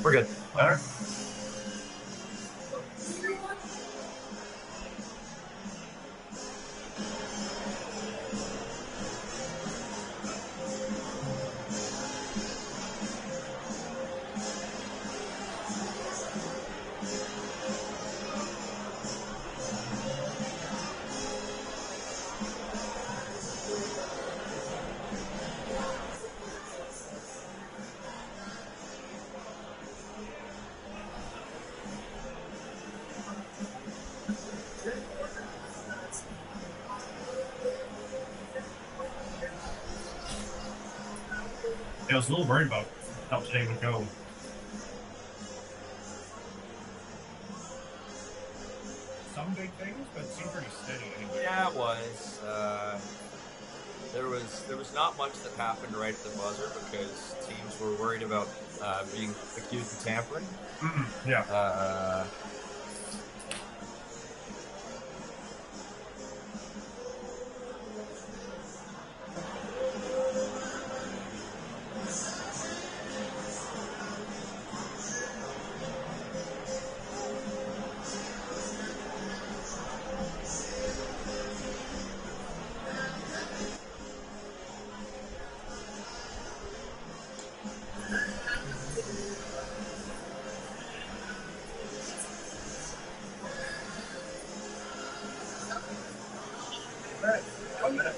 We're good. All right. I was a little worried about how today would go. Some big things, but it seemed pretty steady anyway. Yeah, it was. There was not much that happened right at the buzzer because teams were worried about being accused of tampering. Yeah. All right. 1 minute.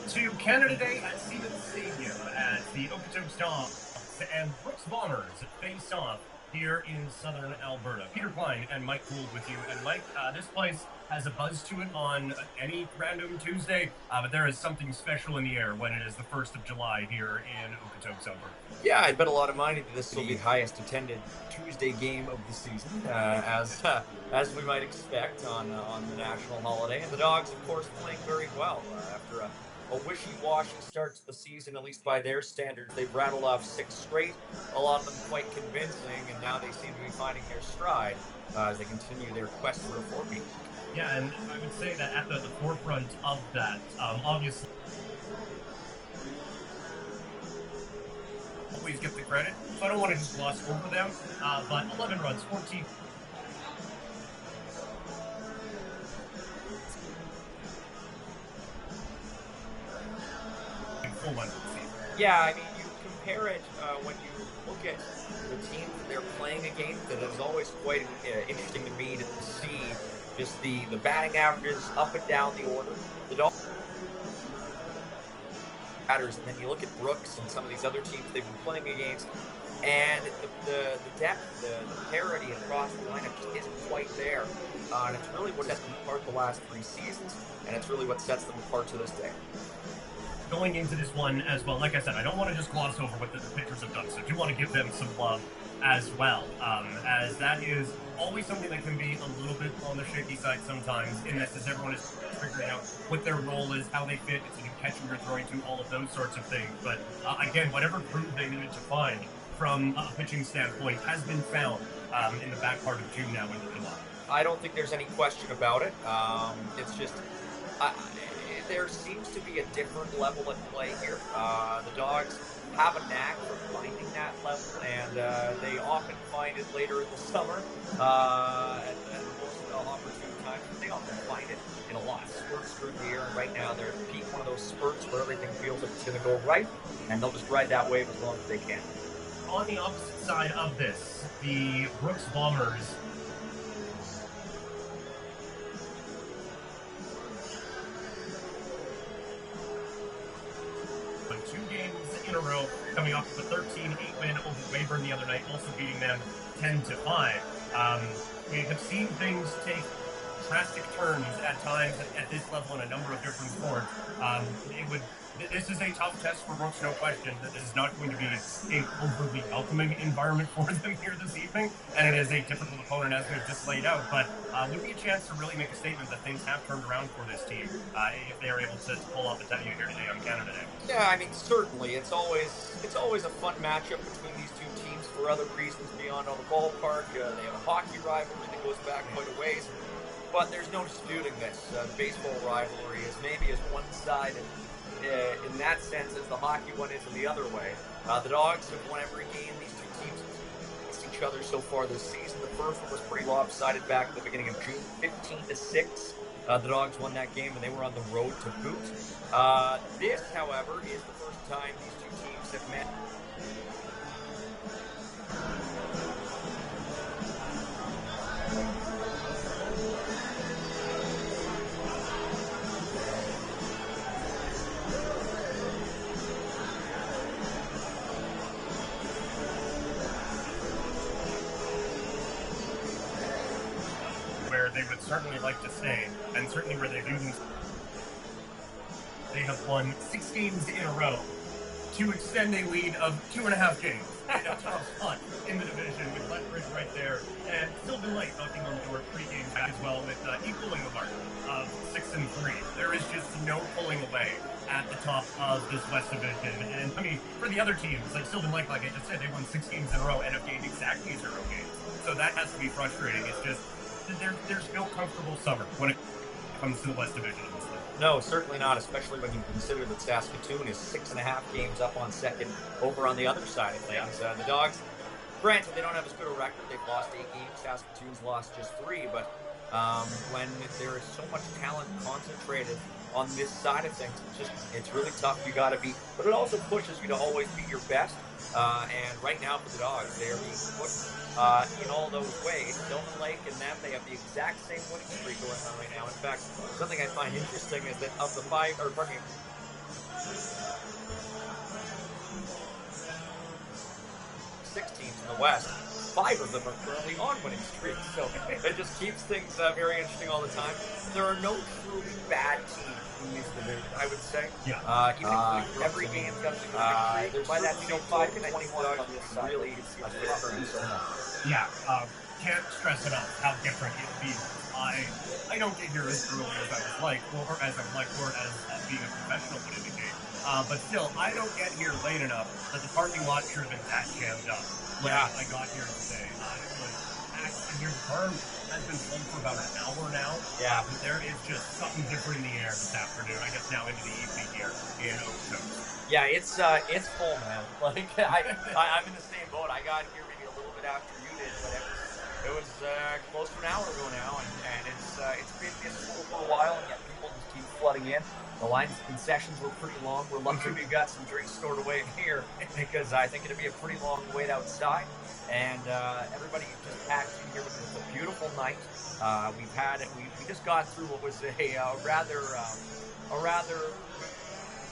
To Canada Day at Stevens Stadium as the Okotoks Dawgs and Brooks Bombers face off here in southern Alberta. Peter Klein and Mike Gould with you. And Mike, this place has a buzz to it on any random Tuesday, but there is something special in the air when it is the 1st of July here in Okotoks, Alberta. Yeah, I'd bet a lot of money that this will be the highest attended Tuesday game of the season, as we might expect on the national holiday. And the Dawgs, of course, playing very well after a wishy-washy start to the season, at least by their standards. They've rattled off 6 straight, a lot of them quite convincing, and now they seem to be finding their stride as they continue their quest for a 4-peat. Yeah, and I would say that at the forefront of that, obviously, always get the credit, so I don't want to just gloss over them, but 11 runs, 14. Full one. Yeah, I mean, you compare it when you look at the teams that they're playing against, that is always quite interesting to me to see just the batting averages up and down the order. The Dawgs batters, and then you look at Brooks and some of these other teams they've been playing against, and the depth, the parity across the lineup just isn't quite there. And it's really what sets them apart the last 3 seasons, and it's really what sets them apart to this day. Going into this one as well, like I said, I don't want to just gloss over what the pitchers have done, so I do want to give them some love as well, as that is always something that can be a little bit on the shaky side sometimes, in that as everyone is figuring out what their role is, how they fit, it's a new catcher you're throwing to, all of those sorts of things. But again, whatever groove they needed to find from a pitching standpoint has been found in the back part of June now into July. I don't think there's any question about it. It's just there seems to be a different level at play here. The Dawgs have a knack for finding that level, and they often find it later in the summer at the most opportune times. But they often find it in a lot of spurts through the year, and right now they're at the peak one of those spurts where everything feels like it's going to go right, and they'll just ride that wave as long as they can. On the opposite side of this, the Brooks Bombers won 2 games in a row, coming off of a 13-8 win over Weyburn the other night, also beating them 10-5. We have seen things take drastic turns at times at this level in a number of different sports. This is a tough test for Brooks, no question. This is not going to be an overly welcoming environment for them here this evening, and it is a difficult opponent as we've just laid out. But would be a chance to really make a statement that things have turned around for this team if they are able to pull off the W here today on Canada Day. Yeah, I mean, certainly. It's always a fun matchup between these two teams for other reasons beyond on the ballpark. They have a hockey rivalry that goes back quite a ways. But there's no disputing this. The baseball rivalry is maybe as one-sided in that sense as the hockey one is in the other way. The Dawgs have won every game these two teams against each other so far this season. The first one was pretty lopsided back at the beginning of June, 15-6. The Dawgs won that game, and they were on the road to boot. This, however, is the first time these two teams have met. Where they would certainly like to stay, and certainly where they do. They have won 6 games in a row to extend a lead of 2.5 games. A tough spot in the division with Lethbridge right there, and Sylvan Lake knocking on the door 3 games back as well with equaling the mark of 6-3. There is just no pulling away at the top of this West Division. And I mean, for the other teams, like Sylvan Lake, like I just said, they won 6 games in a row and have gained exactly 0 games. So that has to be frustrating. It's just there's no comfortable summer when it comes to the West Division in this league. No, certainly not, especially when you consider that Saskatoon is 6.5 games up on second over on the other side of things. The Dawgs, granted, they don't have as good a record. They've lost 8 games. Saskatoon's lost just 3, but when there is so much talent concentrated on this side of things, it's really tough. You got to be, but it also pushes you to always be your best. And right now for the Dawgs, they are being pushed in all those ways. Sylvan Lake and them, they have the exact same winning streak going on right now. In fact, something I find interesting is that of the 6 teams in the West, 5 of them are currently on winning streaks. So it just keeps things very interesting all the time. There are no truly bad teams in this division, I would say. Yeah. Even every game's got a winning streak. By that, 5 to 21 on this side. Really, Yeah, can't stress enough how different it feels. I don't get here as early as I would like, or as I would like, or as being a professional would indicate. But still, I don't get here late enough that the parking lot should have been that jammed up when I got here today. It was packed, and your car has been full for about an hour now. Yeah. But there is just something different in the air this afternoon. I guess now into the evening here in Okotoks. Yeah, it's full, man. Like I'm in the same boat. I got here maybe a little bit after you did, but it was close to an hour ago now, and it's been full for a while, and yet people just keep flooding in. The lines of concessions were pretty long. We're lucky we've got some drinks stored away in here because I think it'd be a pretty long wait outside. And everybody just packed in here because it's a beautiful night. We just got through what was a rather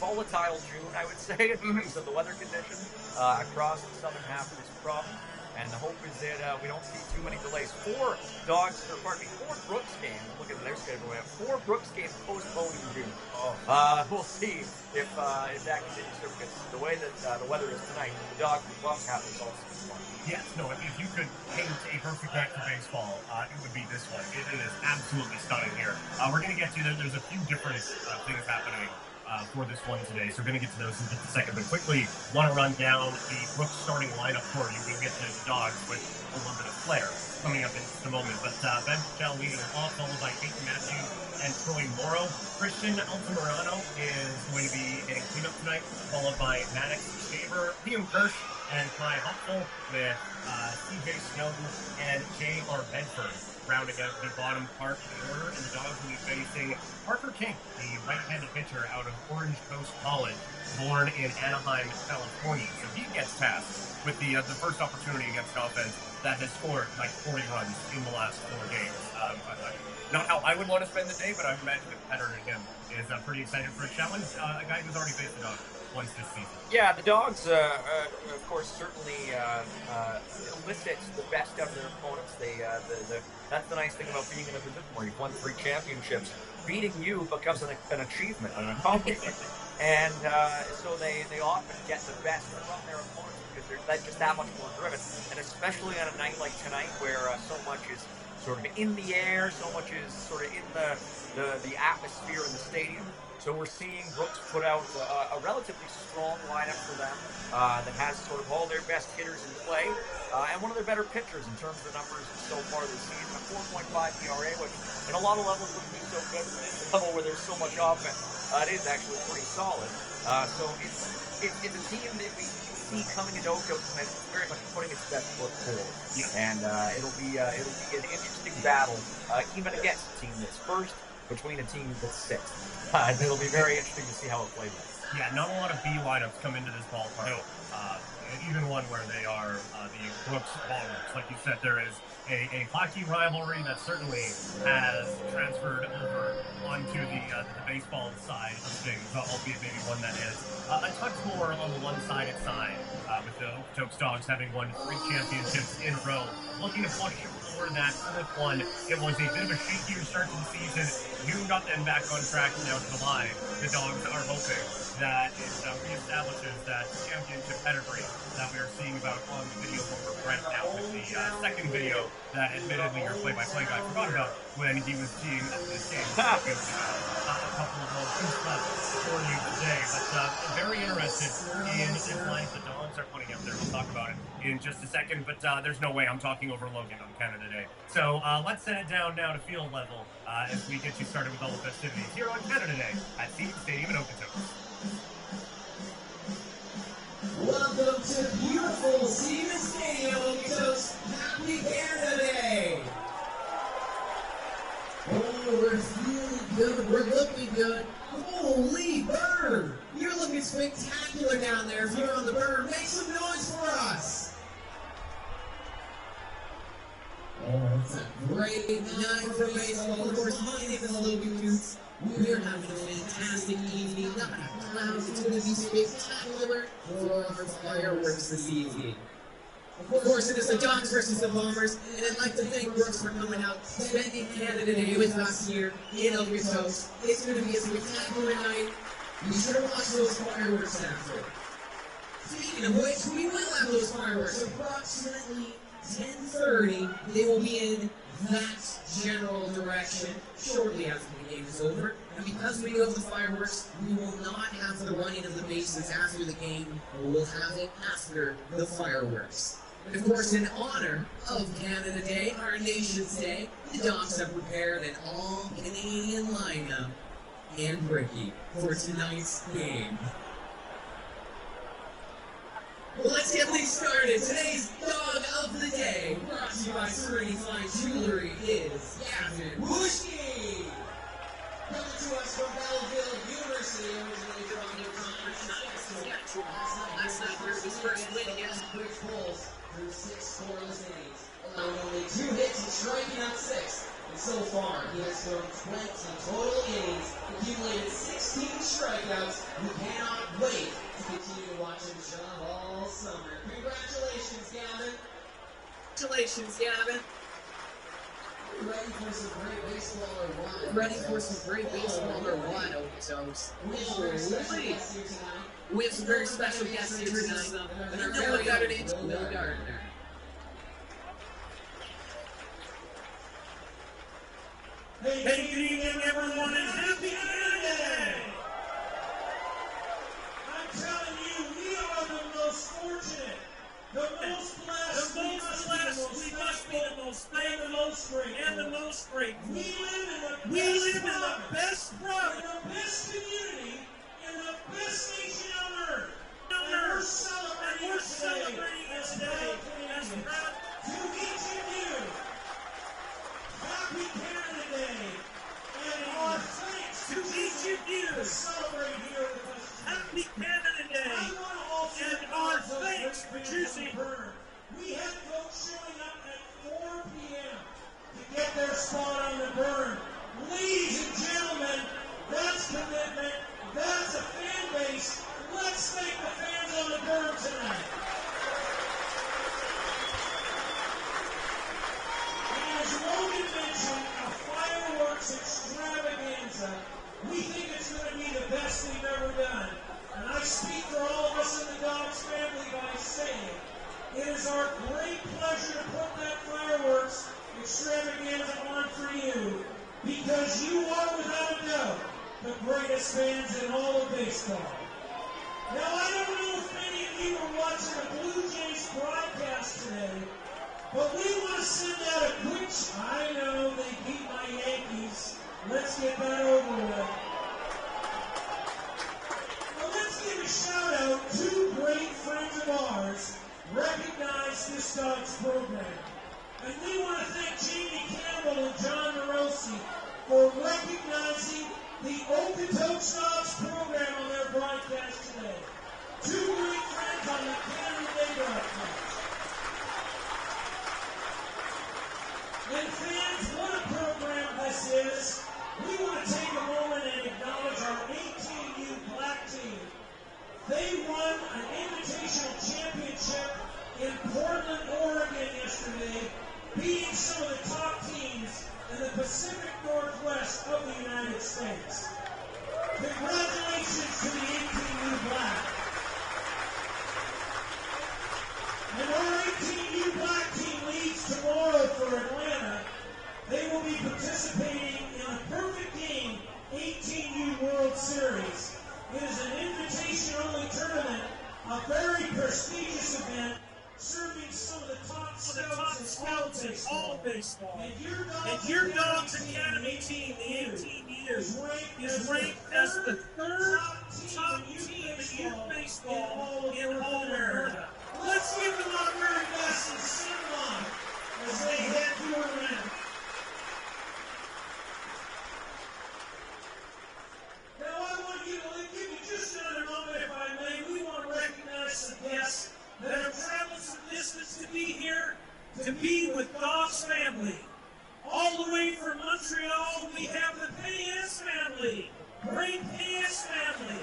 volatile June, I would say, in terms of the weather conditions across the southern half of this province. And the hope is that we don't see too many delays. 4 Brooks games. Look at their schedule. We have 4 Brooks games postponed in June. We'll see if that continues because the way that the weather is tonight, the Dawgs would love to have this all season long. Yes, no, if you could paint a perfect night for baseball, it would be this one. It is absolutely stunning here. We're going to get to there's a few different things happening for this one today. So we're going to get to those in just a second. But quickly, want to run down the Brooks starting lineup for you. We'll get to the Dawgs with a little bit of flair coming up in just a moment. But Ben Patel leading off, followed by Peyton Matthews and Troy Morrow. Christian Altamirano is going to be getting cleanup tonight, followed by Maddox Shaver, Liam Kirsch, and Kai Hopful with CJ Snowden and J.R. Bedford rounding out the bottom part of the order. And the Dawgs will be facing Parker King, the right-handed pitcher out of Orange Coast College, born in Anaheim, California. So he gets tasked with the first opportunity against an offense that has scored like 40 runs in the last 4 games. Not how I would want to spend the day, but I imagine a competitor to him is pretty excited for a challenge. A guy who's already faced the Dawgs once this season. Yeah, the Dawgs, of course, certainly elicit the best out of their opponents. That's the nice thing about being in a position where you've won 3 championships. Beating you becomes an achievement, an accomplishment. And so they often get the best from their opponents because they're just that much more driven. And especially on a night like tonight where so much is sort of in the air, so much is sort of in the atmosphere in the stadium. So we're seeing Brooks put out a relatively strong lineup for them that has sort of all their best hitters in play and one of their better pitchers in terms of the numbers so far this season. A 4.5 ERA, which in a lot of levels wouldn't be so good for this level where there's so much offense. It is actually pretty solid. So it's a team that we see coming into Okotoks and it's very much putting its best foot forward. Yeah. And it'll be an interesting battle, even against a team that's first between a team that's sixth. It'll be very interesting to see how it plays out. Yeah, not a lot of B lineups come into this ballpark. No. Even one where they are the Brooks Ballers. Like you said, there is a hockey rivalry that certainly has transferred over onto the baseball side of things, albeit maybe one that is a touch more on the one-sided side, with the Okotoks Dawgs having won 3 championships in a row. Looking to push for that 4th one. It was a bit of a shakier start to the season. You got them back on track now to the line. The Dawgs are hoping that it reestablishes that championship pedigree that we are seeing about on the video over right now with the second video that admittedly your play-by-play guy forgot about when he was seeing this game. A couple of those left for you today, but very interested in the lineup the Dawgs are putting out there. We'll talk about it in just a second, but there's no way I'm talking over Logan on Canada Day. So let's set it down now to field level as we get you started with all the festivities here on Canada Day at Stadium in Okotoks. Welcome to beautiful Stephen Stadium, Okotoks. Happy Canada Day! Oh, we're feeling good. We're looking good. Holy bird! You're looking spectacular down there. If you're on the bird, make some noise for us! Oh, it's a great night for baseball. Of course, my name is Logan Coots. We're having a fantastic evening. Not a clouds. It's going to be spectacular for our fireworks this evening. Of course, it is the Dawgs versus the Bombers, and I'd like to thank Brooks for coming out, spending Canada Day with us here in Okotoks. It's going to be a spectacular night. Be sure to watch those fireworks after. Speaking of which, we will have those fireworks. Approximately 10:30, they will be in that general direction shortly after the game is over. And because we have the fireworks, we will not have the running of the bases after the game, but we'll have it after the fireworks. And of course, in honor of Canada Day, our nation's day, the Dawgs have prepared an all-Canadian lineup and Ricky for tonight's game. Well, let's get things started. Today's Dog of the Day, brought to you by Serenity Fine Jewelry, is Gavin Wooshki. Coming to us from Belleville University, originally from New Saskatchewan. Last night, here's his first win against Bridge Bulls through 6 scoreless innings, allowing only 2 hits and striking out 6. And so far, he has thrown 20 total innings, accumulated 16 strikeouts. We cannot wait to continue to watch him jump all summer. Congratulations, Gavin. Congratulations, Gavin. Ready for some great baseball or what? Ready for some great baseball or what, Okotoks? Holy. We have some very special guests here tonight. And our very own Will Gardner. Hey, good evening, everyone, and happy Canada Day! and the most great. We live in the best province, in the best community, in the best nation on earth. And we're celebrating it today as proud to each of you. Happy Canada Day. And our thanks to each of you to celebrate here with us. Happy Canada Day. And our thanks for choosing her. We had folks showing up at 4 p.m. to get their spot on the burn. Ladies and gentlemen, that's commitment. That's a fan base. Let's thank the fans on the burn tonight. As Logan mentioned, a fireworks extravaganza. We think it's going to be the best we've ever done. And I speak for all of us in the Dawgs family by saying, it is our great pleasure to put that fireworks extravaganza on for you, because you are, without a doubt, the greatest fans in all of baseball. Now, I don't know if many of you are watching the Blue Jays broadcast today, but we want to send out a quick, I know they beat my Yankees. Let's get that over with. Well, let's give a shout out. Two great friends of ours recognize this Dawgs program. And we want to thank Jamie Campbell and John Morosi for recognizing the Okotoks Dawgs program on their broadcast today. Two great friends on the Canada Day broadcast. And fans, what a program this is. We want to take a moment and acknowledge our 18U black team. They won an invitational championship in Portland, Oregon yesterday, beating some of the top teams in the Pacific Northwest of the United States. Congratulations to the 18U Black. And our 18U Black team leaves tomorrow for Atlanta. They will be participating in a perfect game 18U World Series. It is an invitation-only tournament, a very prestigious event, serving some of the top scouts in all baseball. And your Dawgs Academy team, the 18U, is ranked as the third top team in youth baseball in all America. Let's give them our very best and send them on as they head to Atlanta. Now I want you to give me just another moment, if I may. We want to recognize some guests that have traveled some distance to be here, to be with Dawgs family. All the way from Montreal, we have the Payas family. Great Payas family.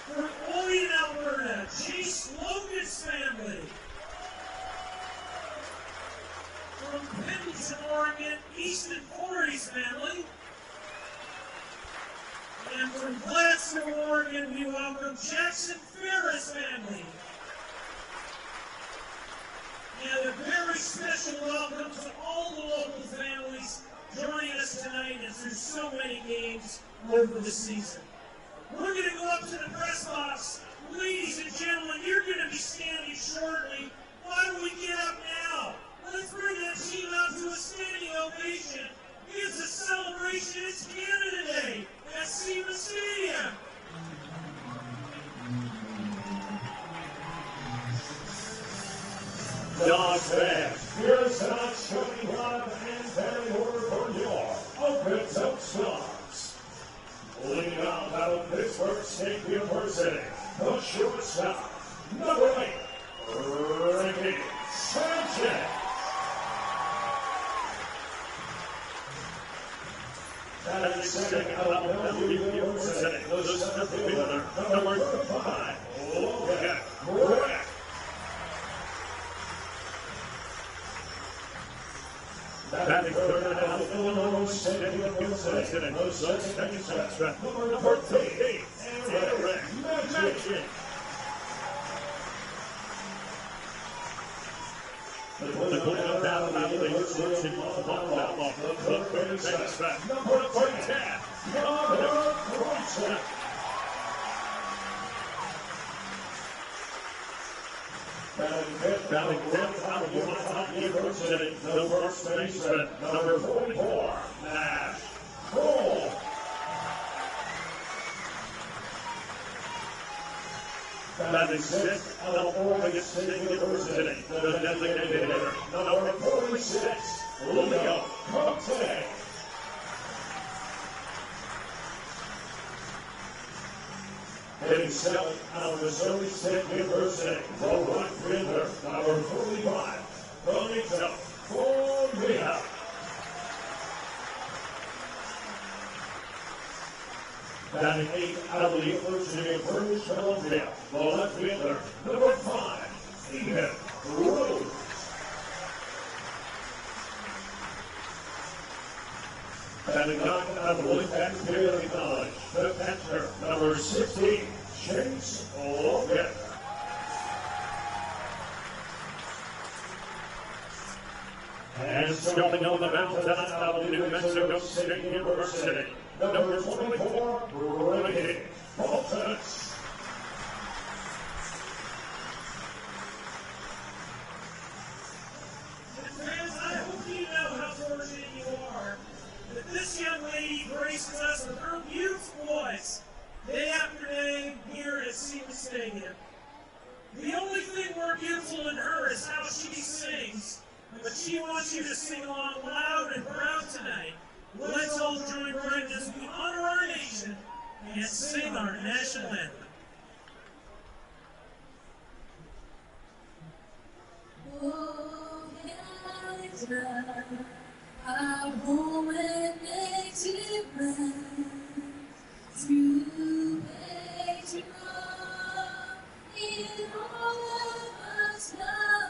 From Oyen, Alberta, Chase Logan's family. From Pendleton, Oregon, Easton Corey's family. And from Gladstone, Oregon, we welcome Jackson Ferris family. And a very special welcome to all the local families joining us tonight and through so many games over the season. We're going to go up to the press box. Ladies and gentlemen, you're going to be standing shortly. Why don't we get up now? Let's bring that team out to a standing ovation. It's a celebration. It's Canada Day at Siemens Stadium. Dawgs fans, here's tonight's starting live and batting order for your Okotoks Dawgs. Leading out of Pittsburgh State University, the shortstop, number 8, Ricky Sanchez. Batting second out of WCBL University, the center fielder, number 5, Logan Rick. Batting third out of Illinois State University, the second baseman, number 38, Eric Magic. The cleanup out of the University of Ottawa, the third baseman, number 10, Connor Bronson. Batting fifth out of Okotoks University, the first baseman, number 44, Nash Cole. Batting sixth out of Oregon State University, the designated hitter, number 46, Leo Cote. Hitting seventh out of Missouri State University, the right fielder, number 45, Benito Correa. Batting eighth out of the University of British Columbia, the left fielder, number 5, Ethan Rose. Batting ninth out of Lincoln Community College, the catcher, number 16, Chase Logan. And stepping on the mound out of New Mexico State University, number 24, Brady Okotoks. Fans, I hope you know how fortunate you are that this young lady graces us with her beautiful voice day after day here at Siemens Stadium. The only thing more beautiful in her is how she sings, but she wants you to sing along loud and proud tonight. Let's all join right as we honor our nation and sing our national anthem. Oh, Canada, our home and native land, through patriot in all of us now,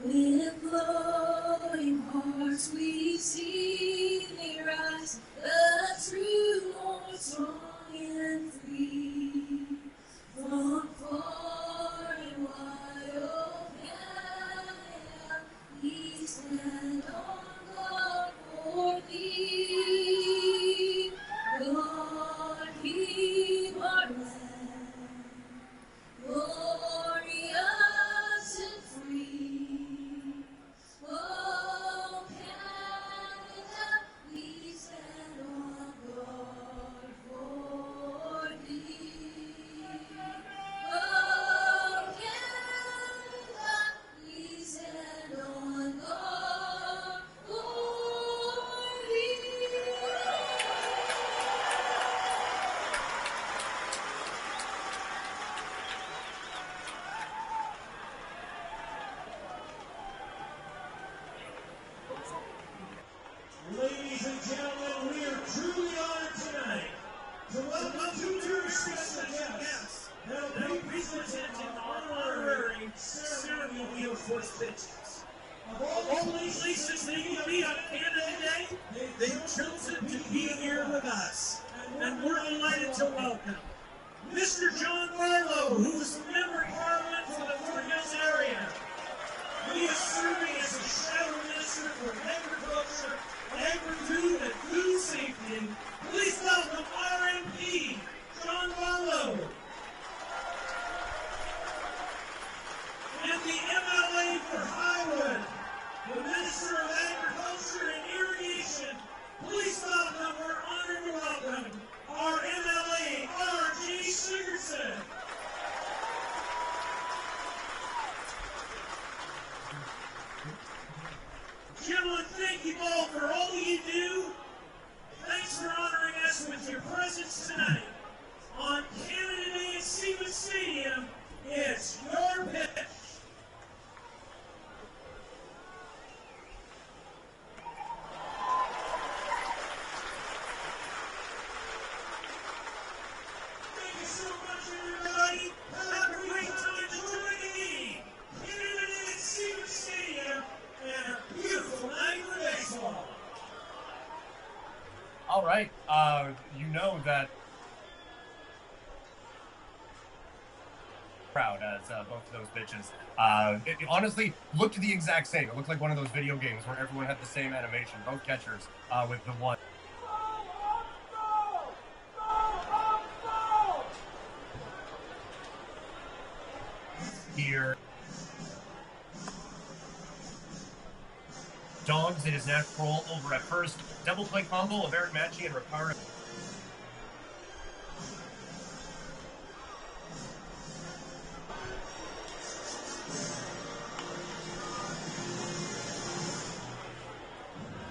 with glowing hearts we see thee rise, the true North strong and free, from far and wide, oh Canada, we stand on guard for thee. Lord, keep our land glorious and free. Oh, Canada, we stand on guard for thee. Oh, Canada, we stand on guard for thee. Ladies and gentlemen, we are truly honored tonight to welcome two very special guests that will be presenting honorary ceremony of first pitches. Of all places they can be on Canada Day, they've chosen to be here with us, and we're delighted to welcome Mr. John Barlow, who is a member of Parliament for the Fort Hills area. He is serving as the Shadow Minister for Agriculture, Agri-Food, and Food Safety. Please welcome RMP, John Barlow. And the MLA for Highwood, the Minister of Agriculture and Irrigation. Please welcome, we're honored to welcome, our MLA, R.J. Sigurdson. Gentlemen, thank you all for all you do. Thanks for honoring us with your presence tonight. On Canada Day at Siemens Stadium, it's your pitch. Thank you so much, everybody. Have a great time joining me. Canada Day at Siemens Stadium and a beautiful night for baseball. All right. You know that crowd as both of those bitches. It honestly looked the exact same. It looked like one of those video games where everyone had the same animation, both catchers, with the one. He Dawgs in his next role over at first. Double play combo of Eric Matchy and Ricardo.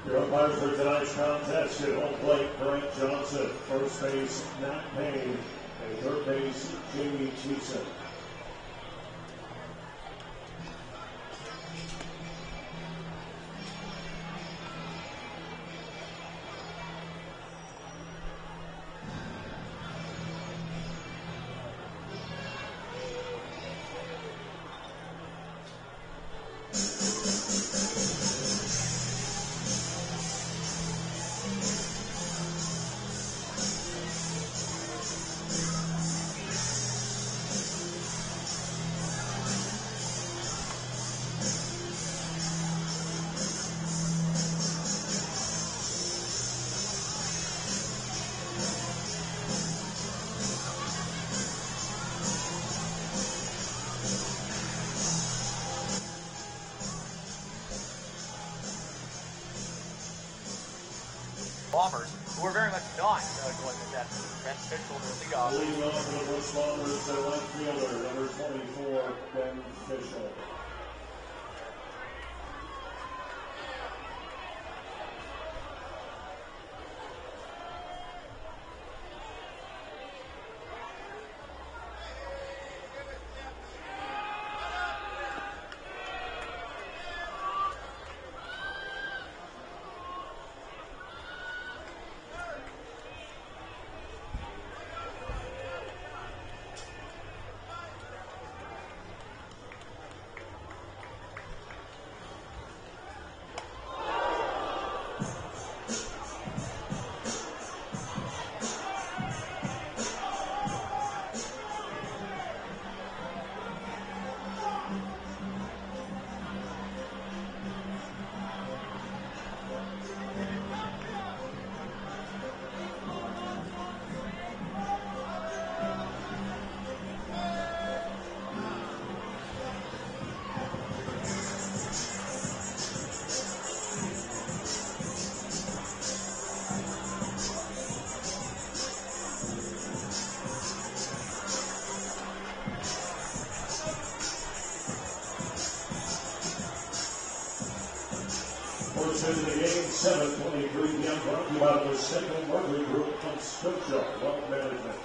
Your umpire for tonight's contest at home plate, Brent Johnson. First base, Matt Payne. And third base, Jamie Cheeson. Bombers, who are very much not going with that beneficial leadoff. Leading off for the Brooks Bombers, their left fielder, number 24, Ben Fishel. Portion of the game, 7:23 p.m. brought to you by the Second Marketing Group of Scotia Wealth Management.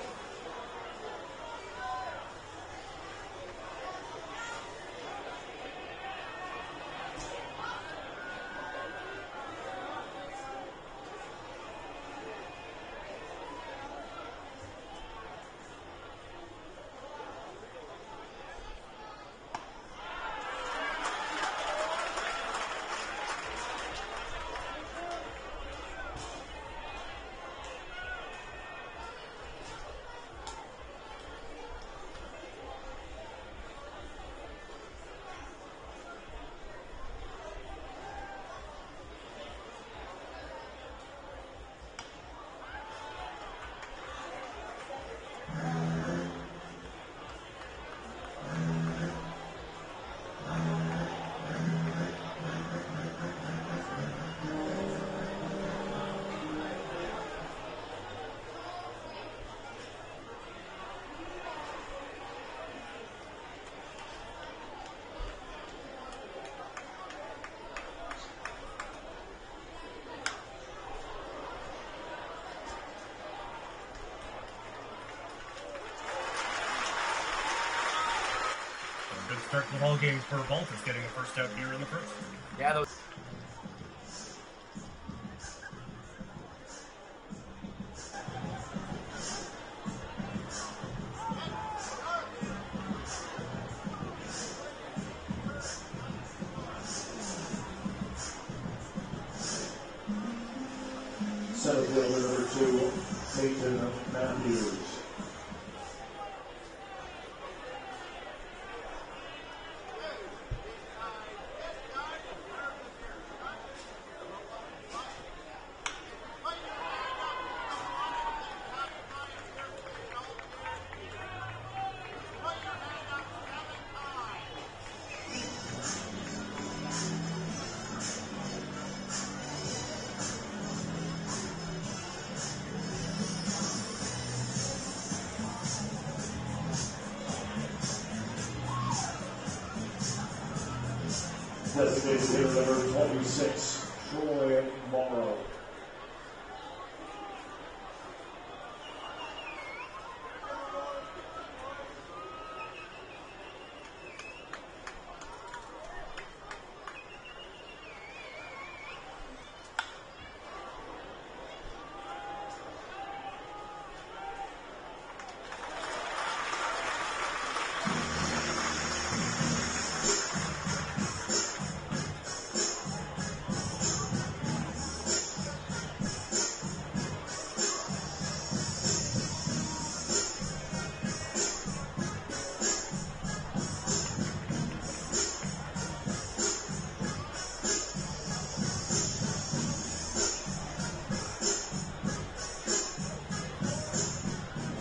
Good start to the ball game for Baltus, getting a first out here in the first. Yeah, those. Center fielder number 2, Peyton Matthews. Designated hitter number 26, Troy Morrow.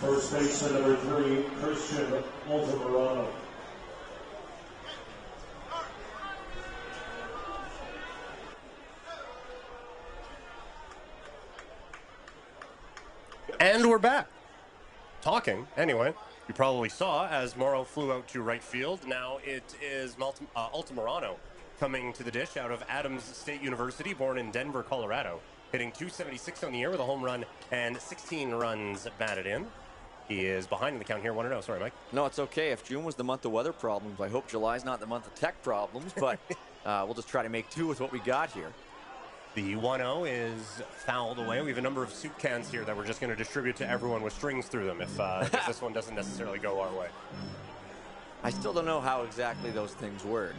First baseman number 3, Christian Altamirano. And we're back. Talking, anyway. You probably saw as Morrow flew out to right field. Now it is Altamirano coming to the dish out of Adams State University, born in Denver, Colorado, hitting .276 on the year with a home run and 16 runs batted in. He is behind in the count here, 1-0. Sorry, Mike. No, it's okay. If June was the month of weather problems, I hope July's not the month of tech problems, but we'll just try to make do with what we got here. The 1-0 is fouled away. We have a number of soup cans here that we're just going to distribute to everyone with strings through them if this one doesn't necessarily go our way. I still don't know how exactly those things work.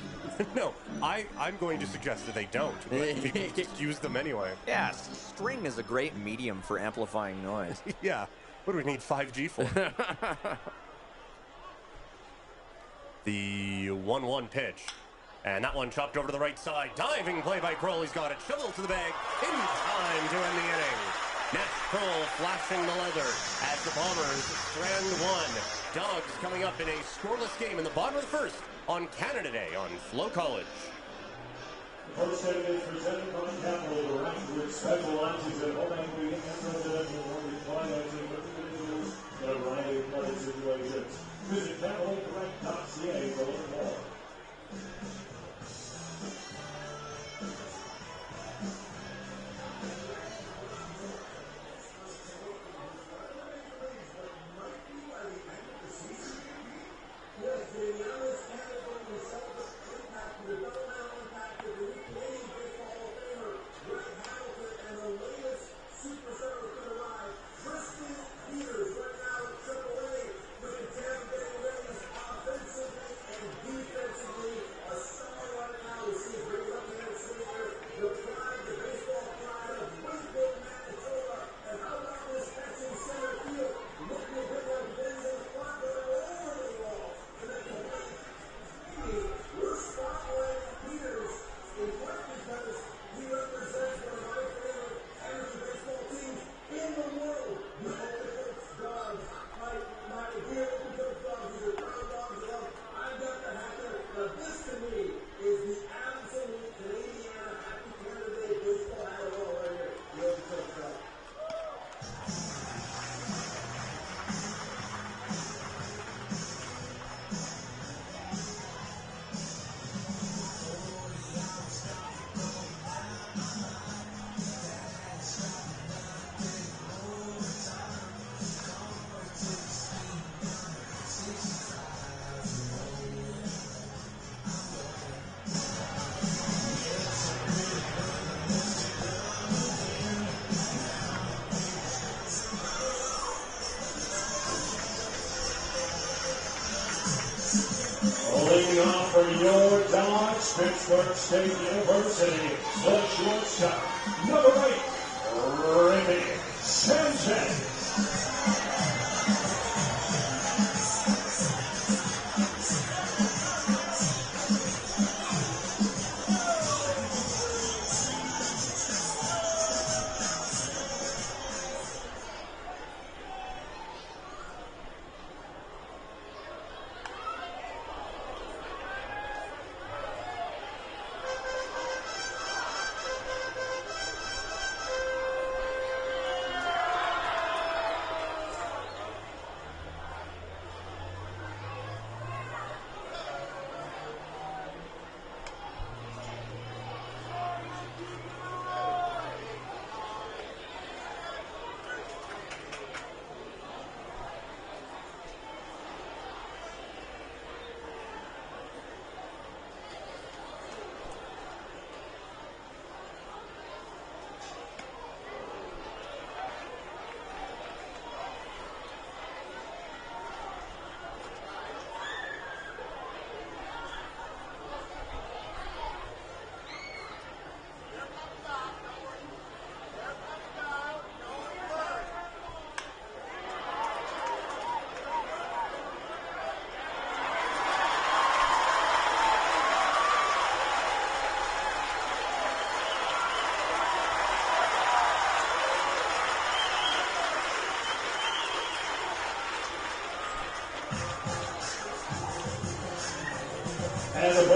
No, I'm going to suggest that they don't, but people just use them anyway. Yeah, string is a great medium for amplifying noise. Yeah, what do we need 5G for? The 1-1 pitch. And that one chopped over to the right side. Diving play by Kroll. He's got it. Shovel to the bag. In time to end the inning. Nash Kroll flashing the leather as the Bombers strand one. Dawgs coming up in a scoreless game in the bottom of the first on Canada Day on FloCollege. First inning is presented by Capital Ranch with specializes in home equity and residential mortgage financing for individuals in a variety of credit situations. Visit CapitalDirect.ca to learn more. Leading off for your Dawgs, Pittsburgh State University, the shortstop, number 8, Remy Sanchez.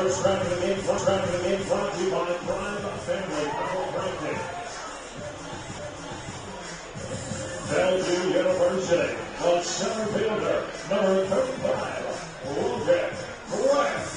first round of the game brought to you by Prime Family Chiropractic. Bellevue University, the center fielder, number 35, Logan Grant.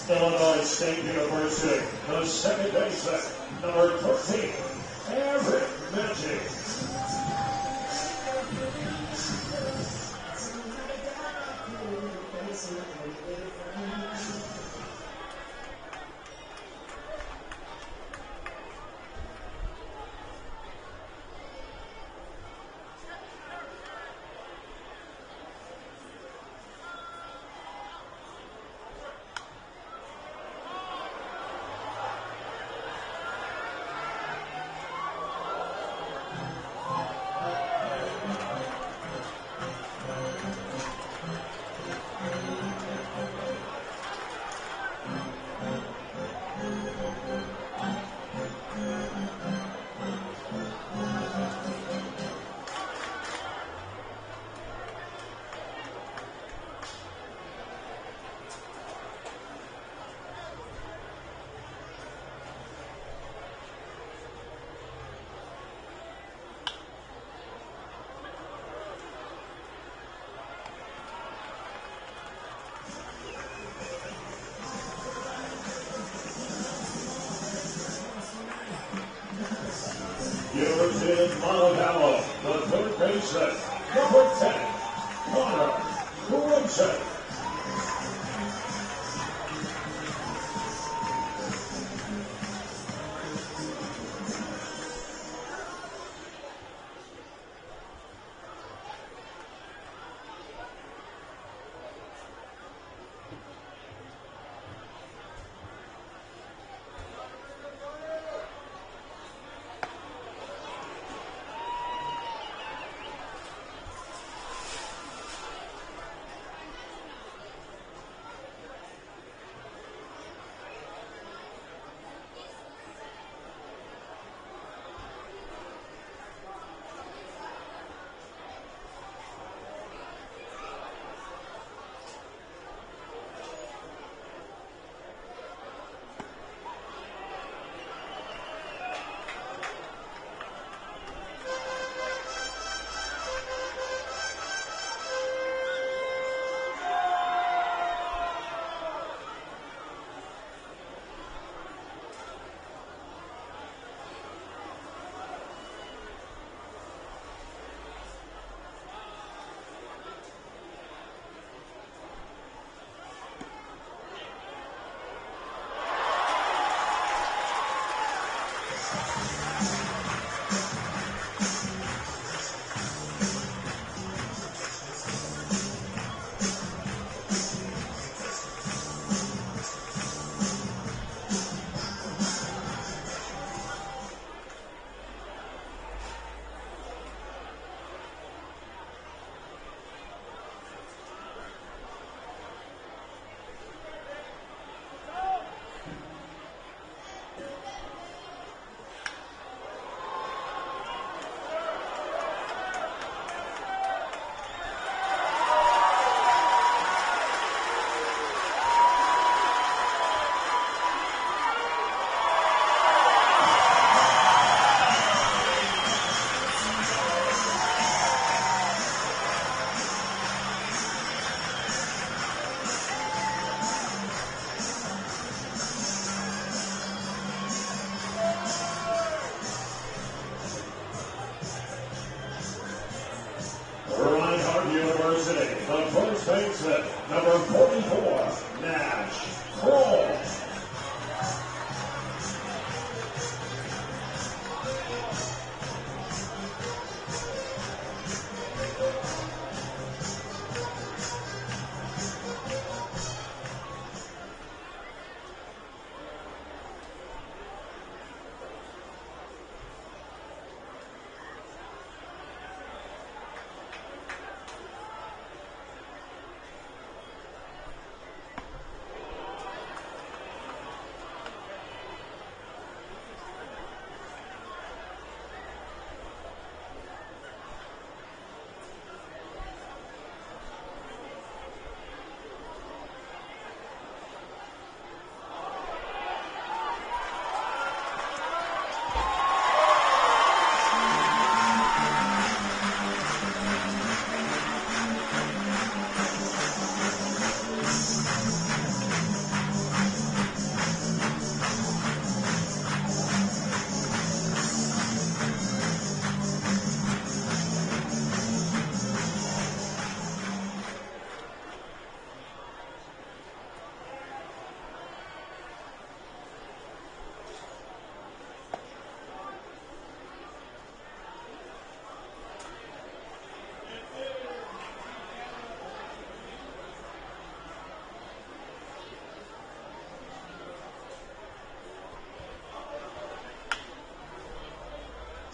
Illinois State University, the second baseman, number 13, Eric Magic. University of Montana, the third baseman, number 10, Connor Grunson. the first baseman, number 44, Nash Kroll.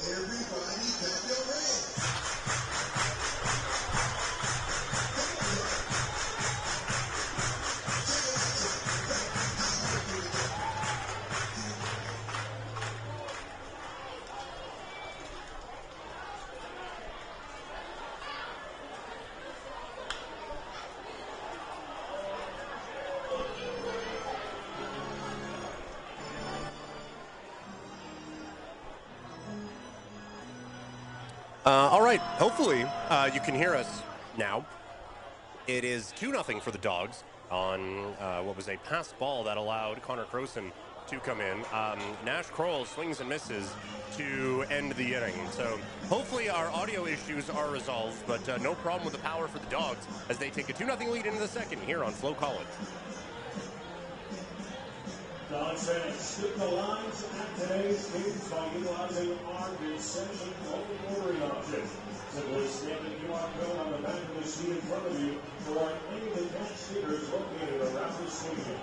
Everybody clap your hands. All right, hopefully you can hear us now. It is 2-0 for the Dawgs on what was a pass ball that allowed Connor Croson to come in. Nash Kroll swings and misses to end the inning. So hopefully our audio issues are resolved, but no problem with the power for the Dawgs as they take a 2-0 lead into the second here on FloCollege. Dawgs fans, skip the lines at today's games by utilizing our concession mobile ordering option. Simply scan the QR code on the back of the sheet in front of you for any of the cash stickers located around the stadium.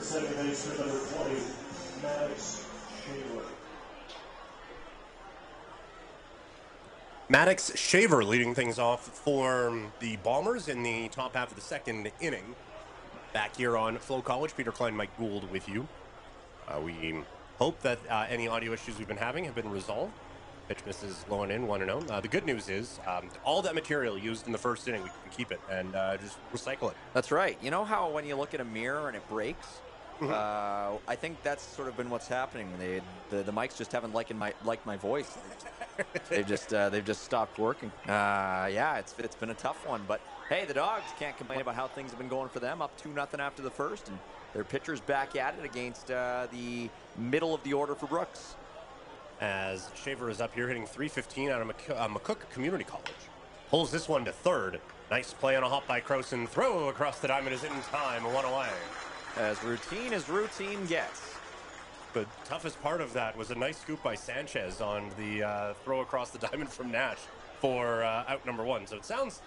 Second baseman, number 20, Maddox Shaver. Maddox Shaver leading things off for the Bombers in the top half of the second inning. Back here on FloCollege, Peter Klein, Mike Gould with you. We hope that any audio issues we've been having have been resolved. Pitch misses low and in, 1-0. The good news is all that material used in the first inning, we can keep it and just recycle it. That's right. You know how when you look at a mirror and it breaks? I think that's sort of been what's happening. The mics just haven't liked my voice. they've just stopped working. Yeah, it's been a tough one. But hey, the Dawgs can't complain about how things have been going for them. Up 2-0 after the first, and their pitcher's back at it against the middle of the order for Brooks. as Shaver is up here hitting .315 out of McCook Community College. Pulls this one to third. Nice play on a hop by Croson. Throw across the diamond is in time. One away. As routine gets. The toughest part of that was a nice scoop by Sanchez on the throw across the diamond from Nash for out number one. So it sounds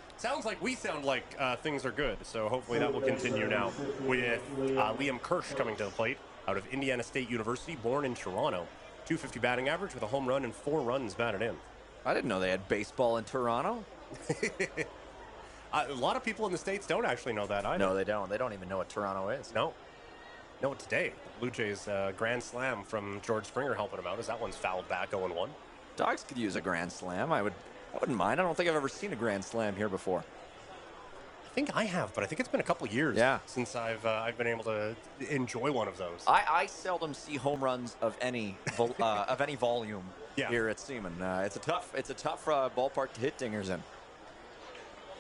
like we sound like things are good. So hopefully that will continue now with Liam Kirsch coming to the plate out of Indiana State University, born in Toronto. .250 batting average with a home run and 4 runs batted in. I didn't know they had baseball in Toronto. A lot of people in the States don't actually know that either. No, they don't. They don't even know what Toronto is. No, today. The Blue Jays grand slam from George Springer helping him out as that one's fouled back 0-1. Dawgs could use a grand slam. I wouldn't mind. I don't think I've ever seen a grand slam here before. I think I have, but I think it's been a couple years since I've been able to enjoy one of those. I seldom see home runs of any volume here at Seaman. It's a tough ballpark to hit dingers in.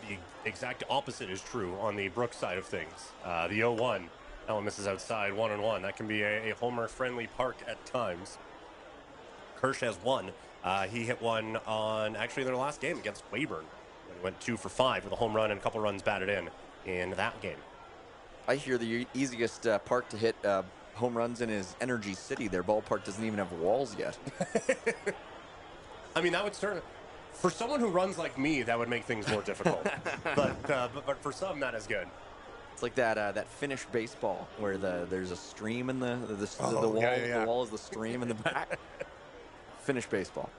The exact opposite is true on the Brooks side of things. The 0-1, that one misses outside, 1-1. That can be a homer-friendly park at times. Kirsch has one. He hit one on actually their last game against Weyburn. He went 2 for 5 with a home run and a couple runs batted in that game. I hear the easiest park to hit home runs in is Energy City. Their ballpark doesn't even have walls yet. I mean, that would certainly, for someone who runs like me, that would make things more difficult. but for some, that is good. It's like that Finnish baseball where there's a stream in the wall. Yeah. The wall is the stream in the back. Finnish baseball.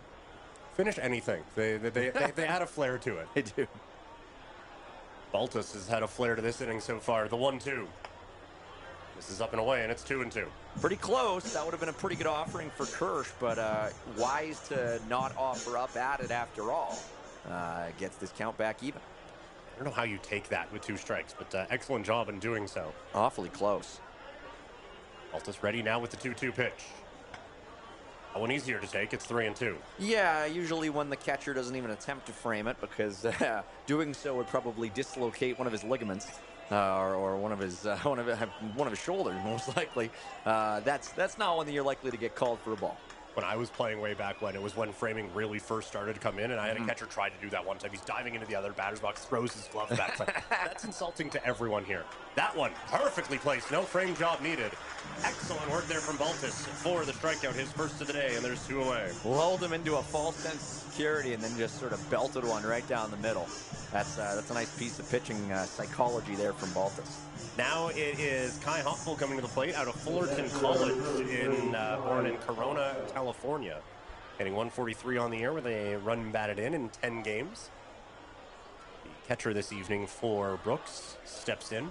Finish anything. They add a flair to it. They do. Baltus has had a flair to this inning so far. The 1-2. This is up and away, and it's 2-2. Pretty close. That would have been a pretty good offering for Kirsch, but wise to not offer up at it after all. Gets this count back even. I don't know how you take that with 2 strikes, but excellent job in doing so. Awfully close. Baltus ready now with the 2-2 pitch. That one easier to take. It's 3-2. Yeah, usually when the catcher doesn't even attempt to frame it, because doing so would probably dislocate one of his ligaments, or one of his shoulders, most likely. That's not one that you're likely to get called for a ball. When I was playing way back when, it was when framing really first started to come in, and I had a catcher try to do that one time. He's diving into the other batter's box, throws his glove back. That's insulting to everyone here. That one, perfectly placed. No frame job needed. Excellent work there from Baltus for the strikeout, his first of the day, and there's 2 away. Lulled him into a false sense of security and then just sort of belted one right down the middle. That's a nice piece of pitching psychology there from Baltus. Now it is Kai Hoffel coming to the plate out of Fullerton College, born in Corona, California. Hitting 143 on the year with a run batted in 10 games. The catcher this evening for Brooks steps in.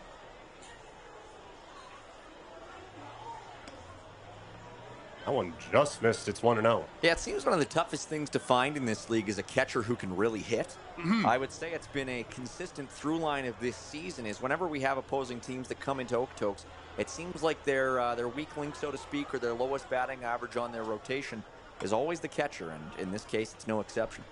That one just missed. It's 1-0. Yeah, it seems one of the toughest things to find in this league is a catcher who can really hit. I would say it's been a consistent through line of this season is whenever we have opposing teams that come into Okotoks, it seems like their weak link, so to speak, or their lowest batting average on their rotation is always the catcher, and in this case, it's no exception.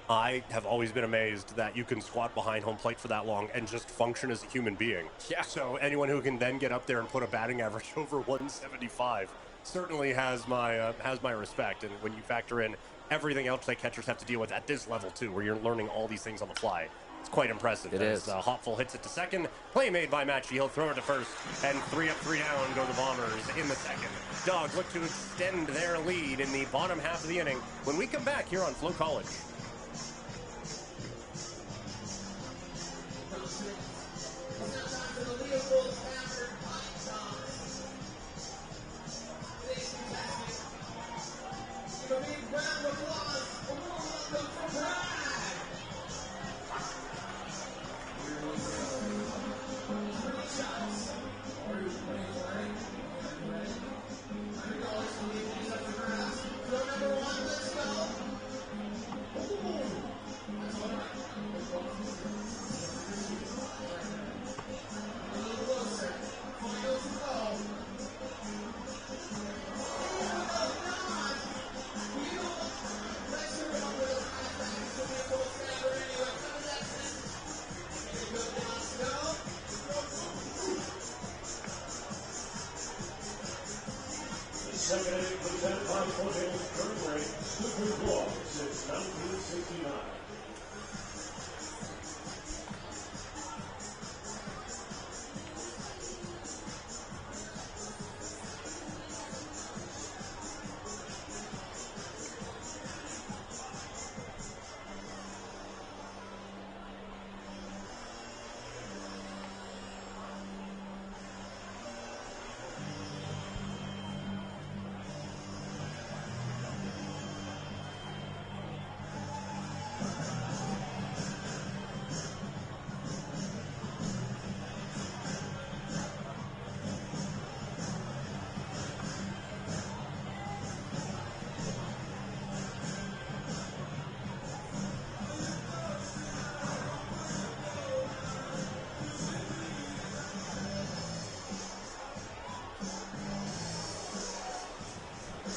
I have always been amazed that you can squat behind home plate for that long and just function as a human being. Yeah. So anyone who can then get up there and put a batting average over 175 certainly has my respect. And when you factor in everything else that catchers have to deal with at this level too, where you're learning all these things on the fly, it's quite impressive. It is. Hopful hits it to second. Play made by Matchy. He'll throw it to first. And 3 up, 3 down go the Bombers in the second. Dawgs look to extend their lead in the bottom half of the inning when we come back here on FloCollege.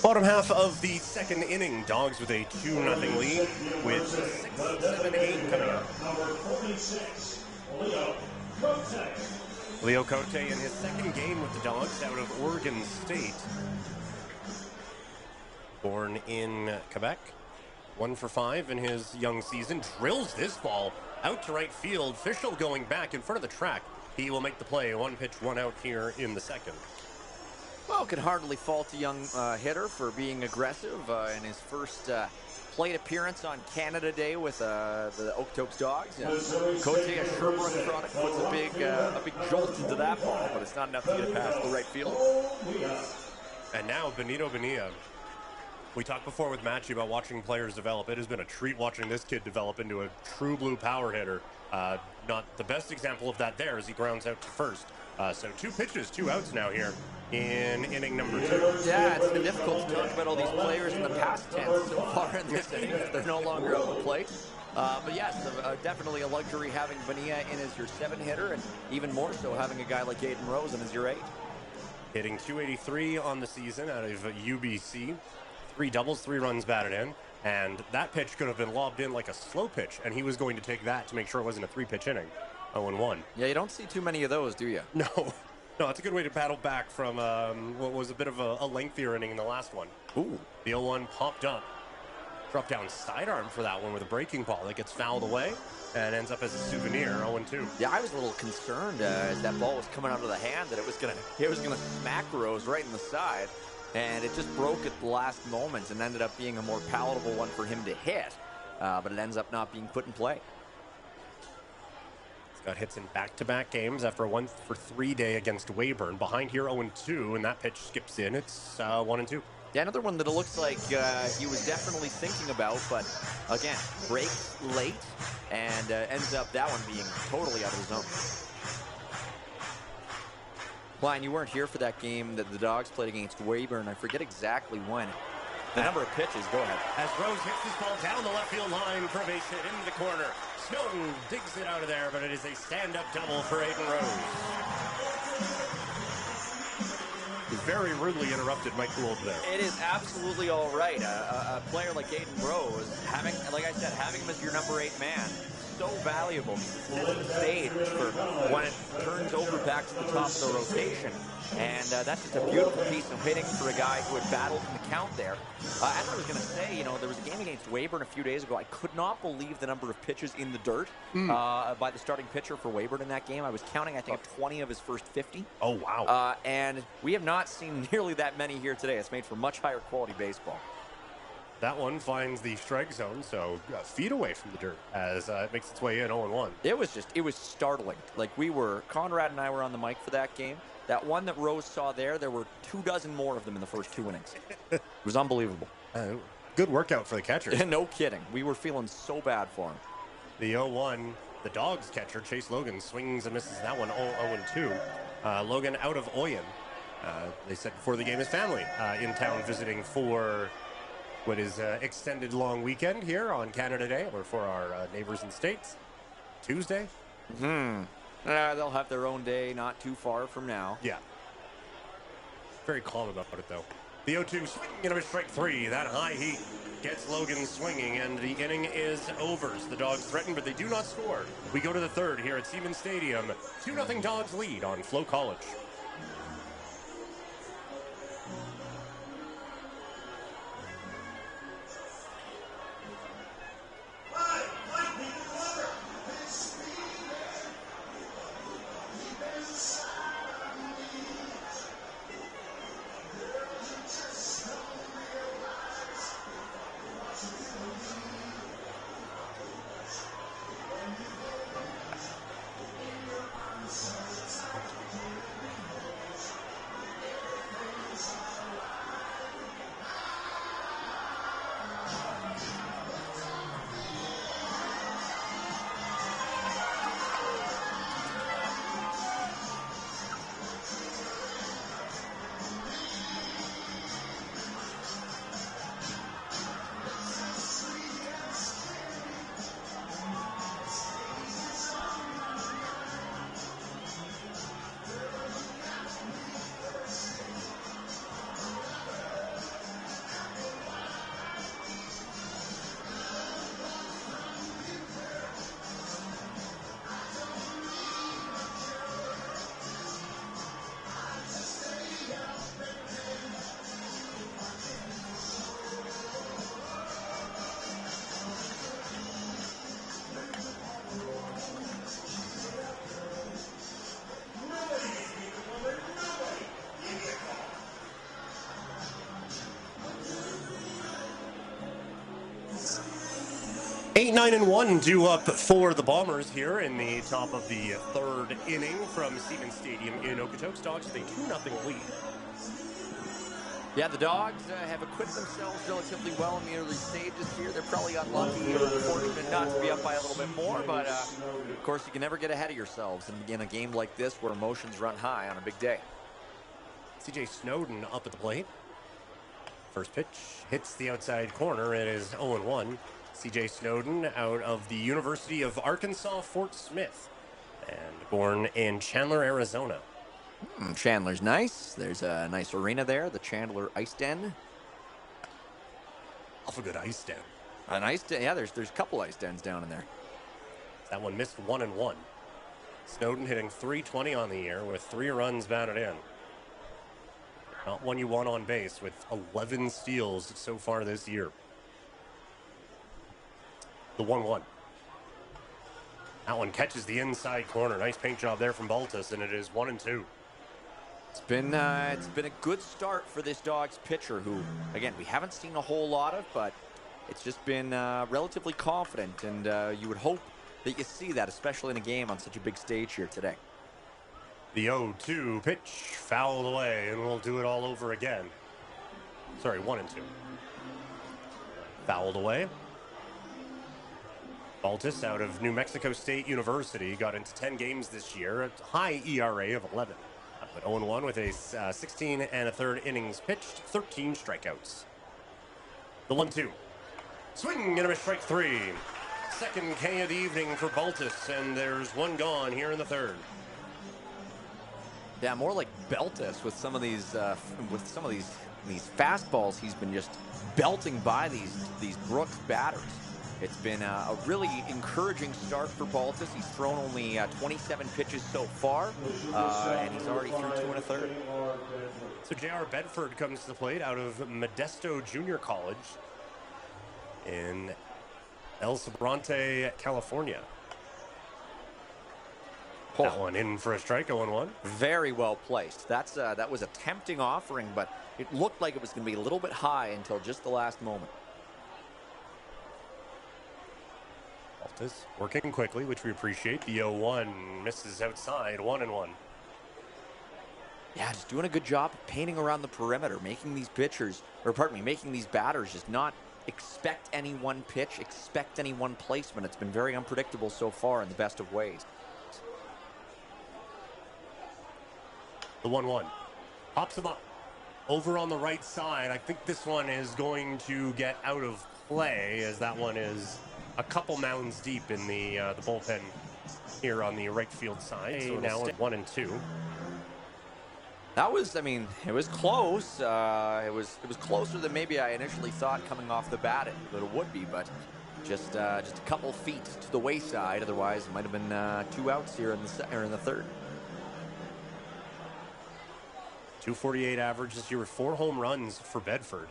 Bottom half of the second inning, Dogs with a 2-0 lead with 6, 7, 8 coming up. Number 46, Leo Kotek. Leo Cote in his second game with the Dogs out of Oregon State. Born in Quebec. 1 for 5 in his young season. Drills this ball out to right field. Fischel going back in front of the track. He will make the play. 1 pitch, 1 out here in the second. Well, can hardly fault a young hitter for being aggressive in his first plate appearance on Canada Day with the Okotoks Dogs. Cote, a Sherbrooke product, puts a big jolt into that ball, but it's not enough to get it past the right field. And now Benito Bonilla. We talked before with Matchy about watching players develop. It has been a treat watching this kid develop into a true blue power hitter. Not the best example of that there as he grounds out to first. So 2 pitches, 2 outs now here in inning number 2. Yeah, it's been difficult to talk about all these players in the past tense so far in this inning. They're no longer on the plate. But yes, definitely a luxury having Bonilla in as your 7 hitter, and even more so having a guy like Aiden Rose in as your 8. Hitting .283 on the season out of UBC. 3 doubles, 3 runs batted in. And that pitch could have been lobbed in like a slow pitch, and he was going to take that to make sure it wasn't a 3-pitch inning. 0-1. Yeah, you don't see too many of those, do you? No. No, it's a good way to battle back from what was a bit of a lengthier inning in the last one. Ooh. The 0-1 popped up. Dropped down sidearm for that one with a breaking ball that gets fouled away and ends up as a souvenir, 0-2. Yeah, I was a little concerned as that ball was coming out of the hand that it was gonna smack Rose right in the side, and it just broke at the last moment and ended up being a more palatable one for him to hit, but it ends up not being put in play. Got hits in back-to-back games after a 1-for-3 day against Weyburn. Behind here 0-2, and that pitch skips in. It's 1-2. Yeah, another one that it looks like he was definitely thinking about, but again, breaks late and ends up that one being totally out of his zone. Klein, you weren't here for that game that the Dogs played against Weyburn. I forget exactly when. The number of pitches, go ahead. As Rose hits this ball down the left field line for a base hit into the corner. Snowden digs it out of there, but it is a stand-up double for Aiden Rose. Very rudely interrupted Mike Gould there. It is absolutely all right. A player like Aiden Rose, having, like I said, having him as your number 8 man, so valuable. Sets the stage for when it turns over back to the top of the rotation. And that's just a beautiful piece of hitting for a guy who had battled in the count there. As I was going to say, you know, there was a game against Weyburn a few days ago. I could not believe the number of pitches in the dirt by the starting pitcher for Weyburn in that game. I was counting, I think, 20 of his first 50. Oh, wow. And we have not seen nearly that many here today. It's made for much higher quality baseball. That one finds the strike zone, so feet away from the dirt as it makes its way in 0-1. It was startling. Like Conrad and I were on the mic for that game. That one that Rose saw there were 24 more of them in the first 2 innings. It was unbelievable. Good workout for the catcher. No kidding. We were feeling so bad for him. The 0-1, the Dogs catcher, Chase Logan, swings and misses that one 0-2. Logan out of Oyen. They said before the game his family in town visiting for what is extended long weekend here on Canada Day, or for our neighbors in states. Tuesday. They'll have their own day not too far from now. Yeah. Very calm about it, though. The 0-2 swinging into strike 3. That high heat gets Logan swinging, and the inning is over. So the Dogs threaten, but they do not score. We go to the third here at Siemens Stadium. 2-0 Dogs lead on FloCollege. 8, 9, and 1 due up for the Bombers here in the top of the third inning from Siemens Stadium in Okotoks. Dawgs with a 2-0 lead. Yeah, the Dawgs have acquitted themselves relatively well in the early stages here. They're probably unlucky or fortunate not to be up by a little bit more, but of course you can never get ahead of yourselves in a game like this where emotions run high on a big day. CJ Snowden up at the plate. First pitch hits the outside corner. It is 0-1. CJ Snowden out of the University of Arkansas, Fort Smith, and born in Chandler, Arizona. Chandler's nice. There's a nice arena there, the Chandler Ice Den. Awful good ice den. An ice den, yeah, there's a couple ice dens down in there. That one missed 1-1. Snowden hitting .320 on the year with 3 runs batted in. Not one you want on base with 11 steals so far this year. The 1-1. That one catches the inside corner. Nice paint job there from Baltus, and it is 1-2. It's been a good start for this Dawgs pitcher who, again, we haven't seen a whole lot of, but it's just been relatively confident, and you would hope that you see that, especially in a game on such a big stage here today. The 0-2 pitch fouled away, and we'll do it all over again. Sorry, 1-2. Fouled away. Baltus out of New Mexico State University got into 10 games this year, a high ERA of 11. But 0-1 with a 16 and a third innings pitched, 13 strikeouts. The 1-2. Swing and a miss, strike 3. Second K of the evening for Baltus, and there's one gone here in the third. Yeah, more like Beltus with some of these these fastballs. He's been just belting by these Brooks batters. It's been a really encouraging start for Baltus. He's thrown only 27 pitches so far, and he's already through 2 1/3. So J.R. Bedford comes to the plate out of Modesto Junior College in El Sobrante, California. That one in for a strike, 0-1. Very well placed. That was a tempting offering, but it looked like it was going to be a little bit high until just the last moment. Baltus working quickly, which we appreciate. The 0-1 misses outside, 1-1. Yeah, just doing a good job of painting around the perimeter, making these making these batters just not expect any one pitch, expect any one placement. It's been very unpredictable so far in the best of ways. The 1-1 pops him up over on the right side. I think this one is going to get out of play, as that one is a couple mounds deep in the bullpen here on the right field side. So now it's 1-2. That was, it was close. It was closer than maybe I initially thought coming off the bat that it would be, but just a couple feet to the wayside. Otherwise, it might have been 2 outs here in the third. 248 average this year with 4 home runs for Bedford.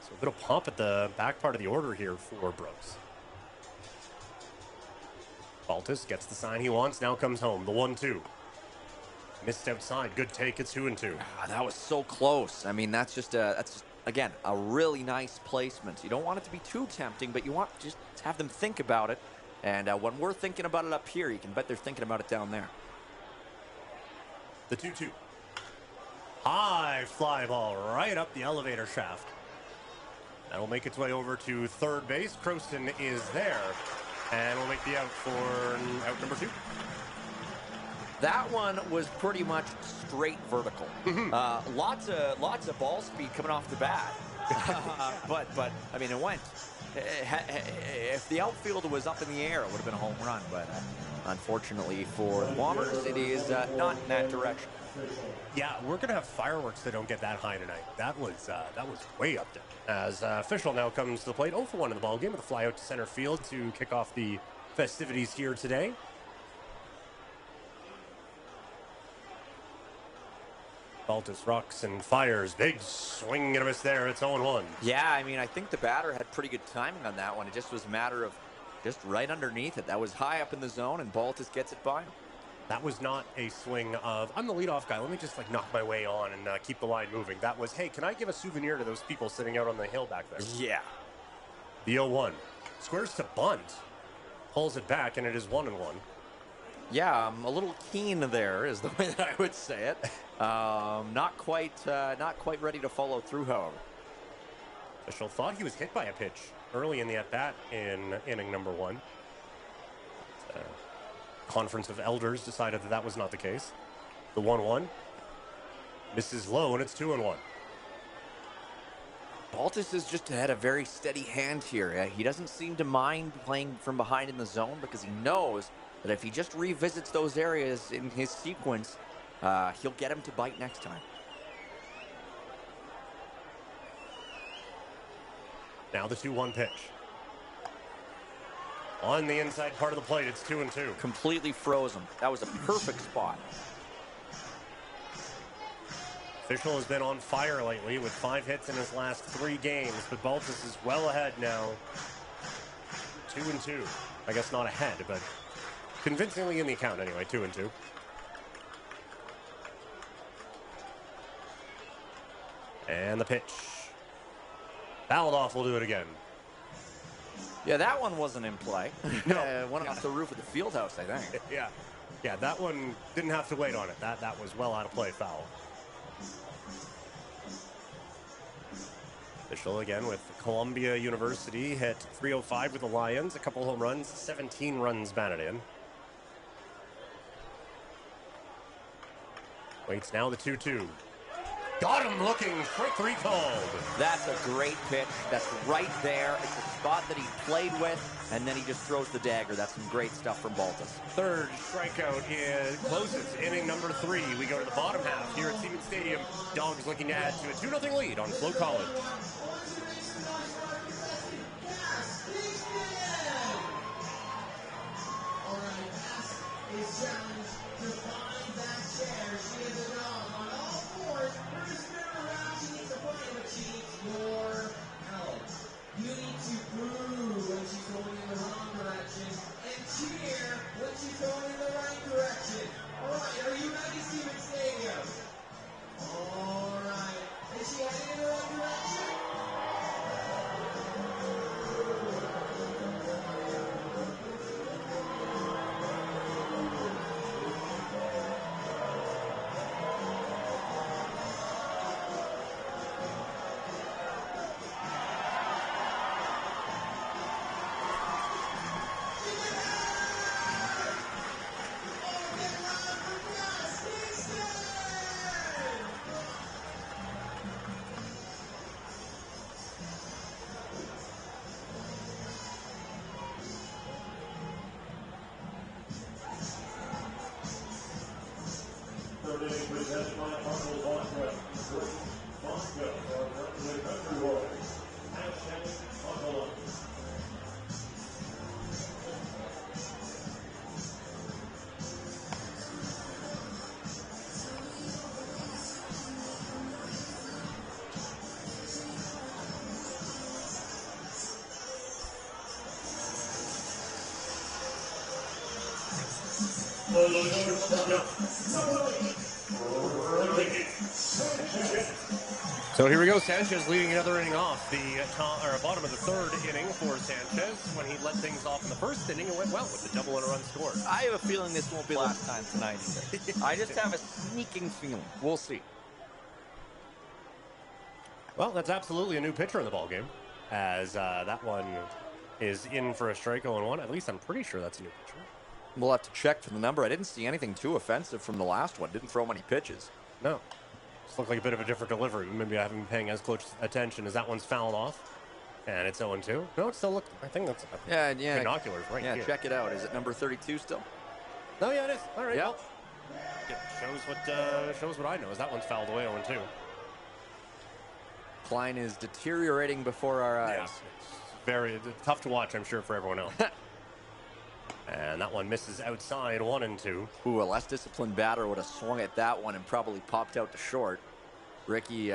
So a bit of pump at the back part of the order here for Brooks. Baltus gets the sign he wants, now comes home. The 1-2. Missed outside. Good take. It's 2-2. That was so close. That's just again a really nice placement. You don't want it to be too tempting, but you want just to have them think about it. And when we're thinking about it up here, you can bet they're thinking about it down there. The 2-2. High fly ball right up the elevator shaft. That'll make its way over to third base. Croston is there, and we'll make the out for out number 2. That one was pretty much straight vertical. Lots of ball speed coming off the bat. but it went. If the outfield was up in the air, it would have been a home run. But unfortunately for the Bombers, it is not in that direction. Yeah, we're gonna have fireworks that don't get that high tonight. That was way up there. As official now comes to the plate, 0-1 in the ball game with a fly out to center field to kick off the festivities here today. Baltus rocks and fires. Big swing and a miss there. It's 0-1. Yeah, I think the batter had pretty good timing on that one. It just was a matter of just right underneath it. That was high up in the zone, and Baltus gets it by him. That was not a swing of, I'm the leadoff guy, let me just knock my way on and keep the line moving. That was, hey, can I give a souvenir to those people sitting out on the hill back there? Yeah. The 0-1. Squares to bunt. Pulls it back, and it is 1-1. Yeah, I'm a little keen there, is the way that I would say it. Not quite ready to follow through, however. Official thought he was hit by a pitch early in the at-bat in inning number 1. Conference of Elders decided that was not the case. The 1-1 misses low, and it's 2-1. Baltus has just had a very steady hand here. He doesn't seem to mind playing from behind in the zone because he knows that if he just revisits those areas in his sequence, he'll get him to bite next time. Now the 2-1 pitch. On the inside part of the plate, it's 2-2. Completely frozen. That was a perfect spot. Official has been on fire lately with 5 hits in his last 3 games, but Baltus is well ahead now. 2-2. I guess not ahead, but convincingly in the account anyway, 2-2. And the pitch. Fouled off, we'll do it again. Yeah, that one wasn't in play. No. Went off the roof of the field house, I think. Yeah, that one didn't have to wait on it. That was well out of play, foul. Official again with Columbia University, hit .305 with the Lions, a couple home runs, 17 runs batted in. Waits now the 2-2. Got him looking, strike 3 called. That's a great pitch. That's right there. It's a spot that he played with, and then he just throws the dagger. That's some great stuff from Baltus. Third strikeout closes inning number 3. We go to the bottom half here at Siemens Stadium. Dawgs looking to add to a 2-0 lead on FloCollege. Presented by Marshall Vodka. Vodka for the country boys. #FloCollege. So here we go. Sanchez leading another inning off. The bottom of the 3rd inning for Sanchez. When he let things off in the 1st inning, it went well with the double and a run scored. I have a feeling this won't be the last time tonight either. I just have a sneaking feeling. We'll see. Well, that's absolutely a new pitcher in the ballgame, as that one is in for a strike 0-1. At least I'm pretty sure that's a new pitcher. We'll have to check for the number. I didn't see anything too offensive from the last one. Didn't throw many pitches. No. Just looked like a bit of a different delivery. Maybe I haven't been paying as close attention as that one's fouled off. And it's 0-2. No, it still looked, I think that's binoculars right here. Yeah, check it out. Is it number 32 still? Oh, yeah, it is. All right. Yep. Well, shows what I know is that one's fouled away 0-2. Klein is deteriorating before our eyes. Yeah, it's very tough to watch, I'm sure, for everyone else. And that one misses outside 1-2. Ooh, a less disciplined batter would have swung at that one and probably popped out to short. Ricky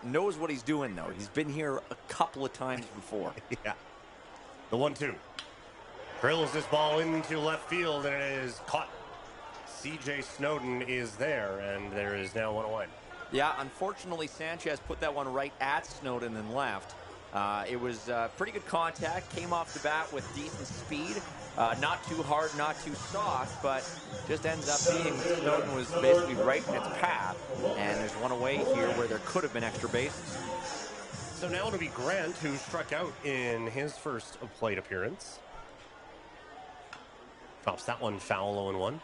knows what he's doing, though. He's been here a couple of times before. Yeah. The 1-2. Drills this ball into left field, and it is caught. C.J. Snowden is there, and there is now 1 away. Yeah, unfortunately, Sanchez put that one right at Snowden and left. It was pretty good contact, came off the bat with decent speed. Not too hard, not too soft, but just ends up being Snowden was basically right in its path. And there's one away here where there could have been extra bases. So now it'll be Grant who struck out in his first plate appearance. Drops that one foul, 0-1.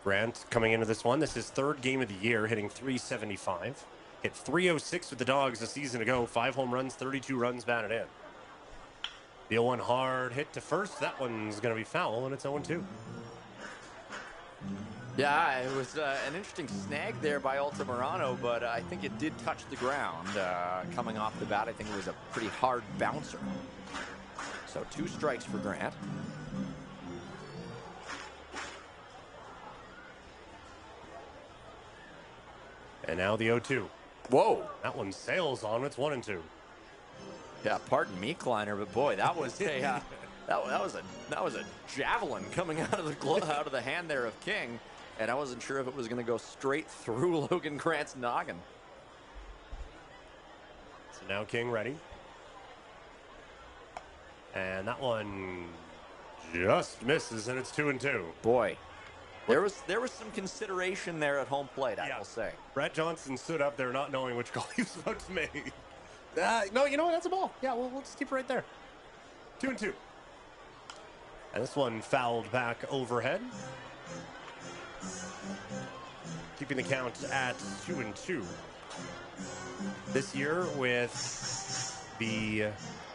Grant coming into this one. This is third game of the year, hitting .375. Hit .306 with the Dawgs a season ago. 5 home runs, 32 runs batted in. The 0-1 hard hit to first. That one's going to be foul, and it's 0-2. Yeah, it was an interesting snag there by Altamirano, but I think it did touch the ground coming off the bat. I think it was a pretty hard bouncer. So 2 strikes for Grant. And now the 0-2. Whoa. That one sails on. It's 1-2. Yeah, pardon me, Kleiner, but boy, that was a that was a javelin coming out of the hand there of King, and I wasn't sure if it was going to go straight through Logan Grant's noggin. So now King ready. And that one just misses, and it's 2-2. Boy, there was some consideration there at home plate, I will say. Brett Johnson stood up there not knowing which call he was about to make. No, you know what? That's a ball. Yeah, we'll just keep it right there. 2-2. And this one fouled back overhead. Keeping the count at 2-2. This year with the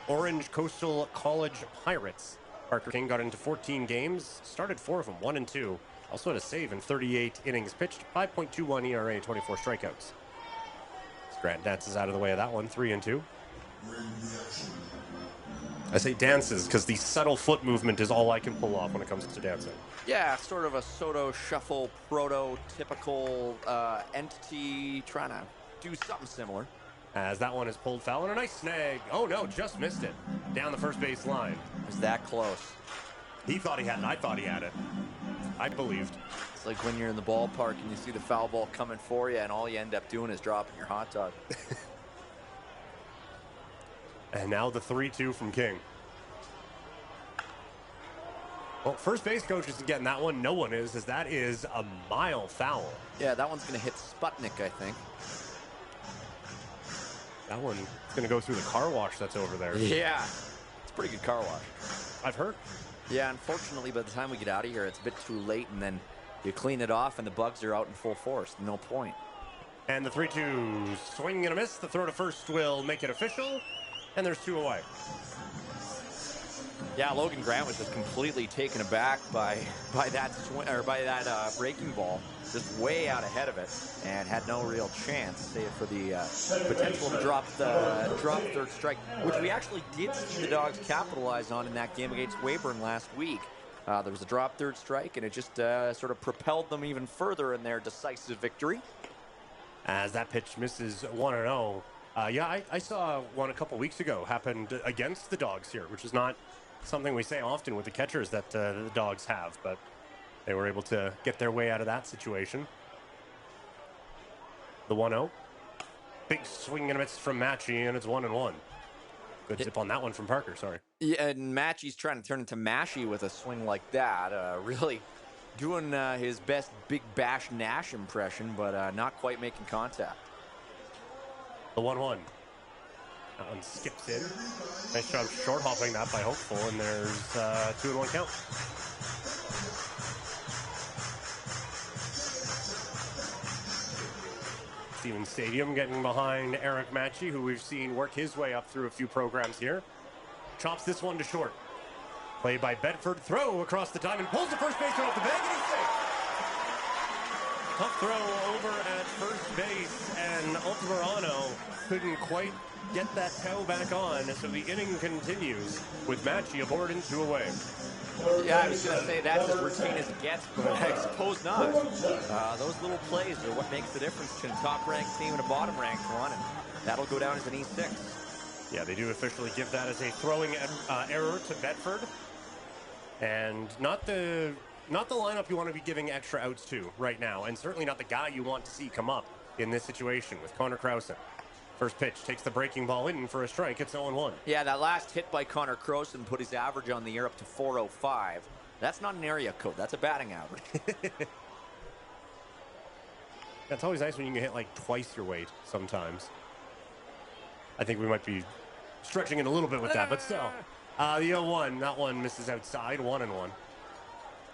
Orange Coastal College Pirates. Parker King got into 14 games, started 4 of them, 1-2. Also had a save in 38 innings pitched, 5.21 ERA, 24 strikeouts. Grant dances out of the way of that one, 3-2. I say dances because the subtle foot movement is all I can pull off when it comes to dancing. Yeah, sort of a Soto shuffle prototypical entity trying to do something similar. As that one is pulled foul and a nice snag. Oh no, just missed it. Down the first base line. It was that close. He thought he had it. I thought he had it. I believed. It's like when you're in the ballpark and you see the foul ball coming for you and all you end up doing is dropping your hot dog. And now the 3-2 from King. Well, first base coach isn't getting that one. No one is, as that is a mile foul. Yeah, that one's going to hit Sputnik, I think. That one's going to go through the car wash that's over there. Yeah, it's a pretty good car wash. I've heard. Yeah, unfortunately, by the time we get out of here, it's a bit too late, and then you clean it off, and the bugs are out in full force. No point. And the 3-2 swing and a miss. The throw to first will make it official, and there's 2 away. Yeah, Logan Grant was just completely taken aback by that swing or by that breaking ball, just way out ahead of it, and had no real chance, save for the potential to drop third strike, which we actually did see the Dawgs capitalize on in that game against Weyburn last week. There was a drop third strike, and it just sort of propelled them even further in their decisive victory. As that pitch misses 1-0. Yeah, I saw one a couple weeks ago happened against the Dawgs here, which is not something we say often with the catchers that the Dawgs have, but they were able to get their way out of that situation. The 1-0. Big swing and a miss from Matchy, and it's 1-1. Good zip on that one from Parker, sorry. Yeah, and Matchy's trying to turn into Mashy with a swing like that. Really doing his best Big Bash Nash impression, but not quite making contact. The 1-1. That one skips in. Nice job short hopping that by Hopeful, and there's 2-1 count. Stevens Stadium getting behind Eric Matchy, who we've seen work his way up through a few programs here. Chops this one to short. Play by Bedford, throw across the diamond, pulls the first baseman off the bag, and he's safe. Tough throw over at first base, and Altamirano couldn't quite get that toe back on, so the inning continues with Matchy aboard and 2 away. Yeah, I was going to say that's as routine as it gets, but I suppose not. Those little plays are what makes the difference between a top-ranked team and a bottom-ranked one, and that'll go down as an E6. Yeah, they do officially give that as a throwing error to Bedford, and not the lineup you want to be giving extra outs to right now, and certainly not the guy you want to see come up in this situation with Connor Krausen. First pitch takes the breaking ball in for a strike. It's 0-1. Yeah, that last hit by Connor Crowson put his average on the year up to 405. That's not an area code. That's a batting average. It's always nice when you can hit like twice your weight sometimes. I think we might be stretching it a little bit with that, but still. The 0-1, that one misses outside, 1-1.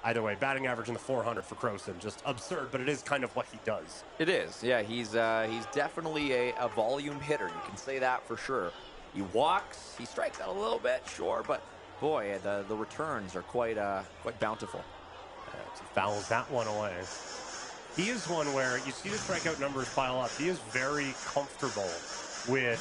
Either way, batting average in the 400 for Crowson. Just absurd, but it is kind of what he does. It is. Yeah, he's definitely a volume hitter. You can say that for sure. He walks, he strikes out a little bit, sure, but boy, the returns are quite bountiful. He fouls that one away. He is one where you see the strikeout numbers pile up. He is very comfortable with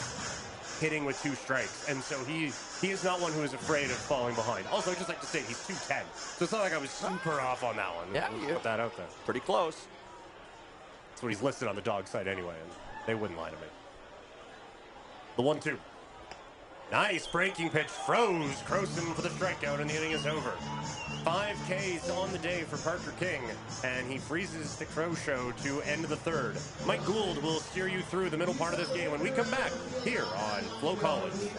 hitting with 2 strikes, and so he is not one who is afraid of falling behind. Also, I'd just like to say he's 210, so it's not like I was super off on that one. Yeah, Let's put that out there. Pretty close. That's what he's listed on the Dawgs site anyway, and they wouldn't lie to me. The 1-2. Nice breaking pitch, froze Crowson for the strikeout, and the inning is over. 5 Ks on the day for Parker King, and he freezes the Crow Show to end the 3rd. Mike Gould will steer you through the middle part of this game when we come back here on FloCollege.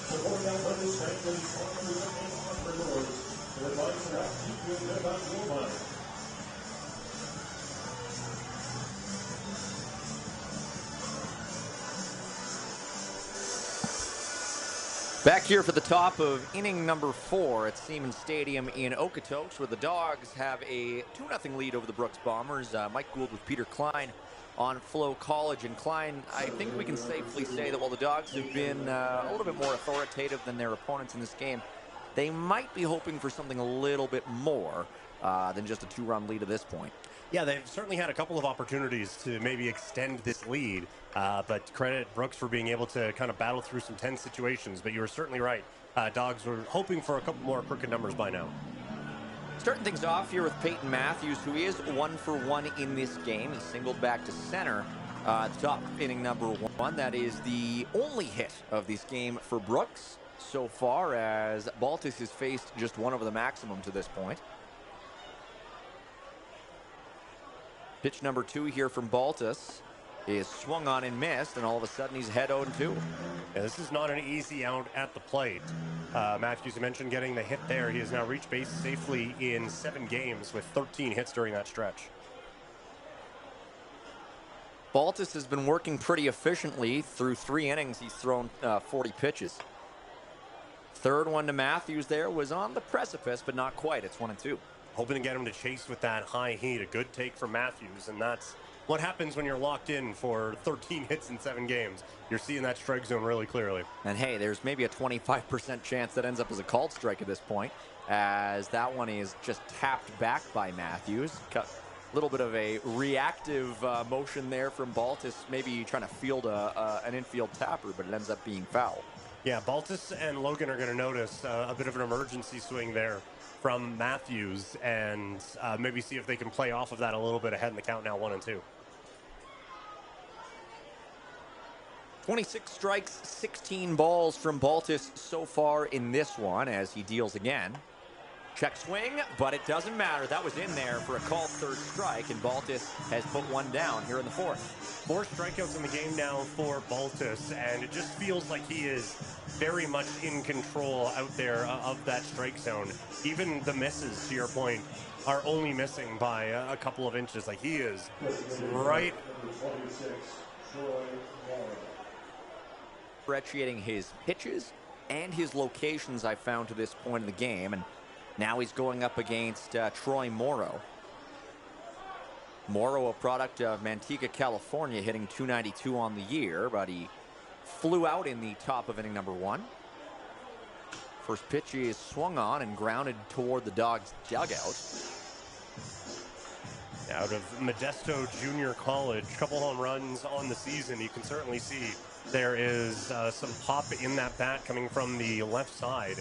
Supporting Alberta's families, farmers, and entrepreneurs. The advice and help keep you about your money. Back here for the top of inning number 4 at Siemens Stadium in Okotoks, where the Dawgs have a 2-0 lead over the Brooks Bombers. Mike Gould with Peter Klein on FloCollege. And Klein, I think we can safely say that while the Dawgs have been a little bit more authoritative than their opponents in this game, they might be hoping for something a little bit more than just a 2-run lead at this point. Yeah, they've certainly had a couple of opportunities to maybe extend this lead, but credit Brooks for being able to kind of battle through some tense situations. But you were certainly right. Dawgs were hoping for a couple more crooked numbers by now. Starting things off here with Peyton Matthews, who is 1 for 1 in this game. He singled back to center at the top of inning number 1. That is the only hit of this game for Brooks so far, as Baltus has faced just one over the maximum to this point. Pitch number 2 here from Baltus is swung on and missed, and all of a sudden he's head 0-2. Yeah, this is not an easy out at the plate. Matthews, you mentioned getting the hit there. He has now reached base safely in 7 games with 13 hits during that stretch. Baltus has been working pretty efficiently. Through 3 innings, he's thrown 40 pitches. Third one to Matthews there was on the precipice, but not quite. It's 1-2. Hoping to get him to chase with that high heat. A good take from Matthews, and that's what happens when you're locked in for 13 hits in 7 games. You're seeing that strike zone really clearly. And hey, there's maybe a 25% chance that ends up as a called strike at this point, as that one is just tapped back by Matthews. Cut a little bit of a reactive motion there from Baltus, maybe trying to field an infield tapper, but it ends up being foul. Yeah, Baltus and Logan are going to notice a bit of an emergency swing there from Matthews, and maybe see if they can play off of that a little bit ahead in the count now, 1-2. 26 strikes, 16 balls from Baltus so far in this one, as he deals again. Check swing, but it doesn't matter. That was in there for a called third strike, and Baltus has put one down here in the fourth. 4 strikeouts in the game now for Baltus, and it just feels like he is very much in control out there of that strike zone. Even the misses, to your point, are only missing by a couple of inches. Like, he is right. Differentiating his pitches and his locations I found to this point in the game, and now he's going up against Troy Morrow. Morrow, a product of Manteca, California, hitting .292 on the year, but he flew out in the top of inning number 1. First pitch is swung on and grounded toward the Dawgs dugout. Out of Modesto Junior College, couple home runs on the season. You can certainly see there is some pop in that bat coming from the left side,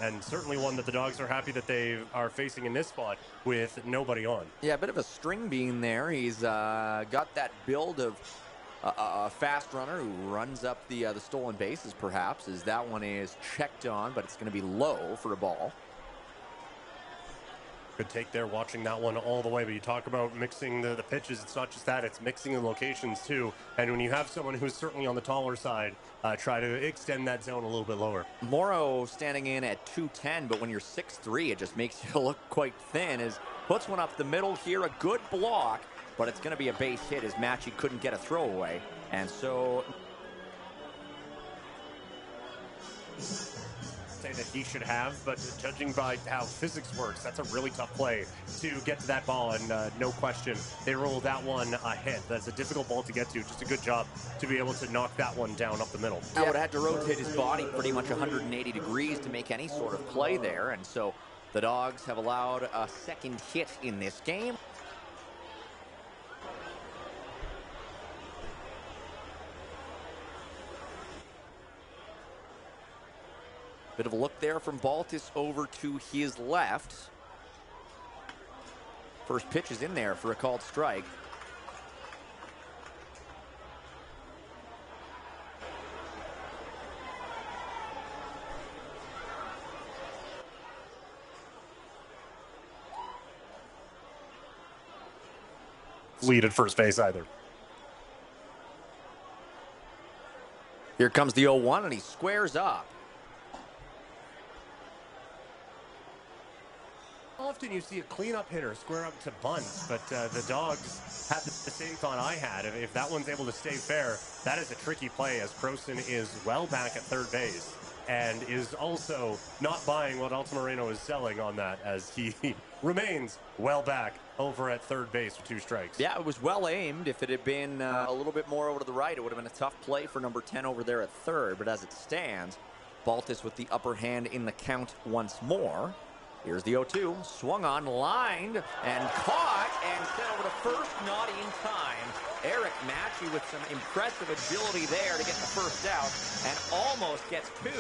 and certainly one that the Dawgs are happy that they are facing in this spot with nobody on. Yeah, a bit of a string bean there. He's got that build of a fast runner who runs up the stolen bases, perhaps, as that one is checked on, but it's going to be low for a ball. Good take there, watching that one all the way. But you talk about mixing the pitches. It's not just that, it's mixing the locations too. And when you have someone who's certainly on the taller side, try to extend that zone a little bit lower. Morrow standing in at 210, but when you're 6'3", it just makes you look quite thin. As puts one up the middle here, a good block, but it's going to be a base hit as Matchy couldn't get a throwaway. And so say that he should have, but judging by how physics works, that's a really tough play to get to that ball, and no question they rolled that one ahead. That's a difficult ball to get to. Just a good job to be able to knock that one down up the middle. I would have had to rotate his body pretty much 180 degrees to make any sort of play there, and so the Dawgs have allowed a second hit in this game. Bit of a look there from Baltus over to his left. First pitch is in there for a called strike. Lead at first base either. Here comes the 0-1, and he squares up. Often you see a cleanup hitter square up to bunt, but the Dawgs had the same thought I had. If that one's able to stay fair, that is a tricky play, as Croson is well back at third base and is also not buying what Altamirano is selling on that, as he remains well back over at third base with 2 strikes. Yeah, it was well aimed. If it had been a little bit more over to the right, it would have been a tough play for number 10 over there at third, but as it stands, Baltus with the upper hand in the count once more. Here's the 0-2, swung on, lined, and caught, and sent over to first, not in time. Eric Matchy with some impressive agility there to get the first out, and almost gets 2,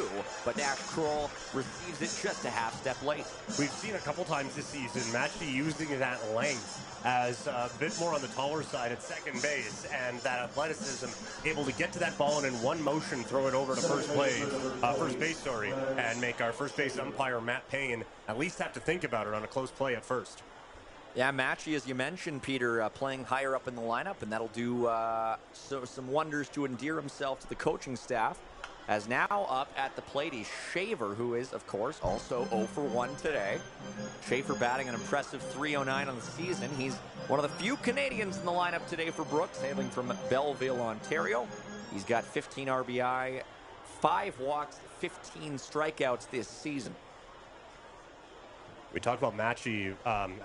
but Dash Kroll receives it just a half step late. We've seen a couple times this season Matchy using that length as a bit more on the taller side at second base, and that athleticism, able to get to that ball and in one motion throw it over to first base, and make our first base umpire Matt Payne at least have to think about it on a close play at first. Yeah, Matchy, as you mentioned, Peter, playing higher up in the lineup, and that'll do some wonders to endear himself to the coaching staff. As now up at the plate is Shaver, who is, of course, also 0 for 1 today. Shaver batting an impressive .309 on the season. He's one of the few Canadians in the lineup today for Brooks, hailing from Belleville, Ontario. He's got 15 RBI, 5 walks, 15 strikeouts this season. We talked about Matchy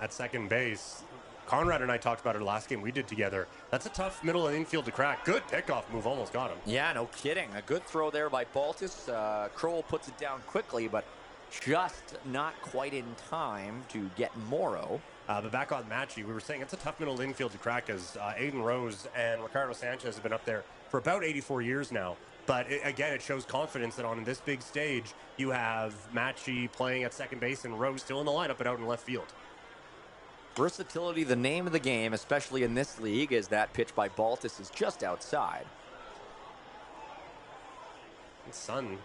at second base. Conrad and I talked about it last game we did together. That's a tough middle and infield to crack. Good pickoff move, almost got him. Yeah, no kidding. A good throw there by Baltus. Kroll puts it down quickly, but just not quite in time to get Morrow. But back on Matchy, we were saying it's a tough middle infield to crack, as Aiden Rose and Ricardo Sanchez have been up there for about 84 years now. But again, it shows confidence that on this big stage, you have Matchy playing at second base and Rose still in the lineup but out in left field. Versatility, the name of the game, especially in this league, as that pitch by Baltus is just outside. And Sun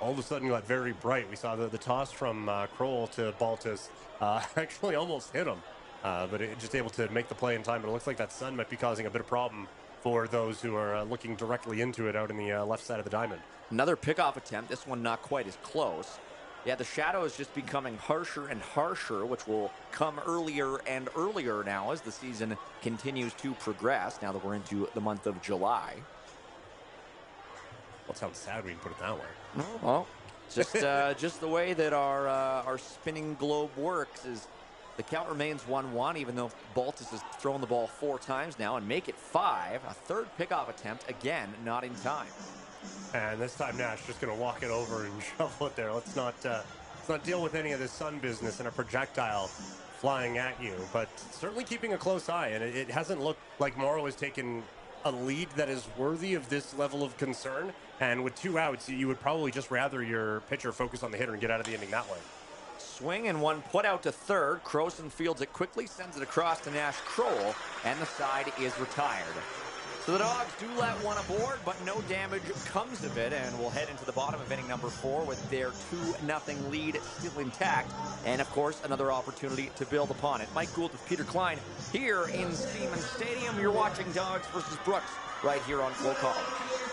all of a sudden got very bright. We saw the toss from Kroll to Baltus actually almost hit him, but it just able to make the play in time. But it looks like that sun might be causing a bit of problem for those who are looking directly into it out in the left side of the diamond. Another pickoff attempt. This one not quite as close. Yeah, the shadow is just becoming harsher and harsher, which will come earlier and earlier now as the season continues to progress, now that we're into the month of July. Well, it sounds sad when you put it that way. Well, just the way that our spinning globe works is the count remains 1-1, even though Baltus has thrown the ball 4 times now and make it 5. A third pickoff attempt, again, not in time. And this time Nash just going to walk it over and shovel it there. Let's not deal with any of this sun business and a projectile flying at you, but certainly keeping a close eye. And it hasn't looked like Morrow has taken a lead that is worthy of this level of concern. And with 2 outs, you would probably just rather your pitcher focus on the hitter and get out of the inning that way. Swing and one put out to third. Croson fields it quickly, sends it across to Nash Kroll, and the side is retired. So the Dogs do let one aboard, but no damage comes of it, and we'll head into the bottom of inning number 4 with their 2-0 lead still intact, and of course another opportunity to build upon it. Mike Gould with Peter Klein here in Steeman Stadium. You're watching Dogs versus Brooks right here on FloCollege.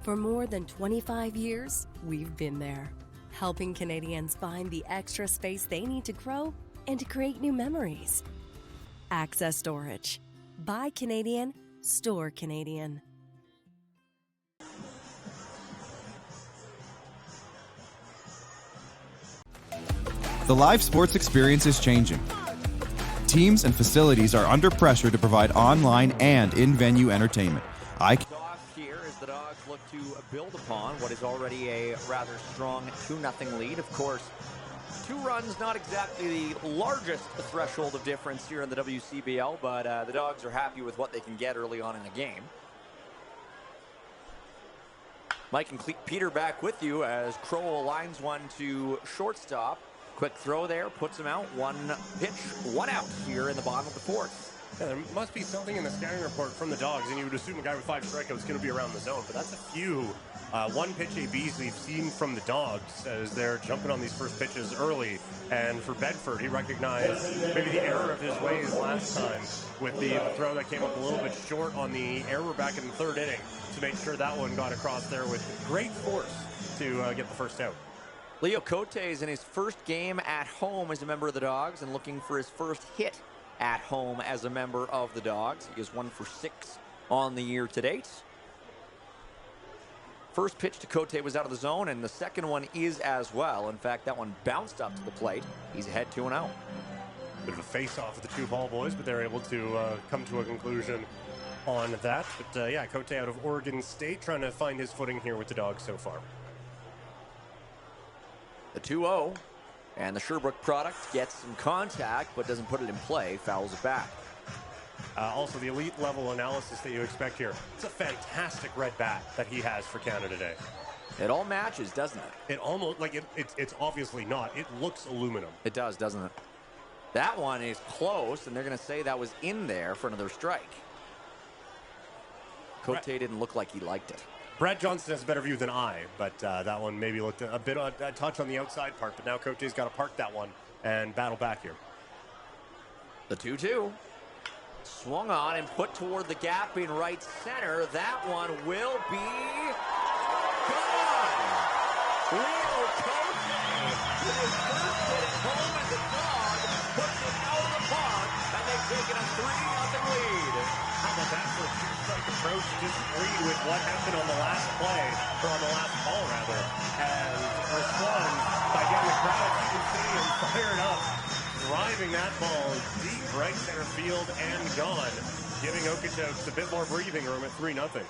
For more than 25 years, we've been there, helping Canadians find the extra space they need to grow and to create new memories. Access Storage. Buy Canadian, store Canadian. The live sports experience is changing. Teams and facilities are under pressure to provide online and in-venue entertainment. Here as the Dogs look to build upon what is already a rather strong 2-0 lead. Of course, 2 runs, not exactly the largest threshold of difference here in the WCBL, but the Dogs are happy with what they can get early on in the game. Mike and Peter back with you as Kroll lines one to shortstop. Quick throw there, puts him out. 1 pitch, 1 out here in the bottom of the 4th. Yeah, there must be something in the scouting report from the Dogs, and you would assume a guy with 5 strikeouts is going to be around the zone, but that's a few one-pitch ABs we've seen from the Dogs as they're jumping on these first pitches early. And for Bedford, he recognized maybe the error of his ways last time with the throw that came up a little bit short on the error back in the 3rd inning to make sure that one got across there with great force to get the first out. Leo Cote is in his first game at home as a member of the Dogs and looking for his first hit at home as a member of the Dogs. He is 1 for 6 on the year to date. First pitch to Cote was out of the zone, and the second one is as well. In fact, that one bounced up to the plate. He's ahead 2-0. Bit of a face-off with the 2 ball boys, but they're able to come to a conclusion on that. But yeah, Cote out of Oregon State trying to find his footing here with the Dogs so far. The 2-0. And the Sherbrooke product gets some contact, but doesn't put it in play, fouls it back. Also, the elite level analysis that you expect here. It's a fantastic red bat that he has for Canada Day. It all matches, doesn't it? It almost, like, it's obviously not. It looks aluminum. It does, doesn't it? That one is close, and they're going to say that was in there for another strike. Cote didn't look like he liked it. Brad Johnson has a better view than I, but that one maybe looked a bit a touch on the outside part, but now Cote's got to park that one and battle back here. The 2-2. Swung on and put toward the gap in right center. That one will be gone. Leo Cote with his first hit at home as a Dog puts it out of the park, and they've taken a 3-0 lead. How about that for a two-strike approach? Disagreed with what happened on the last play, or on the last ball rather, and responds by getting the crowd at Cedar Stadium fired up, driving that ball deep right center field and gone, giving Okotoks a bit more breathing room at 3-0.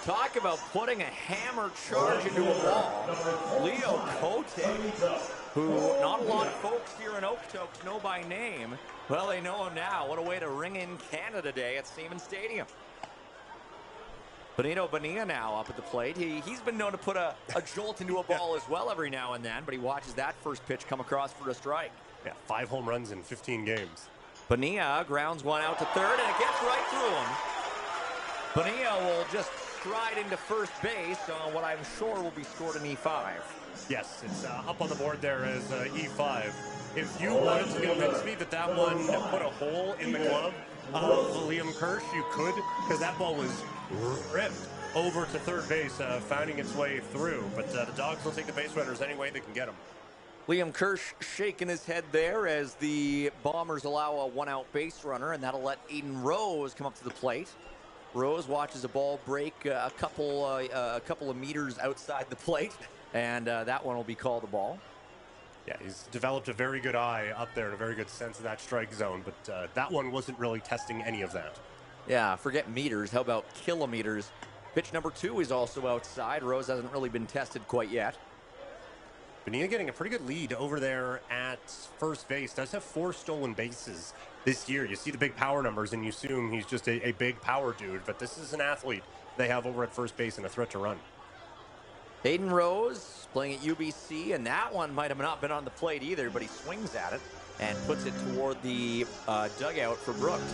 Talk about putting a hammer charge into a ball. Leo Cote, who not a lot of folks here in Okotoks know by name. Well, they know him now. What a way to ring in Canada Day at Siemens Stadium. Benito Bonilla now up at the plate. He's been known to put a jolt into a ball as well every now and then, but he watches that first pitch come across for a strike. Yeah, 5 home runs in 15 games. Bonilla grounds one out to third, and it gets right through him. Bonilla will just stride into first base on what I'm sure will be scored an E5. Yes, it's up on the board there as E5. If you wanted to convince me that that one put a hole in the glove of Liam Kirsch, you could, because that ball was ripped over to third base, finding its way through. But the Dawgs will take the base runners any way they can get them. Liam Kirsch shaking his head there as the Bombers allow a one-out base runner, and that'll let Aiden Rose come up to the plate. Rose watches a ball break a couple of meters outside the plate, and that one will be called a ball. Yeah, he's developed a very good eye up there and a very good sense of that strike zone, but that one wasn't really testing any of that. Yeah, forget meters. How about kilometers? Pitch number 2 is also outside. Rose hasn't really been tested quite yet. Bonilla getting a pretty good lead over there at first base. Does have 4 stolen bases this year. You see the big power numbers and you assume he's just a big power dude, but this is an athlete they have over at first base and a threat to run. Hayden Rose playing at UBC, and that one might have not been on the plate either, but he swings at it and puts it toward the dugout for Brooks.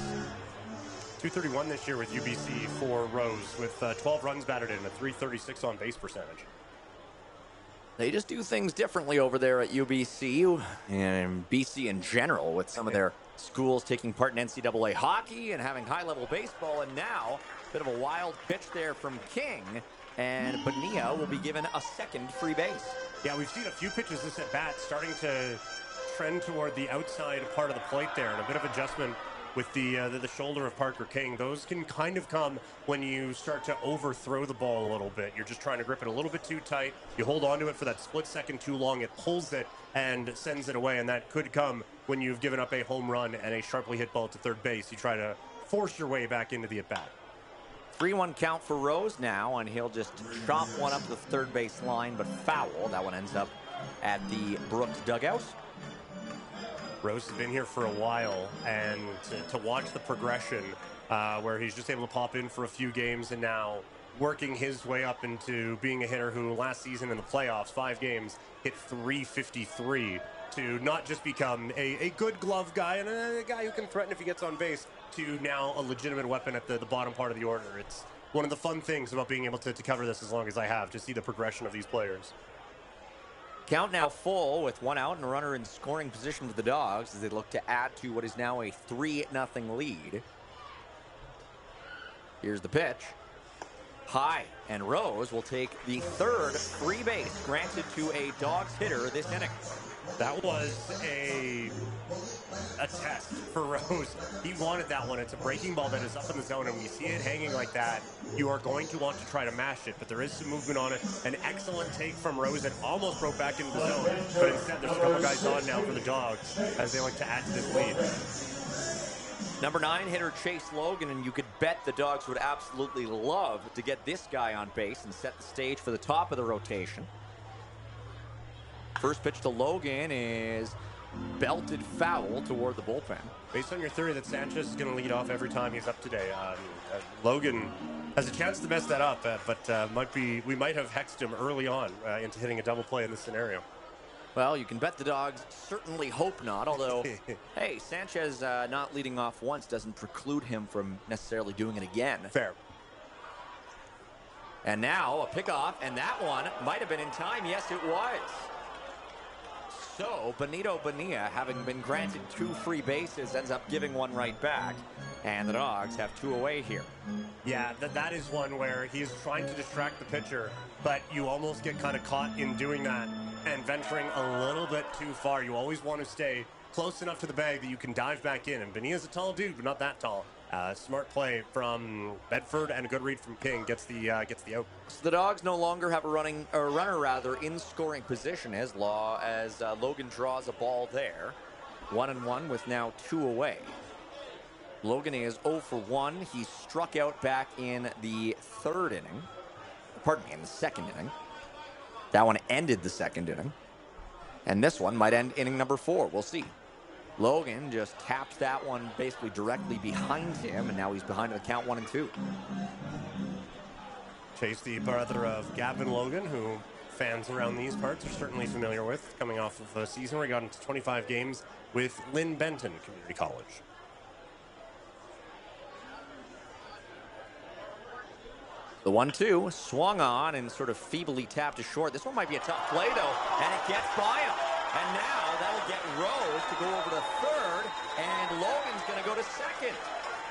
231 this year with UBC for Rose, with 12 runs batted in, a 336 on base percentage. They just do things differently over there at UBC and BC in general, with some of their schools taking part in NCAA hockey and having high-level baseball. And now, a bit of a wild pitch there from King, and Bonilla will be given a second free base. Yeah, we've seen a few pitches this at bat starting to trend toward the outside part of the plate there, and a bit of adjustment with the shoulder of Parker King. Those can kind of come when you start to overthrow the ball a little bit. You're just trying to grip it a little bit too tight. You hold on to it for that split second too long. It pulls it and sends it away, and that could come when you've given up a home run and a sharply hit ball to third base. You try to force your way back into the at-bat. 3-1 count for Rose now, and he'll just chop one up the third base line, but foul. That one ends up at the Brooks dugout. Rose has been here for a while, and to watch the progression where he's just able to pop in for a few games and now working his way up into being a hitter who last season in the playoffs, 5 games, hit .353, to not just become a good glove guy and a guy who can threaten if he gets on base, to now a legitimate weapon at the bottom part of the order. It's one of the fun things about being able to cover this as long as I have, to see the progression of these players. Count now full with 1 out and a runner in scoring position for the Dawgs as they look to add to what is now a 3-0 lead. Here's the pitch. High, and Rose will take the third free base granted to a Dawgs hitter this inning. That was a test for Rose. He wanted that one. It's a breaking ball that is up in the zone, and when you see it hanging like that, you are going to want to try to mash it, but there is some movement on it. An excellent take from Rose that almost broke back into the zone, but instead there's a couple guys on now for the Dawgs as they like to add to this lead. Number 9 hitter Chase Logan, and you could bet the Dawgs would absolutely love to get this guy on base and set the stage for the top of the rotation. First pitch to Logan is belted foul toward the bullpen. Based on your theory that Sanchez is going to lead off every time he's up today, Logan has a chance to mess that up, but we might have hexed him early on into hitting a double play in this scenario. Well, you can bet the Dawgs certainly hope not, although, hey, Sanchez not leading off once doesn't preclude him from necessarily doing it again. Fair. And now a pickoff, and that one might have been in time. Yes, it was. So, Benito Bonilla, having been granted 2 free bases, ends up giving one right back. And the Dawgs have 2 away here. Yeah, that is one where he is trying to distract the pitcher, but you almost get kind of caught in doing that and venturing a little bit too far. You always want to stay close enough to the bag that you can dive back in. And Benia's a tall dude, but not that tall. Smart play from Bedford and a good read from King gets the out. So the Dawgs no longer have a runner in scoring position as Logan draws a ball there. 1-1 with now 2 away. Logan is 0 for 1. He struck out back in the second inning. That one ended the second inning. And this one might end inning number 4. We'll see. Logan just taps that one basically directly behind him, and now he's behind the count 1-2. Chase, the brother of Gavin Logan, who fans around these parts are certainly familiar with, coming off of a season where he got into 25 games with Lynn Benton Community College. The 1-2 swung on and sort of feebly tapped to short. This one might be a tough play, though, and it gets by him. And now that'll get Rose to go over to third, and Logan's going to go to second.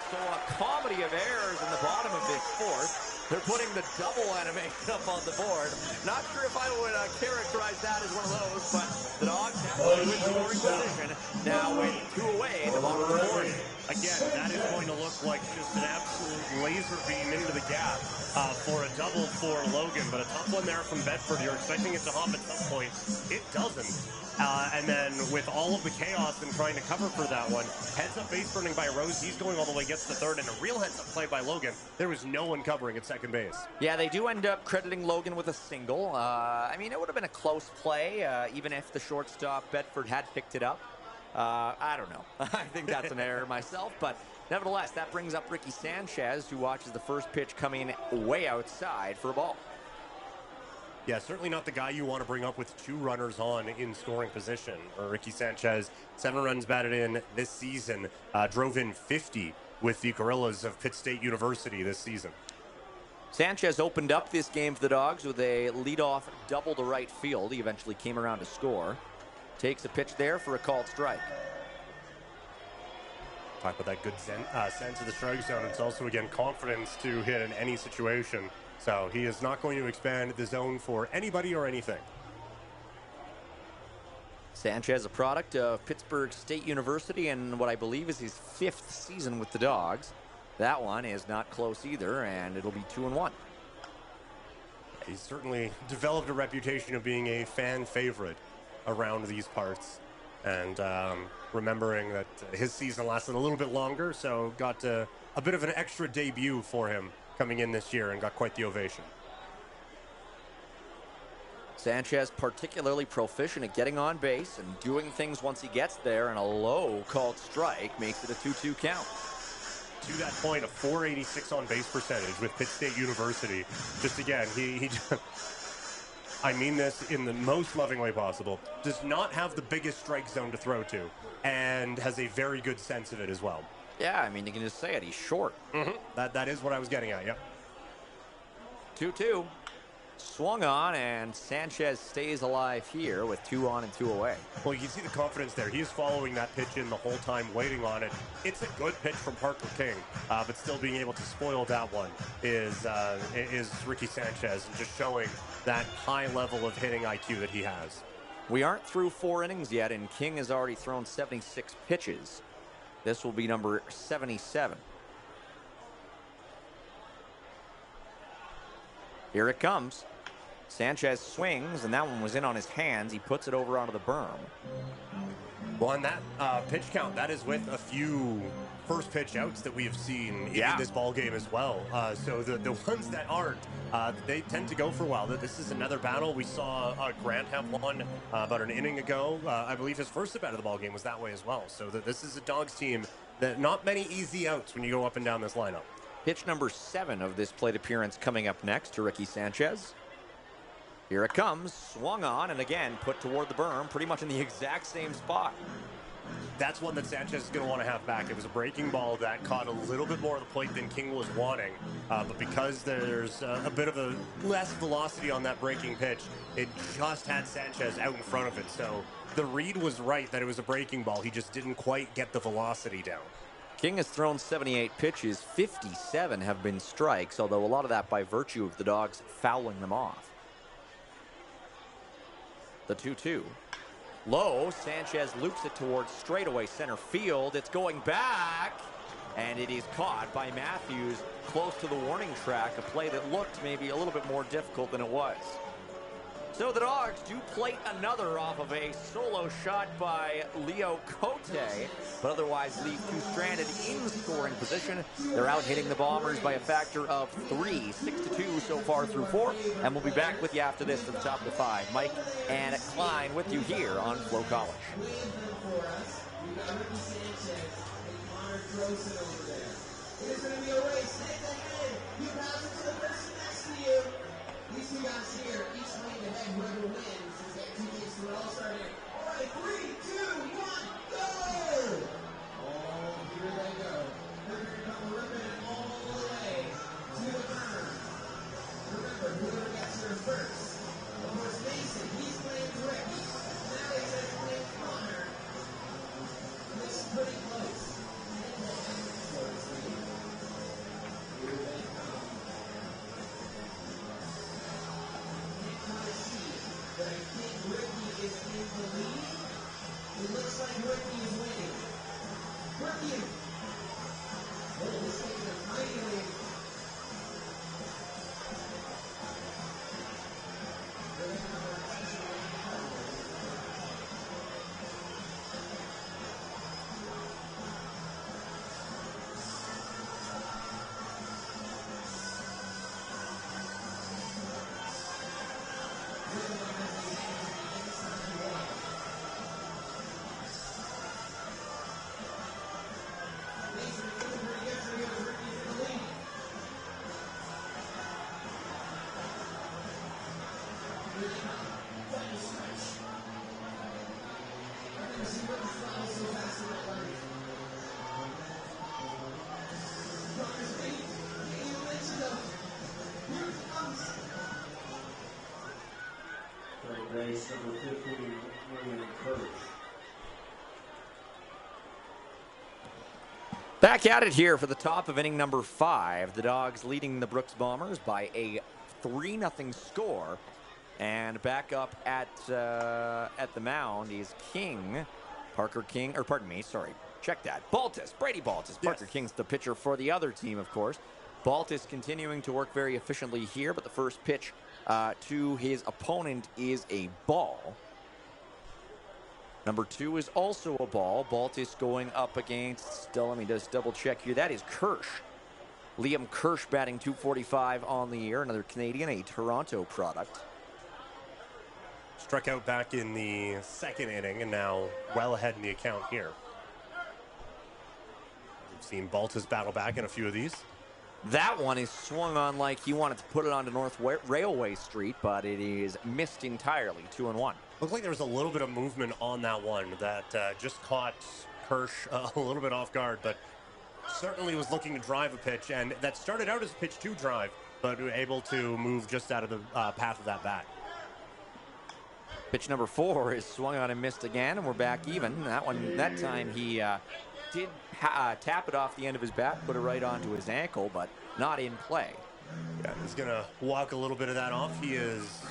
So a comedy of errors in the bottom of this fourth. They're putting the double animation up on the board. Not sure if I would characterize that as one of those, but the Dawgs have a good scoring position. Now with 2 away, the bottom of the board. Again, that is going to look like just an absolute laser beam into the gap for a double for Logan, but a tough one there from Bedford. You're expecting it to hop at some point. It doesn't. And then with all of the chaos and trying to cover for that one, heads-up base burning by Rose. He's going all the way, gets to third, and a real heads-up play by Logan. There was no one covering at second base. Yeah, they do end up crediting Logan with a single. I mean, it would have been a close play, even if the shortstop Bedford had picked it up. I don't know. I think that's an error myself, but nevertheless, that brings up Ricky Sanchez, who watches the first pitch coming way outside for a ball. Yeah, certainly not the guy you want to bring up with 2 runners on in scoring position. Ricky Sanchez, 7 runs batted in this season, drove in 50 with the Gorillas of Pitt State University this season. Sanchez opened up this game for the Dawgs with a leadoff double to right field. He eventually came around to score. Takes a pitch there for a called strike. Talk about that good sense of the strike zone. It's also, again, confidence to hit in any situation. So he is not going to expand the zone for anybody or anything. Sanchez, a product of Pittsburgh State University and what I believe is his 5th season with the Dawgs. That one is not close either, and it'll be 2-1. He's certainly developed a reputation of being a fan favorite around these parts. And remembering that his season lasted a little bit longer, so got a bit of an extra debut for him coming in this year and got quite the ovation. Sanchez particularly proficient at getting on base and doing things once he gets there, and a low called strike makes it a 2-2 count. To that point, a .486 on base percentage with Pitt State University. Just again, he I mean this in the most loving way possible, does not have the biggest strike zone to throw to, and has a very good sense of it as well. Yeah, I mean, you can just say it. He's short. That is what I was getting at, yep. 2-2. Swung on, and Sanchez stays alive here with 2 on and 2 away. Well, you can see the confidence there. He is following that pitch in the whole time, waiting on it. It's a good pitch from Parker King, but still being able to spoil that one is Ricky Sanchez, and just showing that high level of hitting IQ that he has. We aren't through 4 innings yet, and King has already thrown 76 pitches. This will be number 77. Here it comes. Sanchez swings, and that one was in on his hands. He puts it over onto the berm. Well, on that pitch count, that is with a few first pitch outs that we have seen in this ball game as well. So the ones that aren't, they tend to go for a while. This is another battle. We saw Grant have one about an inning ago. I believe his first at bat of the ball game was that way as well. So this is a Dawgs team that not many easy outs when you go up and down this lineup. Pitch number 7 of this plate appearance coming up next to Ricky Sanchez. Here it comes, swung on, and again put toward the berm, pretty much in the exact same spot. That's one that Sanchez is going to want to have back. It was a breaking ball that caught a little bit more of the plate than King was wanting. But because there's a bit of a less velocity on that breaking pitch, it just had Sanchez out in front of it. So the read was right that it was a breaking ball. He just didn't quite get the velocity down. King has thrown 78 pitches, 57 have been strikes, although a lot of that by virtue of the Dogs fouling them off. The 2-2. Low, Sanchez loops it towards straightaway center field. It's going back, and it is caught by Matthews close to the warning track, a play that looked maybe a little bit more difficult than it was. So the Dogs do plate another off of a solo shot by Leo Cote, but otherwise leave two stranded in scoring position. They're out hitting the Bombers by a factor of 3, 6-2 so far through 4, and we'll be back with you after this at the top of the 5. Mike and Klein with you here on FloCollege. It is going to be a race head to head. You pass it to the person next to you. These two guys here, each way to head, whoever wins is that two teams to an all-star game. All right, 3, 2, 1, go! Oh, here they go. They're going to come ripping it all the way to the turn. Remember, whoever gets here first. Of course, Mason, he's playing Rick. Now he's playing Connor. It's pretty close. But I think Ricky is in the lead. It looks like Ricky is winning. Ricky! Oh, he's taking a mighty lead. Base number 15, William Kirsch. Back at it here for the top of inning number 5. The Dogs leading the Brooks Bombers by a 3-0 score. And back up at the mound is King, Parker King, or pardon me, sorry, check that. Baltus, Brady Baltus. Parker Yes. King's the pitcher for the other team, of course. Baltus continuing to work very efficiently here, but the first pitch to his opponent is a ball. Number 2 is also a ball. Baltus going up against, still let me just double check here. That is Kirsch. Liam Kirsch batting .245 on the year. Another Canadian, a Toronto product. Struck out back in the second inning and now well ahead in the account here. We've seen Baltus battle back in a few of these. That one is swung on like he wanted to put it onto North Railway Street, but it is missed entirely. 2-1. Looked like there was a little bit of movement on that one that just caught Kirsch a little bit off guard, but certainly was looking to drive a pitch, and that started out as a pitch to drive, but able to move just out of the path of that bat. Pitch number 4 is swung on and missed again, and we're back even. That time he did tap it off the end of his bat, put it right onto his ankle, but not in play. Yeah, he's going to walk a little bit of that off. He is,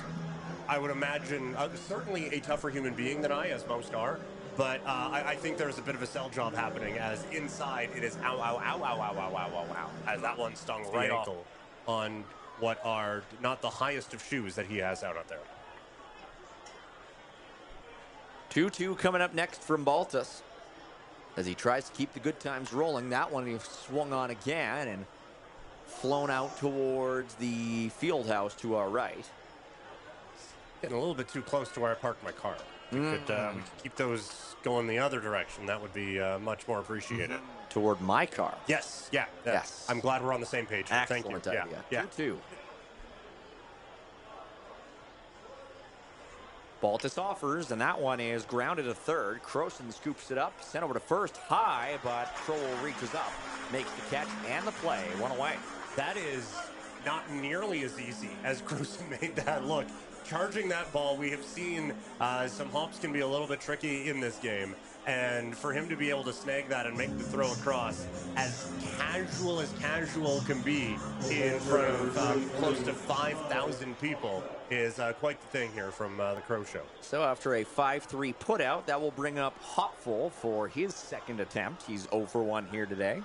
I would imagine, certainly a tougher human being than I, as most are. But I think there's a bit of a sell job happening, as inside it is ow, ow, ow, ow, ow, ow, ow, ow, ow, as that one stung right ankle on what are not the highest of shoes that he has out there. 2-2 coming up next from Baltus as he tries to keep the good times rolling. That one he swung on again and flown out towards the field house to our right. Getting a little bit too close to where I parked my car. We could keep those going the other direction. That would be much more appreciated. Toward my car. Yes, yeah. Yes. I'm glad we're on the same page. Excellent Thank you. idea. Yeah. 2-2. Baltus offers, and that one is grounded to third. Croson scoops it up, sent over to first, high, but Kroll reaches up, makes the catch and the play, one away. That is not nearly as easy as Croson made that look. Charging that ball, we have seen some hops can be a little bit tricky in this game. And for him to be able to snag that and make the throw across as casual can be in front of close to 5,000 people is quite the thing here from the Crow Show. So after a 5-3 putout, that will bring up Hopful for his second attempt. He's 0 for 1 here today.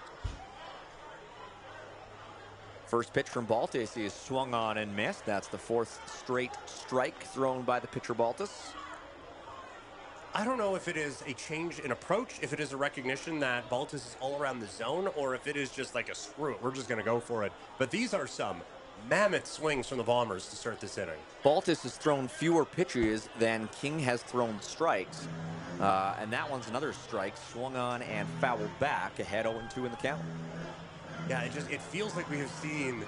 First pitch from Baltus is swung on and missed. That's the 4th straight strike thrown by the pitcher Baltus. I don't know if it is a change in approach, if it is a recognition that Baltus is all around the zone, or if it is just like a screw it, we're just going to go for it. But these are some mammoth swings from the Bombers to start this inning. Baltus has thrown fewer pitches than King has thrown strikes. And that one's another strike, swung on and fouled back, ahead 0-2 in the count. Yeah, it feels like we have seen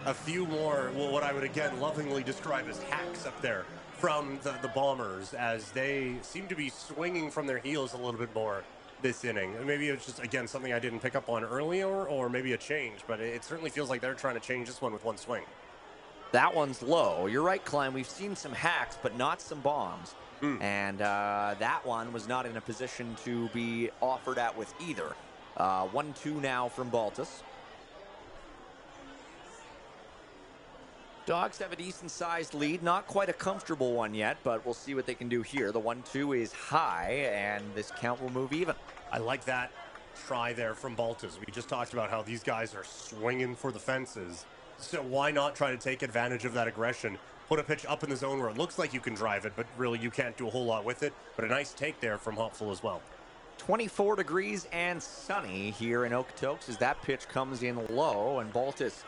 a few more, well, what I would again lovingly describe as hacks up there from the Bombers, as they seem to be swinging from their heels a little bit more this inning. And maybe it's just, again, something I didn't pick up on earlier, or maybe a change, but it certainly feels like they're trying to change this one with one swing. That one's low. You're right, Klein. We've seen some hacks, but not some bombs. And that one was not in a position to be offered at with either. 1-2 now from Baltus. Dawgs have a decent-sized lead. Not quite a comfortable one yet, but we'll see what they can do here. The 1-2 is high, and this count will move even. I like that try there from Baltus. We just talked about how these guys are swinging for the fences. So why not try to take advantage of that aggression? Put a pitch up in the zone where it looks like you can drive it, but really you can't do a whole lot with it. But a nice take there from Hopful as well. 24 degrees and sunny here in Okotoks as that pitch comes in low, and Baltus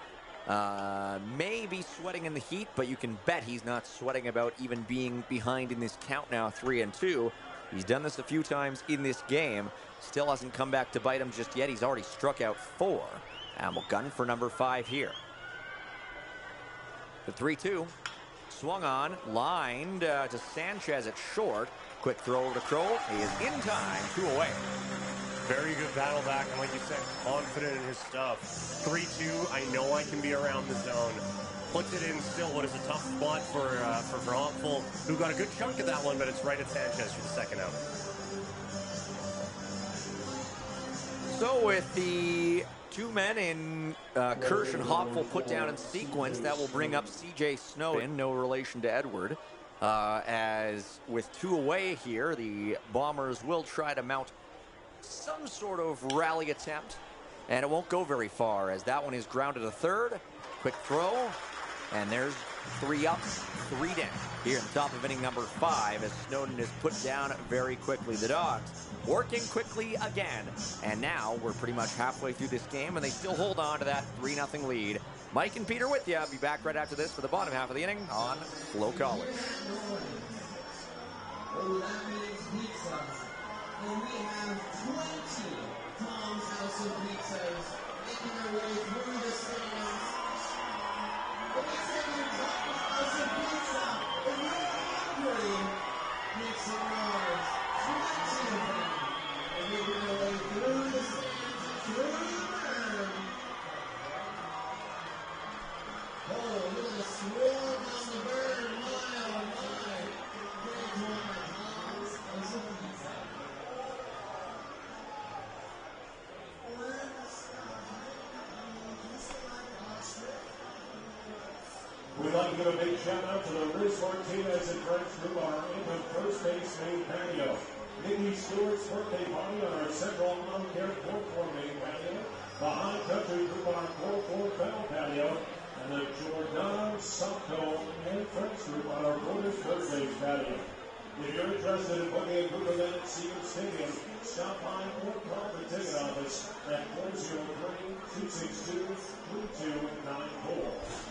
may be sweating in the heat, but you can bet he's not sweating about even being behind in this count now, 3-2. He's done this a few times in this game. Still hasn't come back to bite him just yet. He's already struck out 4. And we'll gun for number 5 here. The 3-2. Swung on, lined to Sanchez at short. Quick throw over to Kroll. He is in time, 2 away. Very good battle back, and like you said, confident in his stuff. 3-2, I know I can be around the zone. Puts it in still, what is a tough spot for Hopful, who got a good chunk of that one, but it's right at Sanchez for the second out. So with the 2 men in Kirsch and Hopful put down in sequence, that will bring up CJ Snowden, no relation to Edward. As with 2 away here, the Bombers will try to mount some sort of rally attempt, and it won't go very far as that one is grounded to third. Quick throw, and there's 3 up, 3 down here in the top of inning number 5 as Snowden is put down very quickly. The Dawgs working quickly again, and now we're pretty much halfway through this game, and they still hold on to that 3-0 lead. Mike and Peter with you. I'll be back right after this for the bottom half of the inning on FloCollege. And we have 20 Tom's House of Pizzas making their way through the stands. The next time you Tom's House of Pizza, if you're hungry, make some noise. 20 of them are making their way through the stands, through the berm. Oh, look at the swarm on the berm. My, oh my. Great one. Tom's House of Pizza. We'd like to give a big shout out to the Riz Martinez and French who are in the first base main patio. Nikki Stewart's birthday party on our central lawn care 4-4 main patio. The High Country group on our 4-4 Bell patio. And the Jordan, Sopco, and French group on our bonus third base patio. If you're interested in booking a group event at Seaman Stadium, stop by or call the ticket office at 403-262-3294.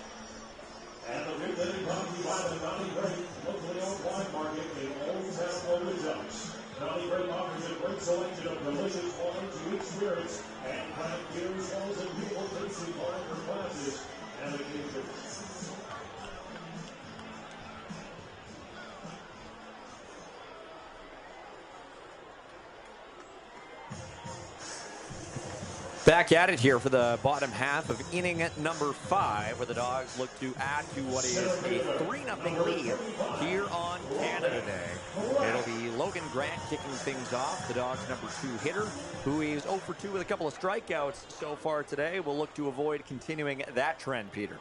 And the big inning brought to you by the Naughty Break, locally owned wine market in Old Town Okotoks. Naughty Break offers a great selection of delicious wine to each spirits and craft beers, walls, and people tasting wine for classes and occasions. Back at it here for the bottom half of inning number 5, where the Dogs look to add to what is a 3-0 lead here on Canada Day. It'll be Logan Grant kicking things off, the Dogs' number 2 hitter, who is 0 for 2 with a couple of strikeouts so far today. We'll look to avoid continuing that trend, Peter.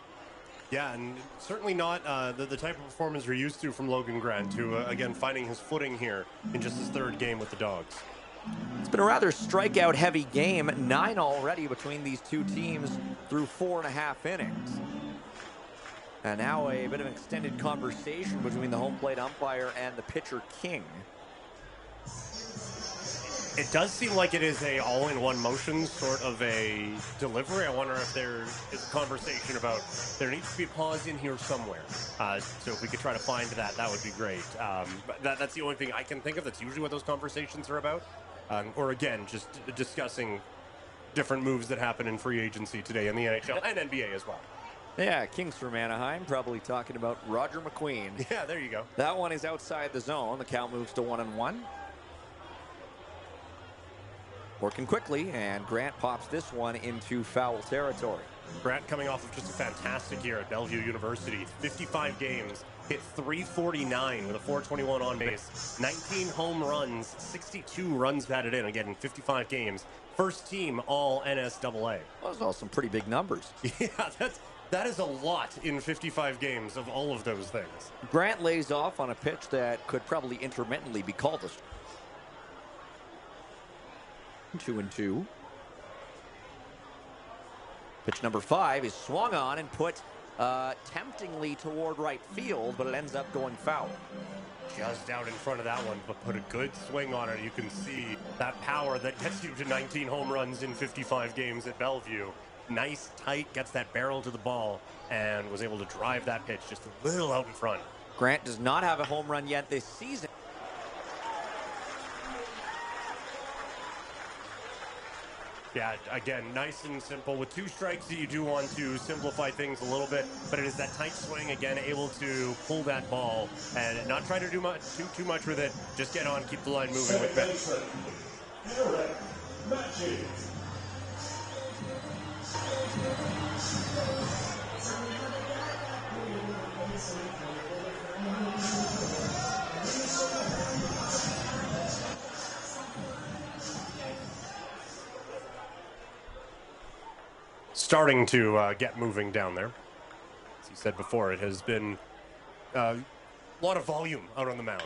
Yeah, and certainly not the type of performance we're used to from Logan Grant, who, again, finding his footing here in just his 3rd game with the Dogs. It's been a rather strikeout-heavy game, 9 already between these two teams through 4.5 innings. And now a bit of an extended conversation between the home plate umpire and the pitcher King. It does seem like it is a all-in-one motion sort of a delivery. I wonder if there is a conversation about there needs to be a pause in here somewhere. So if we could try to find that, that would be great. But that's the only thing I can think of. That's usually what those conversations are about. Or again, just discussing different moves that happen in free agency today in the NHL and NBA as well. Yeah, Kings from Anaheim probably talking about Roger McQueen. Yeah, there you go. That one is outside the zone. The count moves to 1-1. Working quickly, and Grant pops this one into foul territory. Grant coming off of just a fantastic year at Bellevue University. 55 games, hit .349 with a .421 on base. 19 home runs, 62 runs batted in, again, in 55 games. First team all NSAA. Those are all some pretty big numbers. Yeah, that is a lot in 55 games of all of those things. Grant lays off on a pitch that could probably intermittently be called a 2-2. Pitch number 5 is swung on and put temptingly toward right field, but it ends up going foul. Just out in front of that one, but put a good swing on it. You can see that power that gets you to 19 home runs in 55 games at Bellevue. Nice, tight, gets that barrel to the ball, and was able to drive that pitch just a little out in front. Grant does not have a home run yet this season. Yeah, again, nice and simple. With 2 strikes, you do want to simplify things a little bit, but it is that tight swing, again, able to pull that ball and not try to do too much with it. Just get on, keep the line moving with it. Eric Matchy. Starting to get moving down there. As you said before, it has been a lot of volume out on the mound.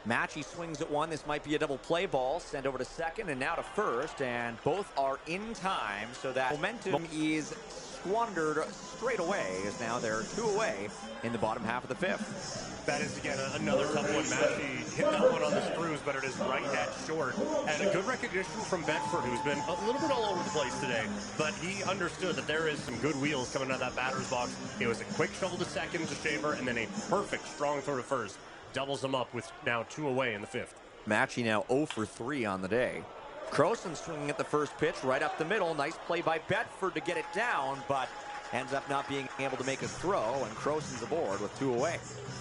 Matchy swings at one. This might be a double play ball. Send over to second and now to first, and both are in time, so that momentum is squandered straight away, as now they're 2 away in the bottom half of the 5th. That is, again, another tough one. Matchy hit that one on the screws, but it is right at short. And a good recognition from Bedford, who's been a little bit all over the place today. But he understood that there is some good wheels coming out of that batter's box. It was a quick shovel to second to Shaver, and then a perfect strong throw to first. Doubles them up with now 2 away in the 5th. Matchy now 0 for 3 on the day. Croson swinging at the first pitch right up the middle. Nice play by Bedford to get it down, but ends up not being able to make a throw, and Croson's aboard with 2 away.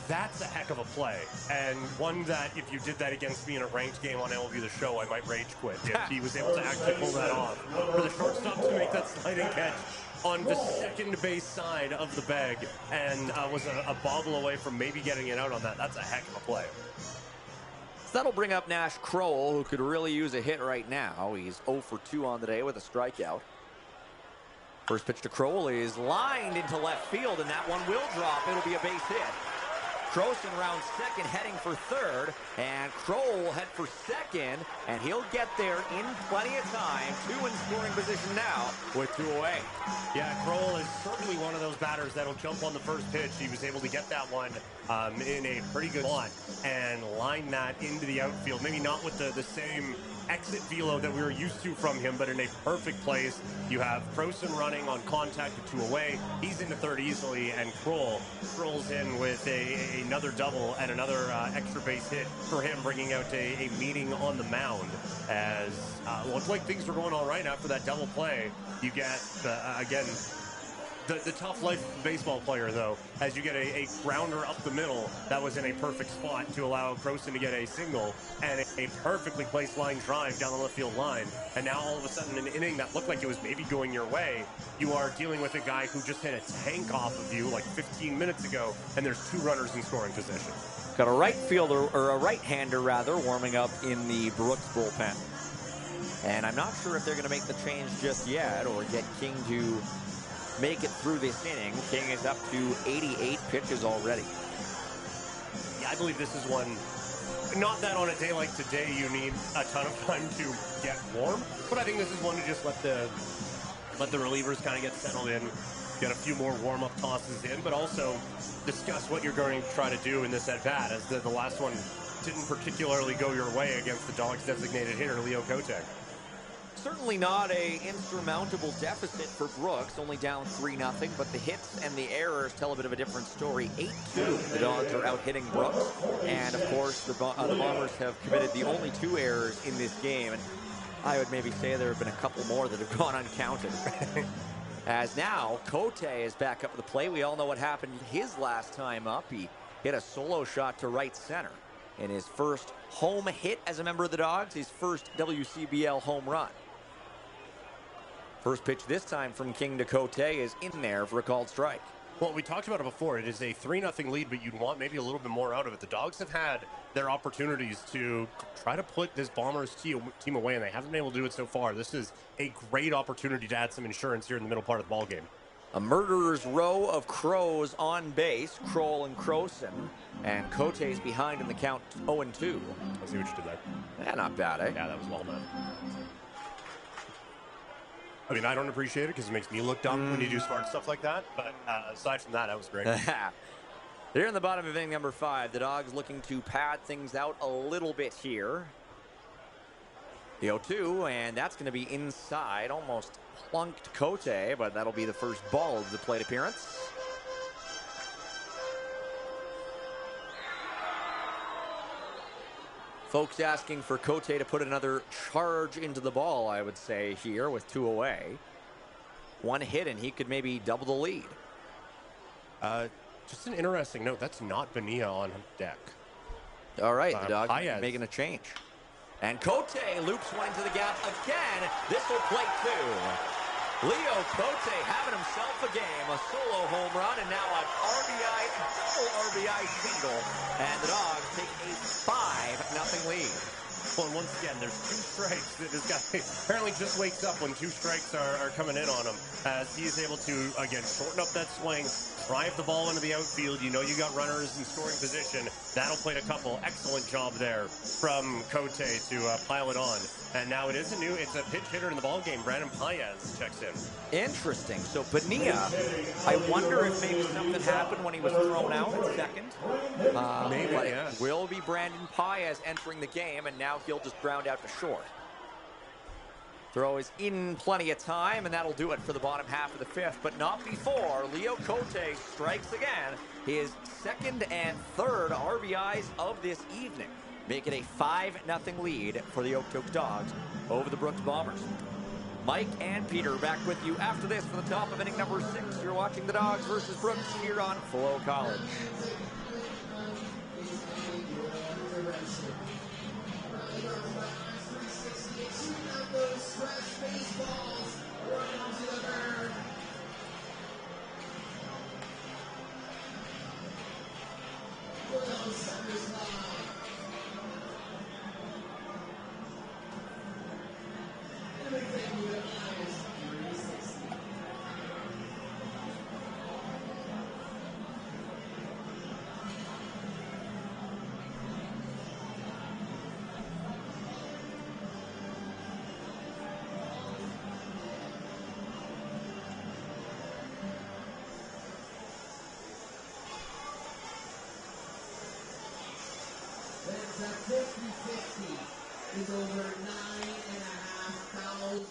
That's a heck of a play, and one that if you did that against me in a ranked game on MLB The Show, I might rage quit if he was able to actually pull that off. For the shortstop to make that sliding catch on the second base side of the bag, and was a bobble away from maybe getting it out on that. That's a heck of a play. So that'll bring up Nash Crowell, who could really use a hit right now. He's 0 for 2 on the day with a strikeout. First pitch to Crowell is lined into left field, and that one will drop. It'll be a base hit. Croson rounds second, heading for third, and Crowell will head for second, and he'll get there in plenty of time. 2 in scoring position now with 2 away. Yeah, Crowell is certainly one of those batters that'll jump on the first pitch. He was able to get that one in a pretty good spot and line that into the outfield. Maybe not with the same exit velo that we were used to from him, but in a perfect place. You have Croson running on contact at 2 away. He's into third easily, and Crowell strolls in with another double and another extra base hit for him, bringing out a meeting on the mound. As looked like things were going all right after that double play. You get, again, The tough life of a baseball player, though, as you get a grounder up the middle that was in a perfect spot to allow Croson to get a single, and a perfectly placed line drive down the left field line. And now all of a sudden, an inning that looked like it was maybe going your way, you are dealing with a guy who just hit a tank off of you like 15 minutes ago, and there's 2 runners in scoring position. Got a right fielder, or a right-hander rather, warming up in the Brooks bullpen. And I'm not sure if they're going to make the change just yet or get King to make it through this inning. King is up to 88 pitches already. Yeah, I believe this is one, not that on a day like today you need a ton of time to get warm, but I think this is one to just let the relievers kind of get settled in, get a few more warm-up tosses in, but also discuss what you're going to try to do in this at-bat, as the last one didn't particularly go your way against the Dawgs designated hitter, Leo Kotek. Certainly not a insurmountable deficit for Brooks, only down 3-0, but the hits and the errors tell a bit of a different story. 8-2, the Dawgs are out hitting Brooks, and of course the Bombers have committed the only 2 errors in this game, and I would maybe say there have been a couple more that have gone uncounted. As now, Cote is back up at the plate. We all know what happened his last time up. He hit a solo shot to right center in his first home hit as a member of the Dawgs, his first WCBL home run. First pitch this time from King to Cote is in there for a called strike. Well, we talked about it before. It is a 3-0 lead, but you'd want maybe a little bit more out of it. The Dawgs have had their opportunities to try to put this Bombers team away, and they haven't been able to do it so far. This is a great opportunity to add some insurance here in the middle part of the ballgame. A murderer's row of Crows on base, Kroll and Croson, and Cote's behind in the count 0-2. I see what you did there. Yeah, not bad, eh? Yeah, that was well done. I mean, I don't appreciate it because it makes me look dumb when you do smart stuff like that. But aside from that was great. Here in the bottom of inning number 5, the Dawgs looking to pad things out a little bit here. The 0-2, and that's going to be inside, almost plunked Cote, but that'll be the first ball of the plate appearance. Folks asking for Cote to put another charge into the ball, I would say, here with 2 away. 1 hit, and he could maybe double the lead. Just an interesting note, that's not Bonilla on deck. All right, the Dawgs making a change. And Cote loops one into the gap again. This will plate 2. Leo Cote having himself a game, a solo home run, and now an RBI, double RBI single. And the Dawgs take a 5-0 lead. Well, and once again, there's 2 strikes. This guy apparently just wakes up when 2 strikes are coming in on him, as he is able to, again, shorten up that swing, drive the ball into the outfield. You know you got runners in scoring position. That'll plate a couple. Excellent job there from Cote to pile it on. And now it's a pitch hitter in the ballgame. Brandon Paez checks in. Interesting. So Bonilla, I wonder if maybe something happened when he was thrown out at second. Maybe, but yeah. It will be Brandon Paez entering the game, and now he'll just ground out to short. Throw is in plenty of time, and that'll do it for the bottom half of the 5th, but not before Leo Cote strikes again, his 2nd and 3rd RBIs of this evening, making a 5-0 lead for the Okotoks Dawgs over the Brooks Bombers. Mike and Peter back with you after this for the top of inning number 6. You're watching the Dawgs versus Brooks here on FloCollege. The 50-50 is over $9,500.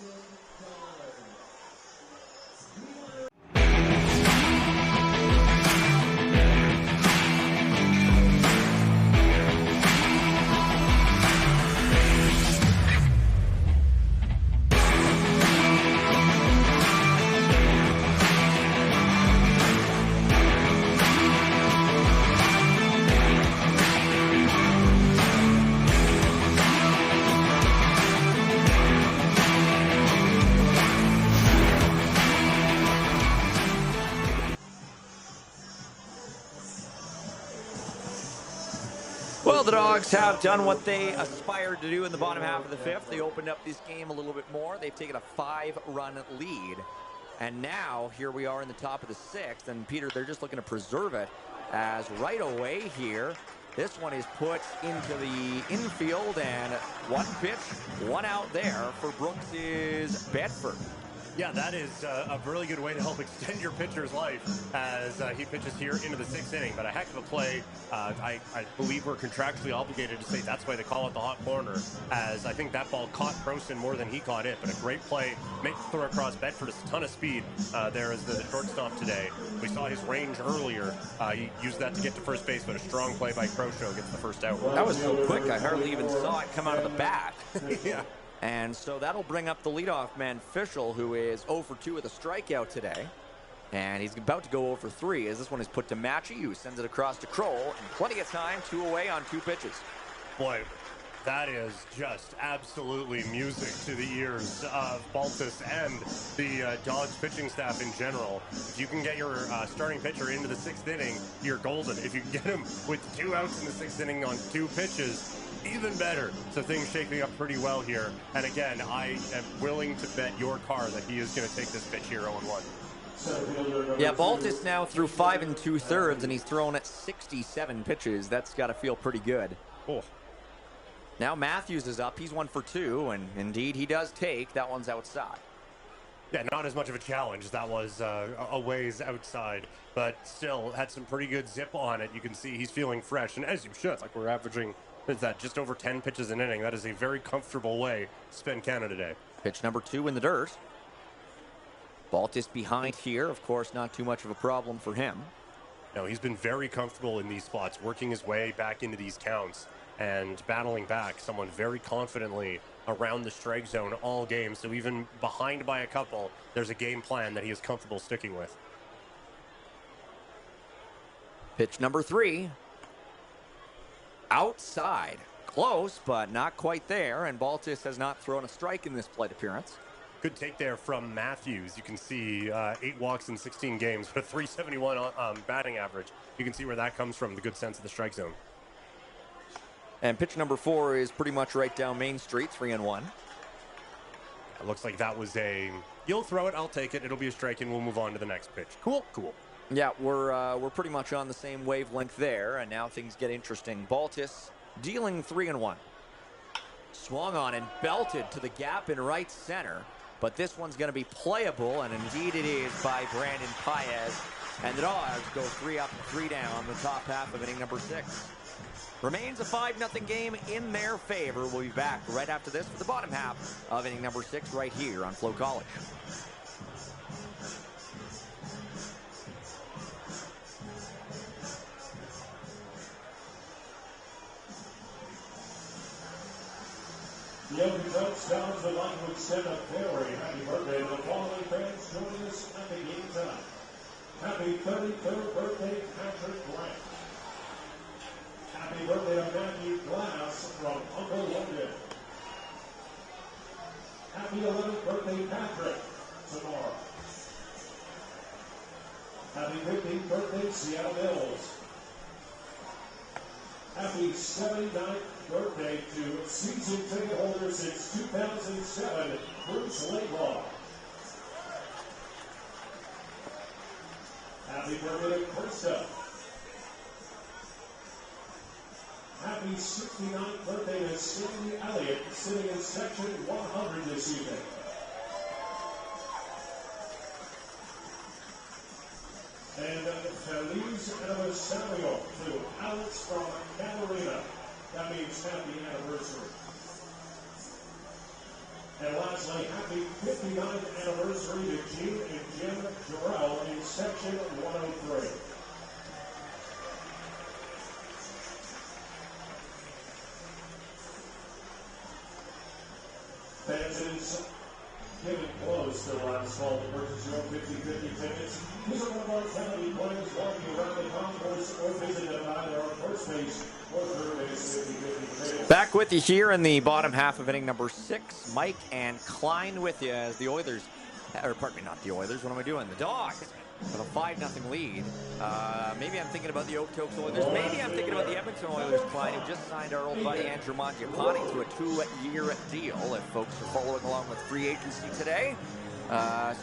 the Dawgs have done what they aspired to do in the bottom half of the fifth. They opened up this game a little bit more. They've taken a 5-run lead. And now, here we are in the top of the sixth. And, Peter, they're just looking to preserve it as right away here, this one is put into the infield. And one pitch, one out there for Brooks' Bedford. Yeah, that is a really good way to help extend your pitcher's life as he pitches here into the sixth inning. But a heck of a play. I believe we're contractually obligated to say that's why they call it the hot corner, as I think that ball caught Croson more than he caught it. But a great play, make the throw across Bedford, a ton of speed there as the shortstop today. We saw his range earlier. He used that to get to first base, but a strong play by Croshaw gets the first out. That was so quick, I hardly even saw it come out of the bat. Yeah. And so that'll bring up the leadoff man, Fischel, who is 0 for 2 with a strikeout today. And he's about to go 0 for 3 as this one is put to Matchy, who sends it across to Kroll. And plenty of time, 2 away on 2 pitches. Boy, that is just absolutely music to the ears of Baltus and the Dawgs pitching staff in general. If you can get your starting pitcher into the sixth inning, you're golden. If you can get him with 2 outs in the sixth inning on 2 pitches, even better. So things shaping up pretty well here. And again, I am willing to bet your car that he is going to take this pitch here 0-1. Yeah, Baltus now through 5 2/3, and he's thrown at 67 pitches. That's got to feel pretty good. Oh. Now Matthews is up. He's 1 for 2, and indeed he does take. That one's outside. Yeah, not as much of a challenge. That was a ways outside, but still had some pretty good zip on it. You can see he's feeling fresh, and as you should. Like we're averaging, is that just over 10 pitches an inning? That is a very comfortable way to spend Canada Day. Pitch number 2 in the dirt. Baltus behind here. Of course, not too much of a problem for him. No, he's been very comfortable in these spots, working his way back into these counts and battling back someone very confidently around the strike zone all game. So even behind by a couple, there's a game plan that he is comfortable sticking with. Pitch number 3. Outside. Close, but not quite there. And Baltus has not thrown a strike in this plate appearance. Good take there from Matthews. You can see 8 walks in 16 games, but a 371 batting average. You can see where that comes from, the good sense of the strike zone. And pitch number 4 is pretty much right down Main Street, 3-1. It looks like that was a, you'll throw it, I'll take it. It'll be a strike, and we'll move on to the next pitch. Cool. Yeah, we're pretty much on the same wavelength there, and now things get interesting. Baltus dealing 3-1. Swung on and belted to the gap in right center, but this one's going to be playable, and indeed it is by Brandon Paez. And the Dawgs go 3 up, 3 down, the top half of inning number 6. Remains a 5-0 game in their favor. We'll be back right after this for the bottom half of inning number 6 right here on FloCollege. The Okotoks Dawgs would like to extend a very happy birthday to the following fans joining us at the game tonight. Happy 33rd birthday, Patrick Grant. Happy birthday to Matthew Glass from Uncle Logan. Happy 11th birthday, Patrick, tomorrow. Happy 15th birthday, Seattle Mills. Happy 79th birthday to season ticket holder since 2007, Bruce Laidlaw. Happy birthday to Krista. Happy 69th birthday to Sandy Elliott, sitting in section 100 this evening. And Feliz Aniversario to Alex from Catarina. That means happy anniversary. And lastly, happy 59th anniversary to Gene and Jim Jarrell in section 103. Fans, it is getting close to last fall to purchase your 50/50 tickets. These are one of our family players walking around the concourse or visit them either on first base or third base 50/50 tickets. Back with you here in the bottom half of inning number 6. Mike and Klein with you as the Oilers or pardon me, not the Oilers. What am I doing? The Dawgs have a 5-0 lead. Maybe I'm thinking about the Okotoks Oilers. Maybe I'm thinking about the Edmonton Oilers, Clyde, who just signed our old buddy Andrew Mangiapane to a 2-year deal, if folks are following along with free agency today.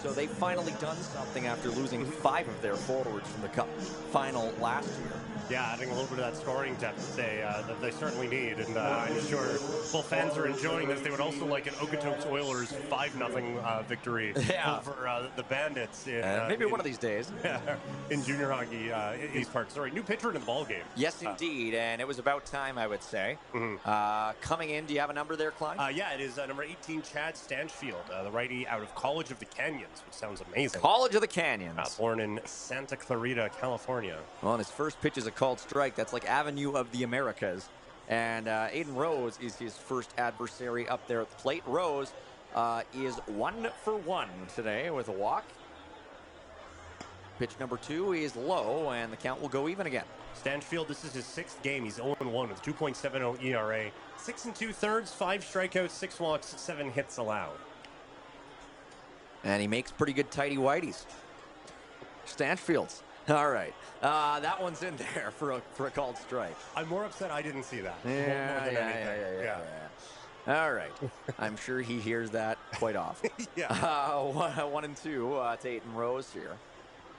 So they've finally done something after losing 5 of their forwards from the Cup final last year. Yeah, adding a little bit of that scoring depth that they certainly need, and I'm sure while fans are enjoying this, they would also like an Okotoks Oilers 5-0 victory over the Bandits. Maybe one of these days. In junior hockey, East Park. Sorry, new pitcher in the ball game. Yes, indeed, and it was about time, I would say. Coming in, do you have a number there, Clyde? Yeah, it is number 18, Chad Stanchfield, the righty out of College of the Canyons, which sounds amazing. College of the Canyons. Born in Santa Clarita, California. Well, and his first pitch is a called strike. That's like Avenue of the Americas. And Aiden Rose is his first adversary up there at the plate. Rose is 1 for 1 today with a walk. Pitch number 2 is low, and the count will go even again. Stanchfield, this is his 6th game. He's 0-1 with 2.70 ERA, 6 2/3, 5 strikeouts, 6 walks, 7 hits allowed. And he makes pretty good tighty-whities. Stanchfield's. All right. That one's in there for a called strike. I'm more upset I didn't see that. Yeah. All right. I'm sure he hears that quite often. 1 and 2 to Aiden Rose here.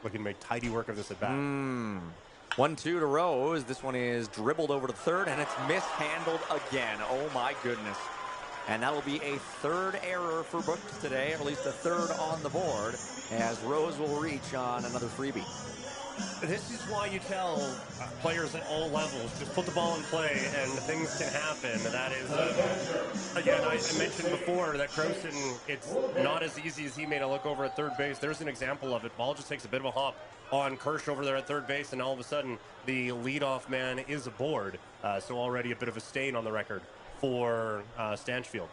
Looking to make tidy work of this at bat. 1-2 to Rose. This one is dribbled over to third, and it's mishandled again. Oh, my goodness. And that'll be a 3rd error for Brooks today, or at least a 3rd on the board, as Rose will reach on another freebie. This is why you tell players at all levels, just put the ball in play and things can happen. That is, again, I mentioned before that Crowson, it's not as easy as he made it look over at third base. There's an example of it. Ball just takes a bit of a hop on Kirsch over there at third base, and all of a sudden the leadoff man is aboard. So already a bit of a stain on the record for Stanchfield.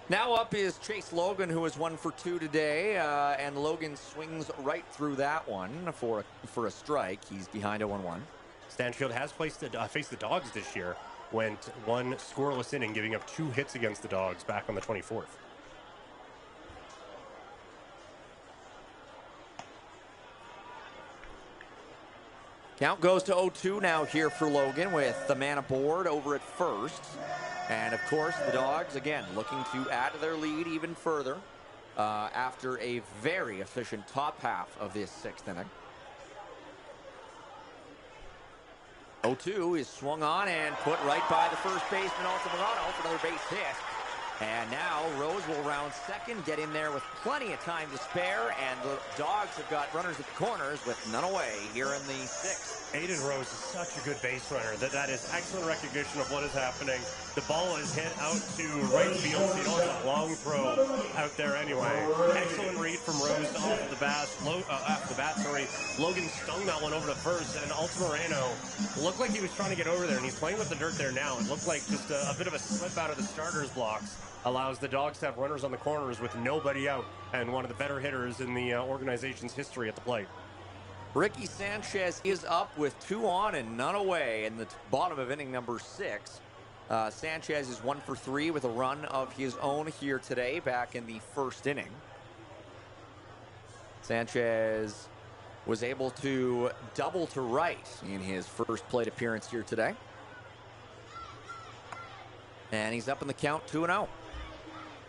Now up is Chase Logan, who is 1 for 2 today, and Logan swings right through that one for a strike. He's behind 0-1. Stanchfield has faced the Dawgs this year. Went 1 scoreless inning, giving up 2 hits against the Dawgs back on the 24th. Count goes to 0-2 now here for Logan with the man aboard over at first. And, of course, the Dawgs, again, looking to add to their lead even further after a very efficient top half of this 6th inning. 0-2 is swung on and put right by the first baseman, Altamirano, for another base hit. And now Rose will round second, get in there with plenty of time to spare, and the Dawgs have got runners at the corners with none away here in the 6th. Aiden Rose is such a good base runner. That is excellent recognition of what is happening. The ball is hit out to right field, so you don't have a long throw out there anyway. Excellent read from Rose off the bat. Logan stung that one over to first, and Altamirano looked like he was trying to get over there, and he's playing with the dirt there now. It looked like just a bit of a slip out of the starter's blocks. Allows the Dawgs to have runners on the corners with nobody out, and one of the better hitters in the organization's history at the plate. Ricky Sanchez is up with 2 on and none away in the bottom of inning number 6. Sanchez is 1 for 3 with a run of his own here today back in the 1st inning. Sanchez was able to double to right in his first plate appearance here today. And he's up in the count 2-0.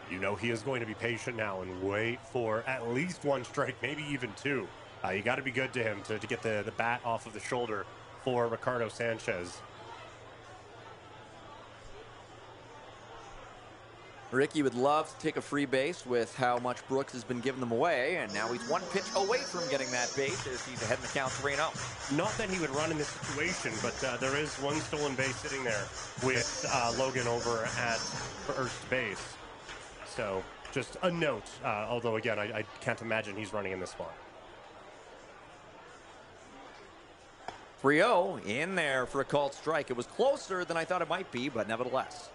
You know he is going to be patient now and wait for at least 1 strike, maybe even 2. You got to be good to him to get the bat off of the shoulder for Ricardo Sanchez. Ricky would love to take a free base with how much Brooks has been giving them away, and now he's 1 pitch away from getting that base as he's ahead in the count 3-0. Not that he would run in this situation, but there is 1 stolen base sitting there with Logan over at first base. So just a note, although again, I can't imagine he's running in this spot. 3-0 in there for a called strike. It was closer than I thought it might be, but nevertheless.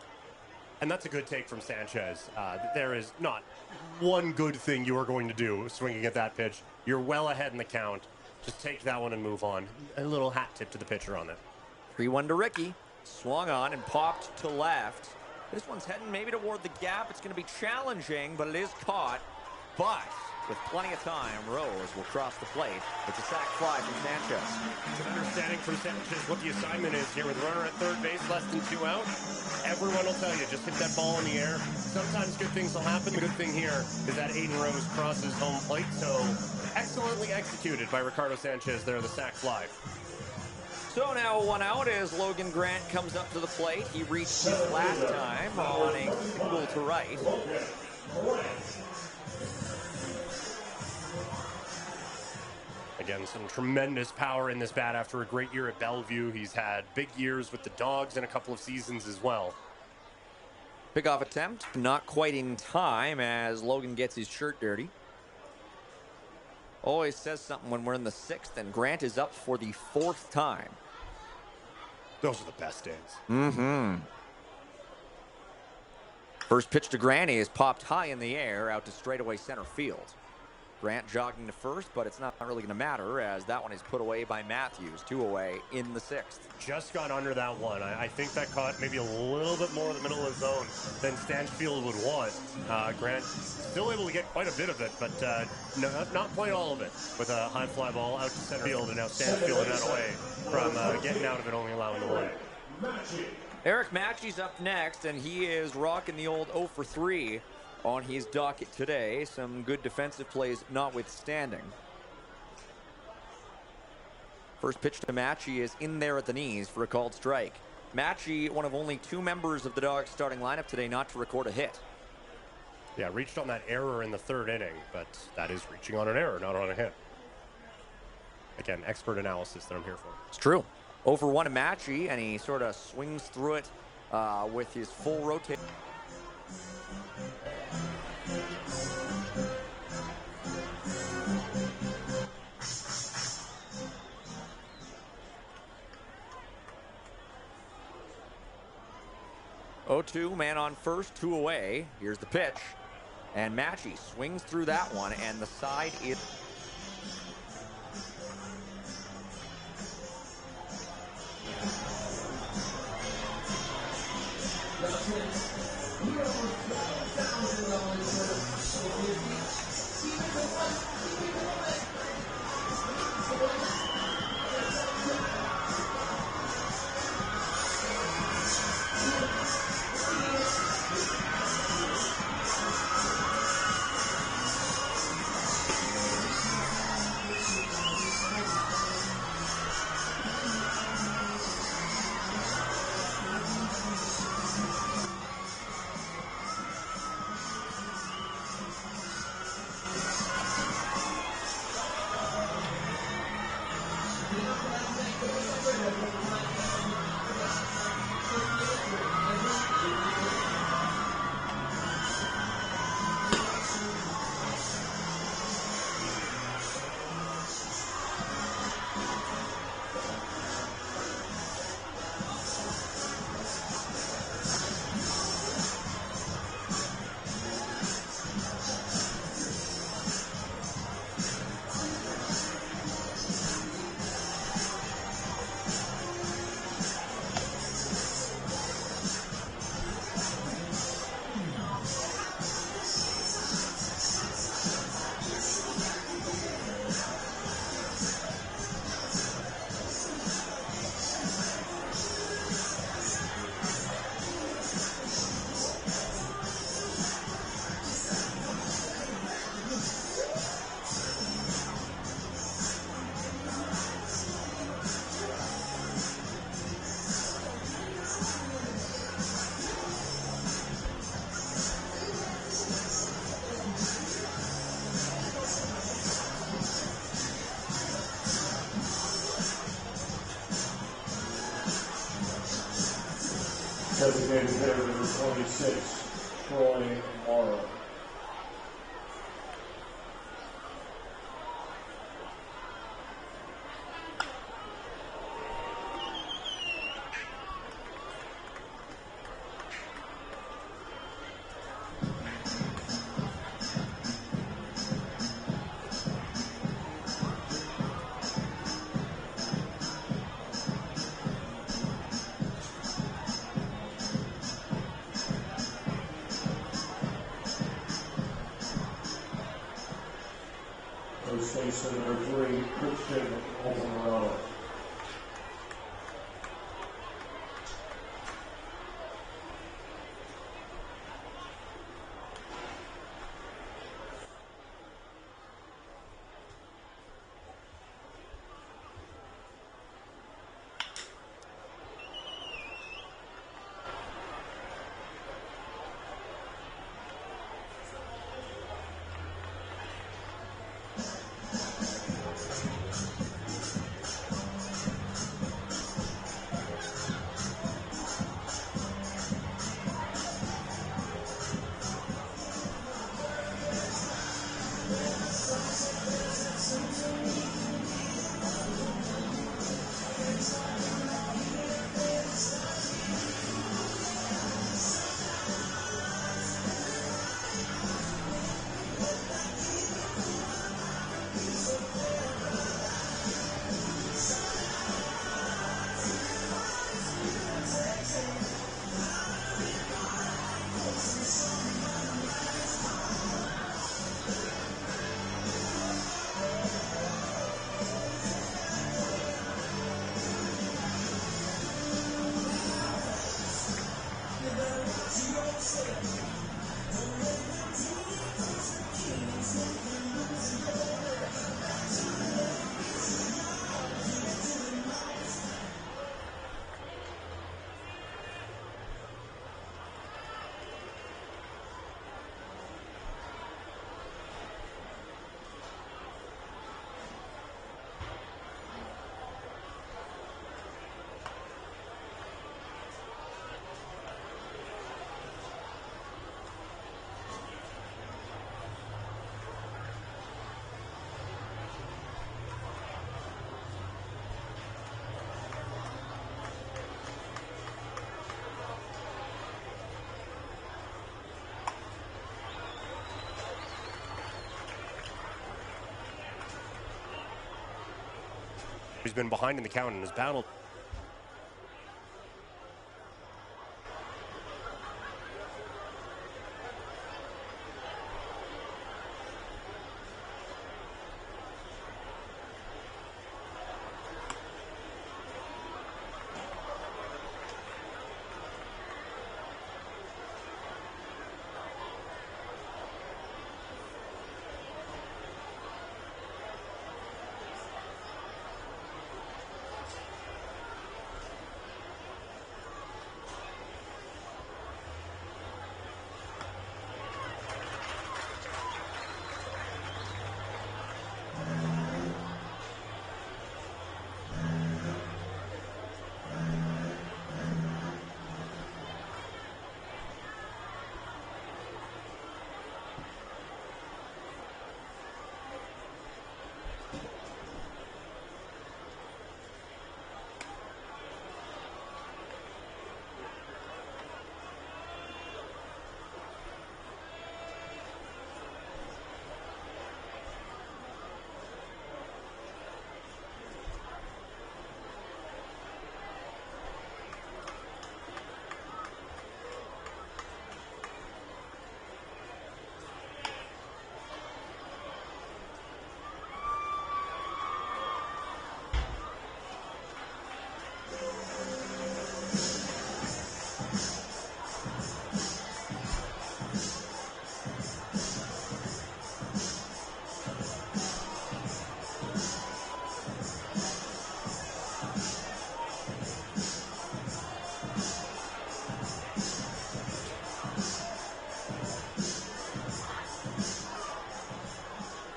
And that's a good take from Sanchez. There is not one good thing you are going to do swinging at that pitch. You're well ahead in the count. Just take that one and move on. A little hat tip to the pitcher on that. 3-1 to Ricky. Swung on and popped to left. This one's heading maybe toward the gap. It's going to be challenging, but it is caught. but with plenty of time, Rose will cross the plate. It's a sac fly from Sanchez. It's an understanding from Sanchez what the assignment is here with runner at third base, less than 2 out. Everyone will tell you, just hit that ball in the air. Sometimes good things will happen. The good thing here is that Aiden Rose crosses home plate, so excellently executed by Ricardo Sanchez there, the sac fly. So now 1 out as Logan Grant comes up to the plate. He reached his last time on a single to right. Again, some tremendous power in this bat after a great year at Bellevue. He's had big years with the Dawgs in a couple of seasons as well. Pickoff attempt, not quite in time as Logan gets his shirt dirty. Always says something when we're in the 6th, and Grant is up for the 4th time. Those are the best days. Mm-hmm. First pitch to Grant is popped high in the air out to straightaway center field. Grant jogging to first, but it's not really going to matter as that one is put away by Matthews. 2 away in the 6th. Just got under that one. I think that caught maybe a little bit more in the middle of the zone than Stanchfield would want. Grant still able to get quite a bit of it, but no, not quite all of it. With a high fly ball out to center field, and now Stanchfield that away from getting out of it, only allowing the one. Eric Matchey's up next, and he is rocking the old 0 for 3 on his docket today. Some good defensive plays notwithstanding. First pitch to Matchey is in there at the knees for a called strike. Matchey, one of only 2 members of the Dawgs starting lineup today not to record a hit. Yeah, reached on that error in the 3rd inning, but that is reaching on an error, not on a hit. Again, expert analysis that I'm here for. It's true. 0 for 1 to Matchey, and he sort of swings through it with his full rotation. Oh-2, man on first, 2 away. Here's the pitch. And Matchey swings through that one, and the side is... Designated hitter number 26, Troy Morrow. First baseman number 3, Christian Alvarado. He's been behind in the count and has battled.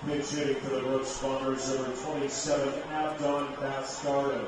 Pitch hitting for the Brooks Bombers, number 27, Abdon Bastardo.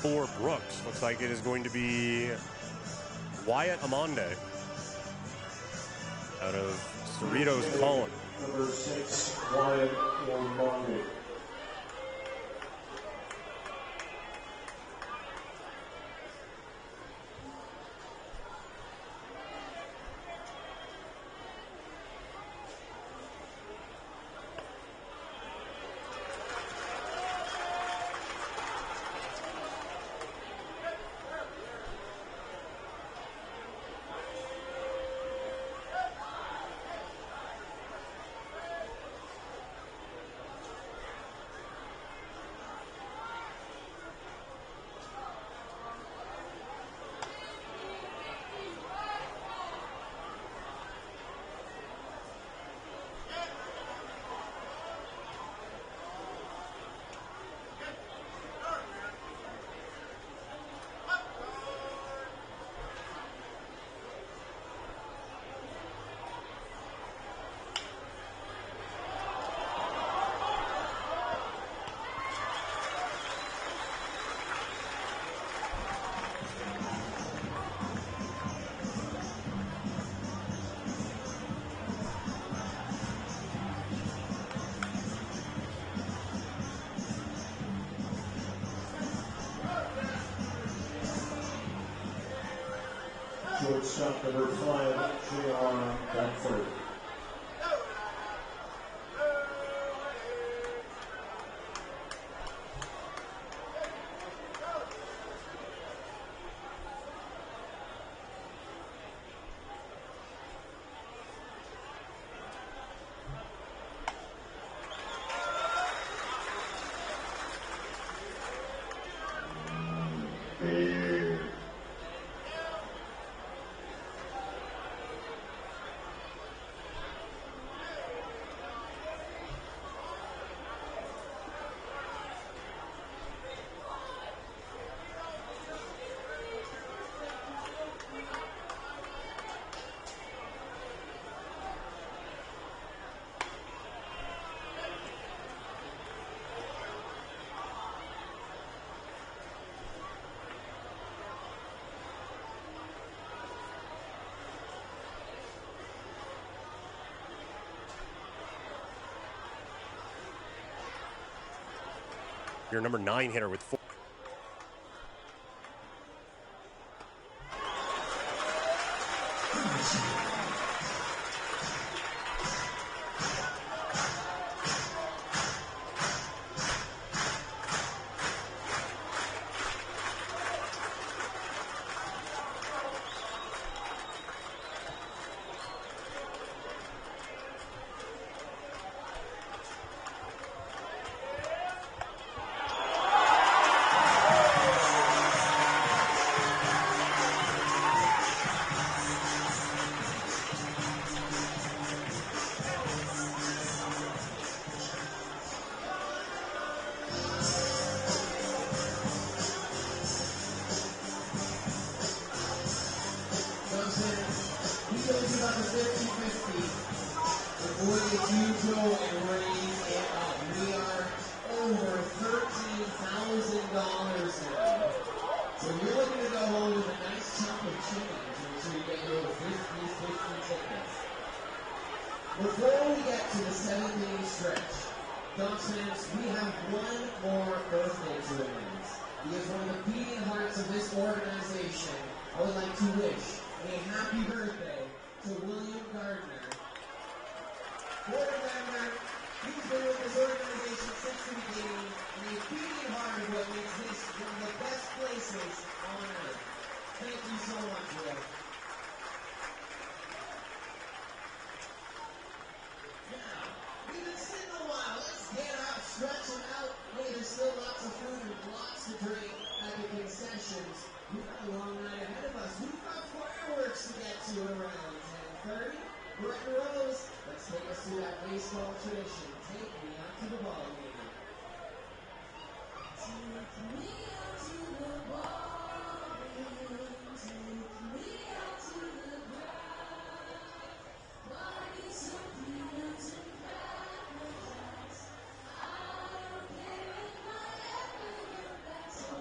for Brooks. Looks like it is going to be Wyatt Amonde out of Cerritos column. Number 6, Wyatt Ormonde. Shortstop number 5, J.R. Bedford. Your number 9 hitter with 4. Before we get to the 7th-inning stretch, Dawgs fans, we have one more birthday to announce. Because one of the beating hearts of this organization, I would like to wish a happy birthday to William Gardner. Board member, he's been with this organization since the beginning, and a beating heart of what makes this one of the best places on earth. Thank you so much, Will. We've been sitting a while. Let's get up, stretch them out. Hey, there's still lots of food and lots to drink at the concessions. We've got a long night ahead of us. We've got fireworks to get to around 10:30. Brett Rose, let's take us through that baseball tradition. Take me out to the ball game. Take me out to the ball game. Take me out to the ground. Buy some peanuts and cracker jacks. I don't care if my head will get back so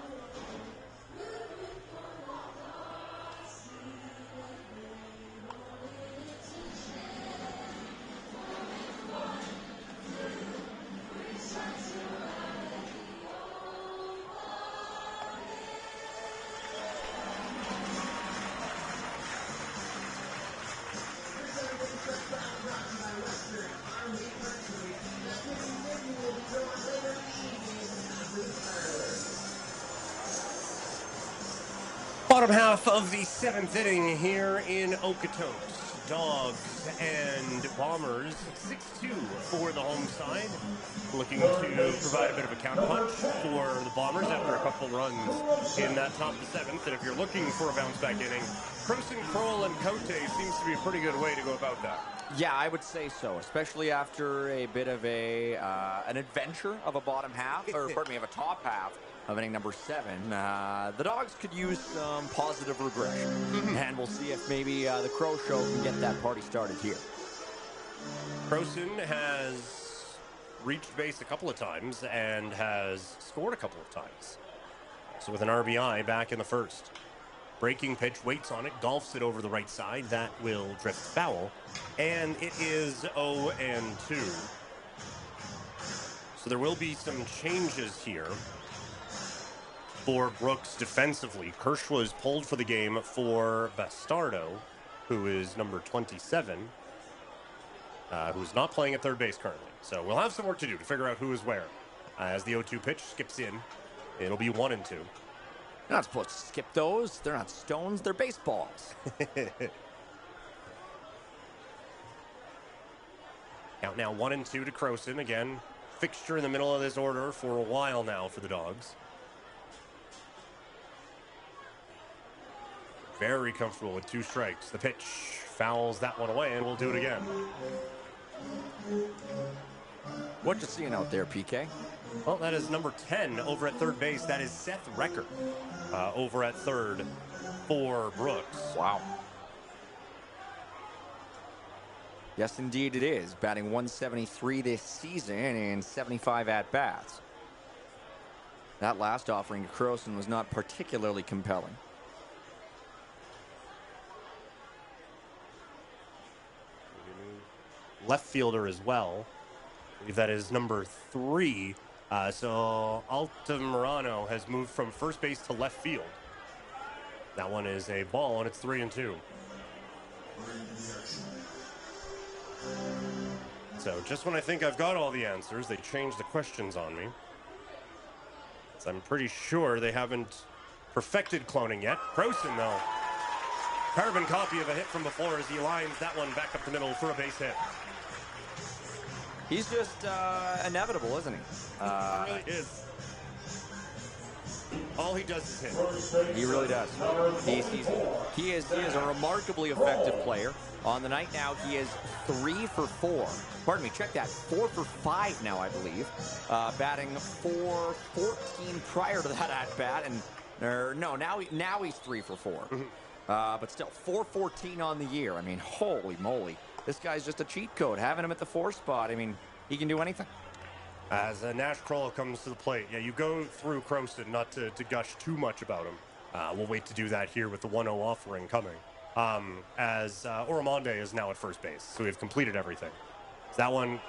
Bottom half of the 7th inning here in Okotoks. Dogs and Bombers 6-2 for the home side. Looking to provide a bit of a counterpunch for the Bombers after a couple runs in that top of the 7th. And if you're looking for a bounce-back inning, Croson, Kroll, and Cote seems to be a pretty good way to go about that. Yeah, I would say so, especially after a bit of an adventure of a bottom half, or pardon me, of a top half of inning number 7. The Dogs could use some positive regression, and we'll see if maybe the Crow Show can get that party started here. Croson has reached base a couple of times and has scored a couple of times. So with an RBI back in the first. Breaking pitch, waits on it, golfs it over the right side. That will drift foul. And it is 0-2. So there will be some changes here for Brooks defensively. Kershaw is pulled for the game for Bastardo, who is number 27, who's not playing at third base currently. So we'll have some work to do to figure out who is where. As the 0-2 pitch skips in, it'll be 1-2. You're not supposed to skip those. They're not stones, they're baseballs. Count now 1-2 to Croson. Again, fixture in the middle of this order for a while now for the Dogs. Very comfortable with 2 strikes. The pitch fouls that one away, and we'll do it again. What you seeing out there, PK? Well, that is number 10 over at third base. That is Seth Recker over at third for Brooks. Wow. Yes, indeed it is. Batting 173 this season and 75 at-bats. That last offering to Croson was not particularly compelling. Left fielder as well. I believe that is number 3. So Altamirano has moved from first base to left field. That one is a ball, and it's 3-2. So just when I think I've got all the answers, they change the questions on me. So I'm pretty sure they haven't perfected cloning yet. Croson, though. Carbon copy of a hit from before as he lines that one back up the middle for a base hit. He's just inevitable, isn't he? He really is. All he does is hit. He really does. He is a remarkably effective player. On the night now, he is 3 for 4. Pardon me, check that. 4 for 5 now, I believe. Batting .414 prior to that at bat, and now he's 3 for 4. But still, .414 on the year. I mean, holy moly. This guy's just a cheat code. Having him at the 4 spot, I mean, he can do anything. As Nash Kroll comes to the plate, yeah, you go through Croson, not to gush too much about him. We'll wait to do that here with the 1-0 offering coming. As Oramonde is now at first base, so we've completed everything. So that one,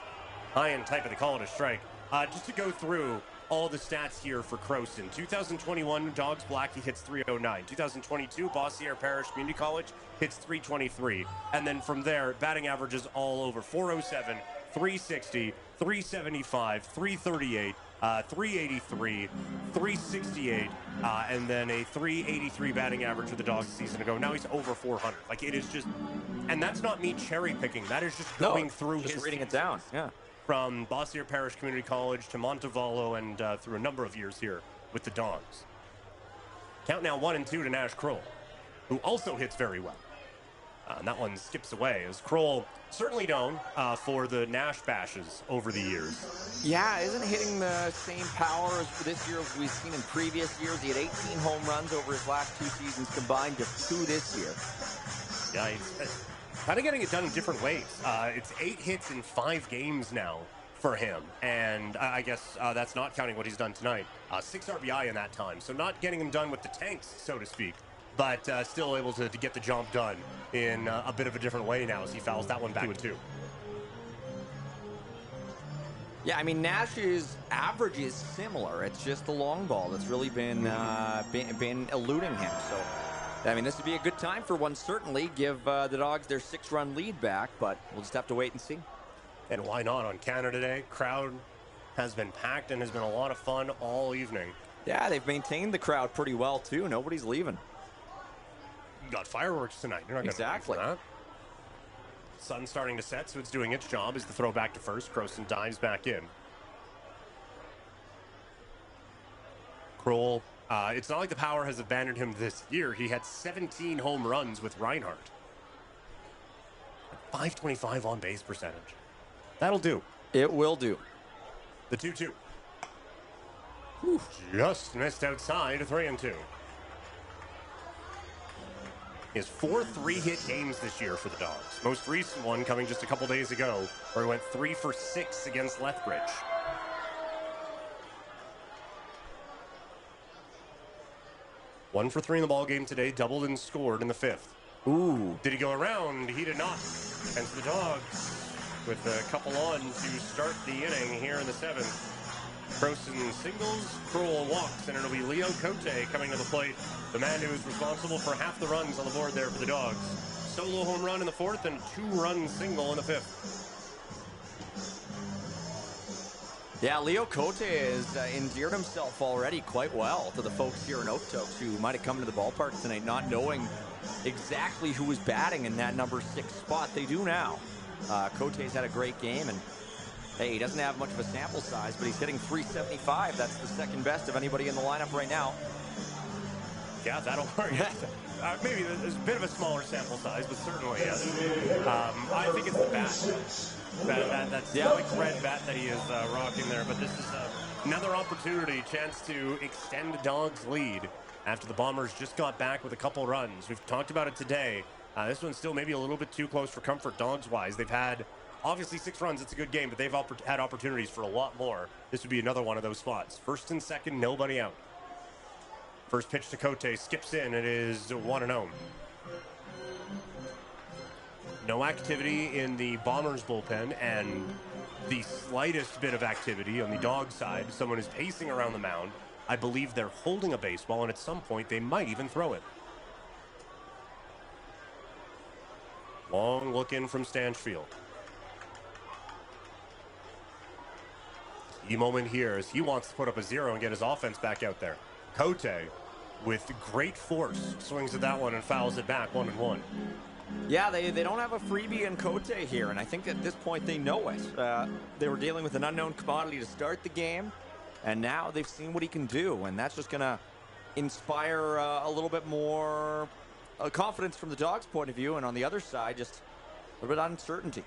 high and tight, but they call it a strike. Just to go through all the stats here for Croson. 2021, Dawgs Blackie hits .309. 2022, Bossier Parish Community College hits .323. And then from there, batting averages all over. .407, .360, .375, .338, .383, .368, and then a .383 batting average for the Dogs a season ago. Now he's over .400. Like, it is just, and that's not me cherry picking. That is just going through just his reading it down. Yeah. From Bossier Parish Community College to Montevallo and through a number of years here with the Dogs. Count now 1-2 to Nash Kroll, who also hits very well. And that one skips away as Kroll, certainly known for the Nash bashes over the years. Yeah, isn't hitting the same power as this year as we've seen in previous years. He had 18 home runs over his last 2 seasons combined, just 2 this year. Yeah, he's kind of getting it done in different ways. It's 8 hits in 5 games now for him. And I guess that's not counting what he's done tonight. 6 RBI in that time. So not getting him done with the tanks, so to speak. But still able to get the job done in a bit of a different way now as he fouls that one back 2-2. Yeah, I mean, Nash's average is similar. It's just the long ball that's really been eluding him. So, I mean, this would be a good time for one, certainly. Give the Dogs their 6-run lead back, but we'll just have to wait and see. And why not on Canada Day? Crowd has been packed and has been a lot of fun all evening. Yeah, they've maintained the crowd pretty well, too. Nobody's leaving. You got fireworks tonight. You're not going to Exactly. that. Sun's starting to set, so it's doing its job as the throw back to first. Croson dives back in. Kroll, it's not like the power has abandoned him this year. He had 17 home runs with Reinhardt. 525 on base percentage. That'll do. It will do. The 2-2. Just missed outside, 3-2. He has 4 3-hit games this year for the Dawgs. Most recent one coming just a couple days ago, where he went 3 for 6 against Lethbridge. One for 3 in the ball game today, doubled and scored in the 5th. Ooh. Did he go around? He did not. And so the Dawgs with a couple on to start the inning here in the 7th. Croson singles, Kroll walks, and it'll be Leo Cote coming to the plate. The man who is responsible for half the runs on the board there for the Dawgs. Solo home run in the 4th and 2-run single in the 5th. Yeah, Leo Cote has endeared himself already quite well to the folks here in Okotoks who might have come to the ballpark tonight not knowing exactly who was batting in that number 6 spot. They do now. Cote's had a great game, and hey, he doesn't have much of a sample size, but he's hitting .375. That's the second best of anybody in the lineup right now. Yeah, that'll work. Maybe there's a bit of a smaller sample size, but certainly, yes. I think it's the bat. That's the red bat that he is rocking there. But this is another opportunity, chance to extend the Dawgs' lead after the Bombers just got back with a couple runs. We've talked about it today. This one's still maybe a little bit too close for comfort Dawgs-wise. They've had, obviously, 6 runs. It's a good game, but they've had opportunities for a lot more. This would be another one of those spots. First and second, nobody out. First pitch to Cote, skips in. It is 1-0. No activity in the Bombers bullpen, and the slightest bit of activity on the Dawgs side. Someone is pacing around the mound. I believe they're holding a baseball, and at some point they might even throw it. Long look in from Stanchfield. Key moment here as he wants to put up a 0 and get his offense back out there. Cote, with great force, swings at that one and fouls it back 1-1. Yeah, they don't have a freebie in Cote here, and I think at this point they know it. They were dealing with an unknown commodity to start the game, and now they've seen what he can do, and that's just going to inspire a little bit more confidence from the Dawgs' point of view, and on the other side, just a little bit of uncertainty.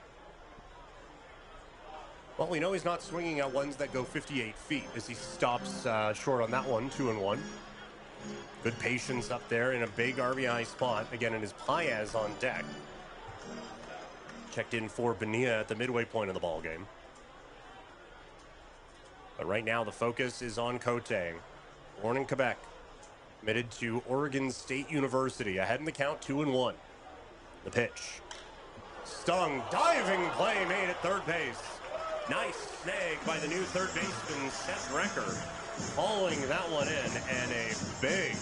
Well, we know he's not swinging at ones that go 58 feet as he stops short on that one, 2-1. Good patience up there in a big RBI spot. Again, it is Paez on deck. Checked in for Bonilla at the midway point of the ball game. But right now, the focus is on Cote. Born in Quebec. Committed to Oregon State University. Ahead in the count, 2-1. The pitch. Stung. Diving play made at third base. Nice snag by the new third baseman, Seth Recker. Hauling that one in, and a big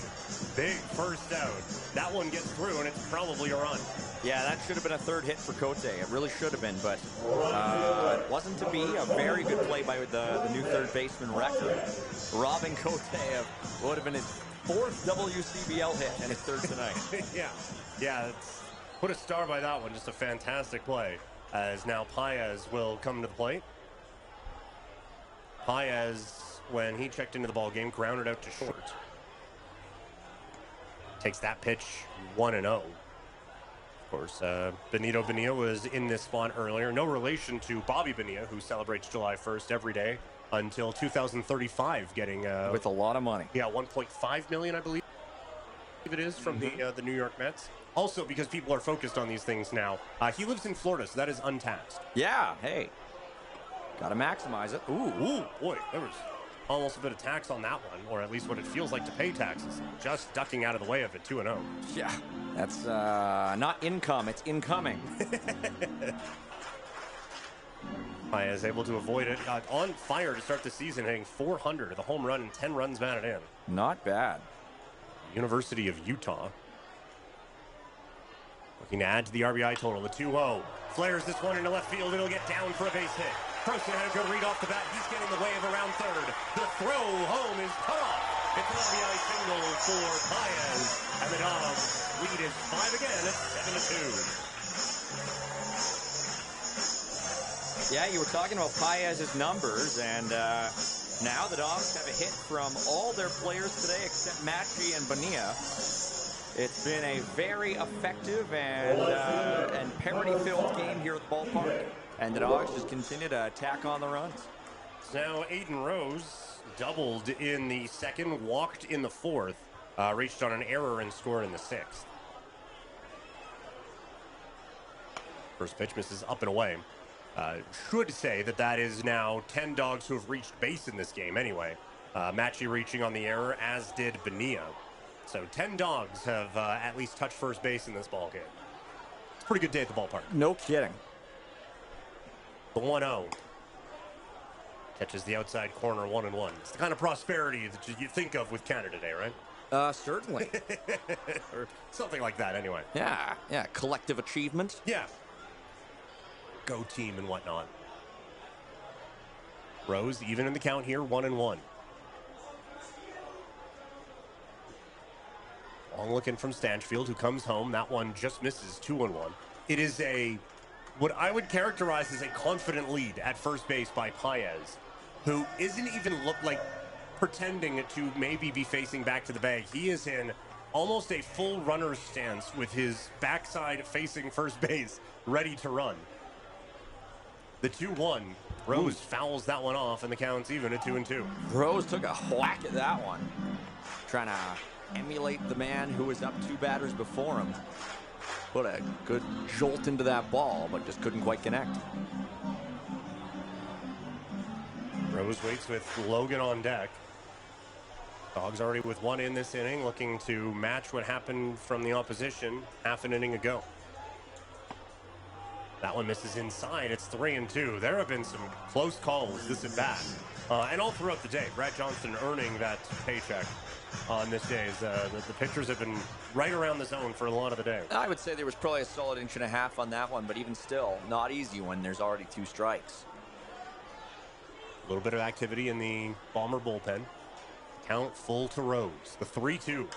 first out. That one gets through, and it's probably a run. Yeah, that should have been a third hit for Cote. It really should have been, but it wasn't to be. A very good play by the new third baseman, Recker. Robbing Cote of what would have been his 4th WCBL hit and his 3rd tonight. Yeah, put a star by that one. Just a fantastic play. As now Paez will come to the plate. Paez, when he checked into the ball game, grounded out to short. Takes that pitch 1-0. Of course, Benito Bonilla was in this spot earlier. No relation to Bobby Bonilla, who celebrates July 1st every day until 2035, getting with a lot of money. Yeah, 1.5 million, I believe it is, from the New York Mets. Also, because people are focused on these things now, he lives in Florida, so that is untaxed. Yeah, hey, gotta maximize it. Ooh, boy, there was almost a bit of tax on that one, or at least what it feels like to pay taxes. Just ducking out of the way of it, 2-0. Yeah, that's not income, it's incoming. Paez able to avoid it. On fire to start the season, hitting 400 with a home run and 10 runs batted in. Not bad. University of Utah. Looking to add to the RBI total, the 2-0. Flares this one into left field. It'll get down for a base hit. Croson had a good read off the bat. He's getting the wave around third. The throw home is cut off. It's an RBI single for Paez. And the Dawgs Lead is 5 again at 7-2. Yeah, you were talking about Paez's numbers, and now the Dawgs have a hit from all their players today except Matchy and Bonilla. It's been a very effective and parity-filled game here at the ballpark, and the Dawgs just continue to attack on the runs. Now Aiden Rose doubled in the second, walked in the fourth, reached on an error and scored in the sixth. First pitch misses up and away. Should say that is now 10 Dawgs who have reached base in this game anyway. Matchy reaching on the error, as did Bonilla. So 10 Dawgs have at least touched first base in this ball game. It's a pretty good day at the ballpark. No kidding. The 1-0. Catches the outside corner, 1-1. It's the kind of prosperity that you think of with Canada Day, right? Certainly. Or something like that anyway. Yeah, collective achievement. Yeah. Go team and whatnot. Rose even in the count here, 1-1. Long looking from Stanchfield, who comes home. That one just misses, 2-1. It is what I would characterize as a confident lead at first base by Paez, who isn't even pretending to maybe be facing back to the bag. He is in almost a full runner's stance with his backside facing first base, ready to run. The 2-1, Rose fouls that one off, and the count's even at 2-2. Rose took a whack at that one, trying to emulate the man who was up 2 batters before him. Put a good jolt into that ball, but just couldn't quite connect. Rose waits with Logan on deck. Dawgs already with 1 in this inning, looking to match what happened from the opposition half an inning ago. That one misses inside. It's 3-2. There have been some close calls this at bat. And all throughout the day, Brad Johnston earning that paycheck on this day. The pitchers have been right around the zone for a lot of the day. I would say there was probably a solid 1.5 inches on that one, but even still, not easy when there's already 2 strikes. A little bit of activity in the Bomber bullpen. Count full to Rose. The 3-2.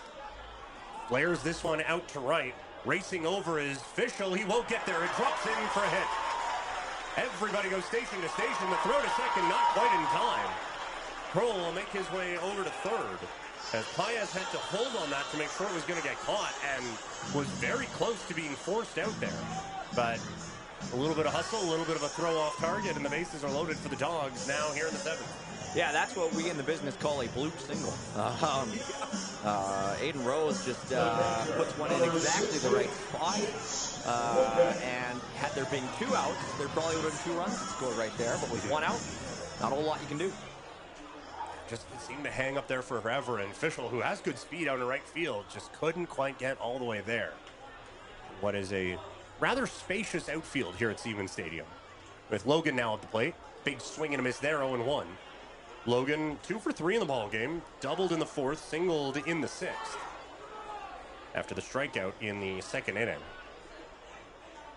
Flares this one out to right. Racing over is Fischel. He won't get there. It drops in for a hit. Everybody goes station to station. The throw to second, not quite in time. Kroll will make his way over to third, as Paez had to hold on that to make sure it was going to get caught, and was very close to being forced out there. But a little bit of hustle, a little bit of a throw off target, and the bases are loaded for the Dawgs now here in the 7th. Yeah, that's what we in the business call a bloop single. Aiden Rose just puts one in exactly the right spot. And had there been 2 outs, there probably would have been 2 runs scored right there. But with 1 out, not a whole lot you can do. Just seemed to hang up there forever. And Fischel, who has good speed out in right field, just couldn't quite get all the way there. What is a rather spacious outfield here at Siemens Stadium. With Logan now at the plate. Big swing and a miss there, 0-1. Logan 2 for 3 in the ball game, doubled in the 4th, singled in the 6th. After the strikeout in the 2nd inning.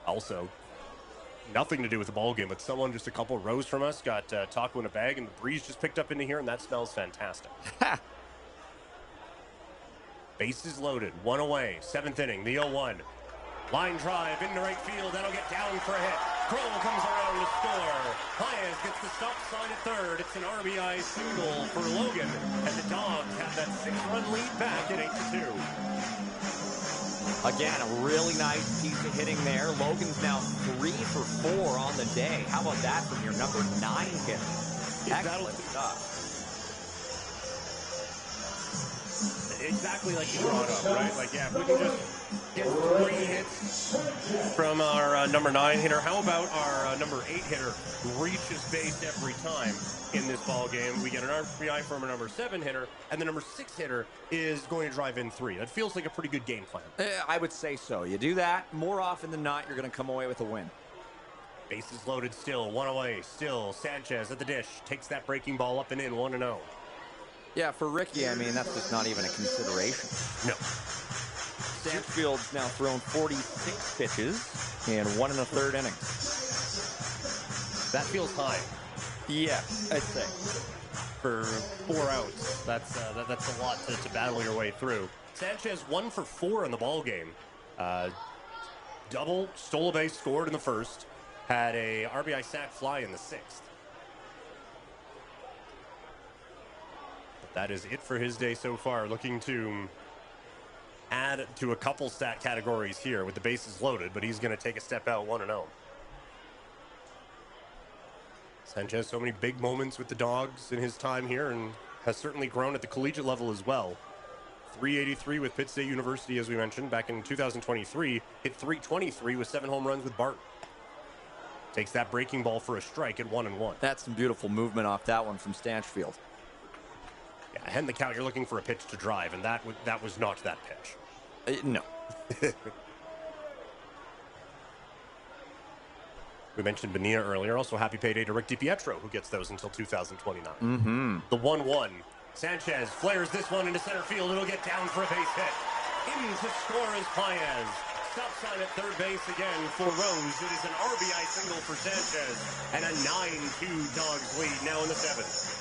Also, nothing to do with the ball game, but someone just a couple rows from us got taco in a bag, and the breeze just picked up into here, and that smells fantastic. Bases loaded, 1 away, 7th inning, the 0-1. Line drive into right field, that'll get down for a hit. Kroll comes around to score. Paez gets the stop sign at third. It's an RBI single for Logan, and the Dawgs have that 6-run lead back at 8-2. Again, a really nice piece of hitting there. Logan's now 3 for 4 on the day. How about that from your number 9 hitter? Excellent stuff. Exactly like you brought up, right? Like, yeah, if we can just get 3 hits from our number 9 hitter, how about our number 8 hitter reaches base every time in this ball game? We get an RBI from our number 7 hitter, and the number 6 hitter is going to drive in 3. That feels like a pretty good game plan. I would say so. You do that, more often than not, you're going to come away with a win. Bases loaded still, 1 away, still. Sanchez at the dish, takes that breaking ball up and in, 1-0. Yeah, for Ricky, I mean, that's just not even a consideration. No. Stanchfield's now thrown 46 pitches in 1 1/3 innings. That feels high. Yeah, I'd say. for 4 outs. That's a lot to battle your way through. Sanchez 1 for 4 in the ball game. Double, stole a base, scored in the first. Had a RBI sac fly in the 6th. But that is it for his day so far. Looking to add to a couple stat categories here with the bases loaded, but he's going to take a step out 1-0. Sanchez, so many big moments with the Dawgs in his time here and has certainly grown at the collegiate level as well. 383 with Pitt State University, as we mentioned, back in 2023. Hit 323 with 7 home runs with Barton. Takes that breaking ball for a strike at 1-1. That's some beautiful movement off that one from Stanchfield. Yeah, ahead in the count, you're looking for a pitch to drive, and that was not that pitch. No. We mentioned Bonilla earlier. Also, happy payday to Rick DiPietro, who gets those until 2029. Mm-hmm. The 1-1. Sanchez flares this one into center field. It'll get down for a base hit. In to score is Paez. Stop sign at third base again for Rose. It is an RBI single for Sanchez. And a 9-2 Dawgs lead now in the 7th.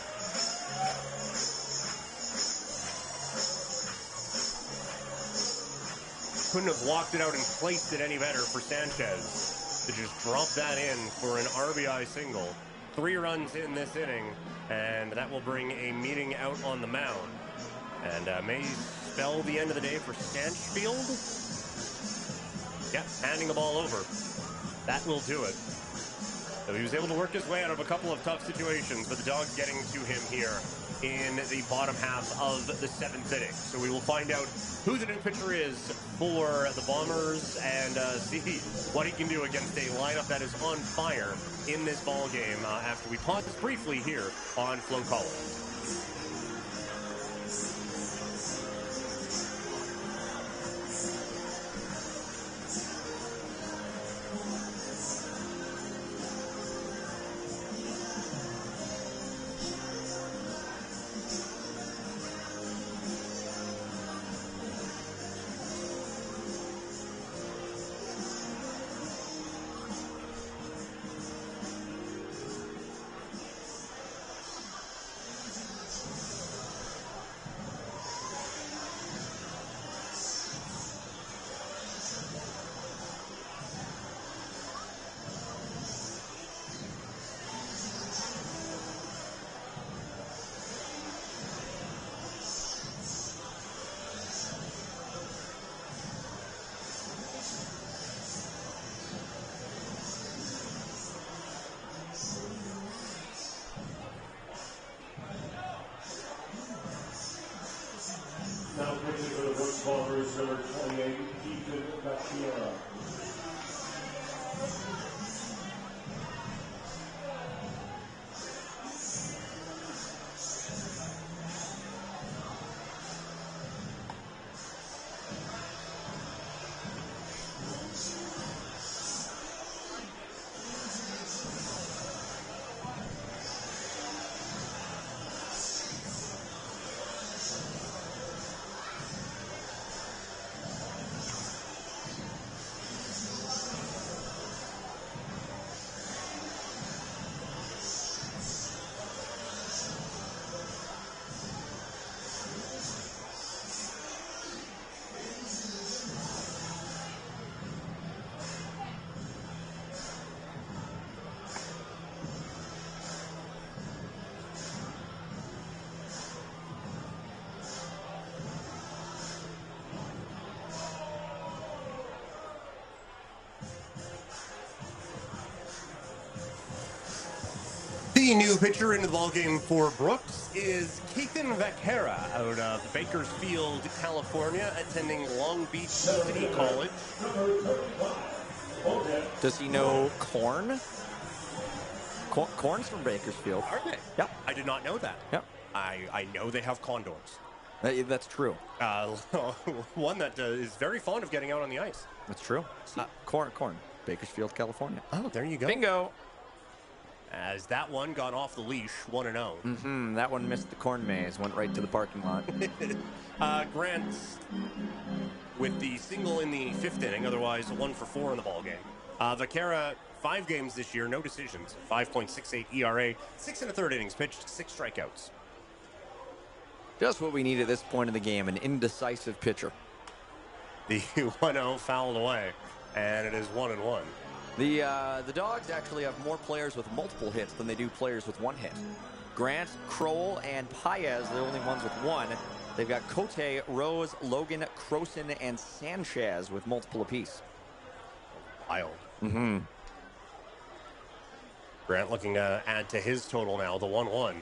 Couldn't have walked it out and placed it any better for Sanchez to just drop that in for an RBI single. 3 runs in this inning, and that will bring a meeting out on the mound. And may spell the end of the day for Stanchfield. Yep, handing the ball over. That will do it. So he was able to work his way out of a couple of tough situations, but the Dawgs getting to him here in the bottom half of the 7th inning. So we will find out who the new pitcher is for the Bombers and see what he can do against a lineup that is on fire in this ball game after we pause briefly here on FloCollege. Now pitching for the Brooks Bombers, number 28, Ethan Garcia. The new pitcher into the ballgame for Brooks is Keithan Vaquera out of Bakersfield, California, attending Long Beach City College. Does he know Corn? Corn's from Bakersfield. Are they? Yep. I did not know that. Yep. I know they have condors. That's true. One that is very fond of getting out on the ice. That's true. Corn. Bakersfield, California. Oh, there you go. Bingo. As that one got off the leash, 1-0. Mm-hmm. That one missed the corn maze, went right to the parking lot. Grant with the single in the 5th inning, otherwise 1 for 4 in the ballgame. Vaquera, 5 games this year, no decisions, 5.68 ERA, 6 1/3 innings pitched, 6 strikeouts. Just what we need at this point in the game, an indecisive pitcher. The 1-0 fouled away, and it is 1-1. The Dawgs actually have more players with multiple hits than they do players with one hit. Grant, Crowell, and Paez are the only ones with one. They've got Cote, Rose, Logan, Croson, and Sanchez with multiple apiece. Wild. Mm-hmm. Grant looking to add to his total now, the 1-1.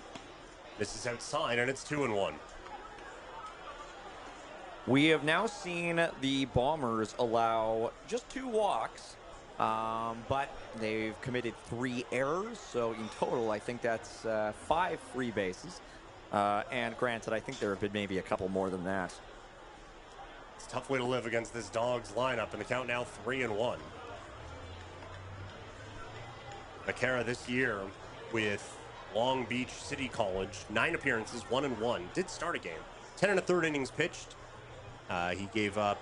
This is outside, and it's 2-1. We have now seen the Bombers allow just 2 walks, but they've committed 3 errors. So in total, I think that's 5 free bases. And granted, I think there have been maybe a couple more than that. It's a tough way to live against this Dawgs lineup, and the count now 3-1. McCara this year with Long Beach City College, 9 appearances, 1-1. Did start a game. 10 1/3 innings pitched. He gave up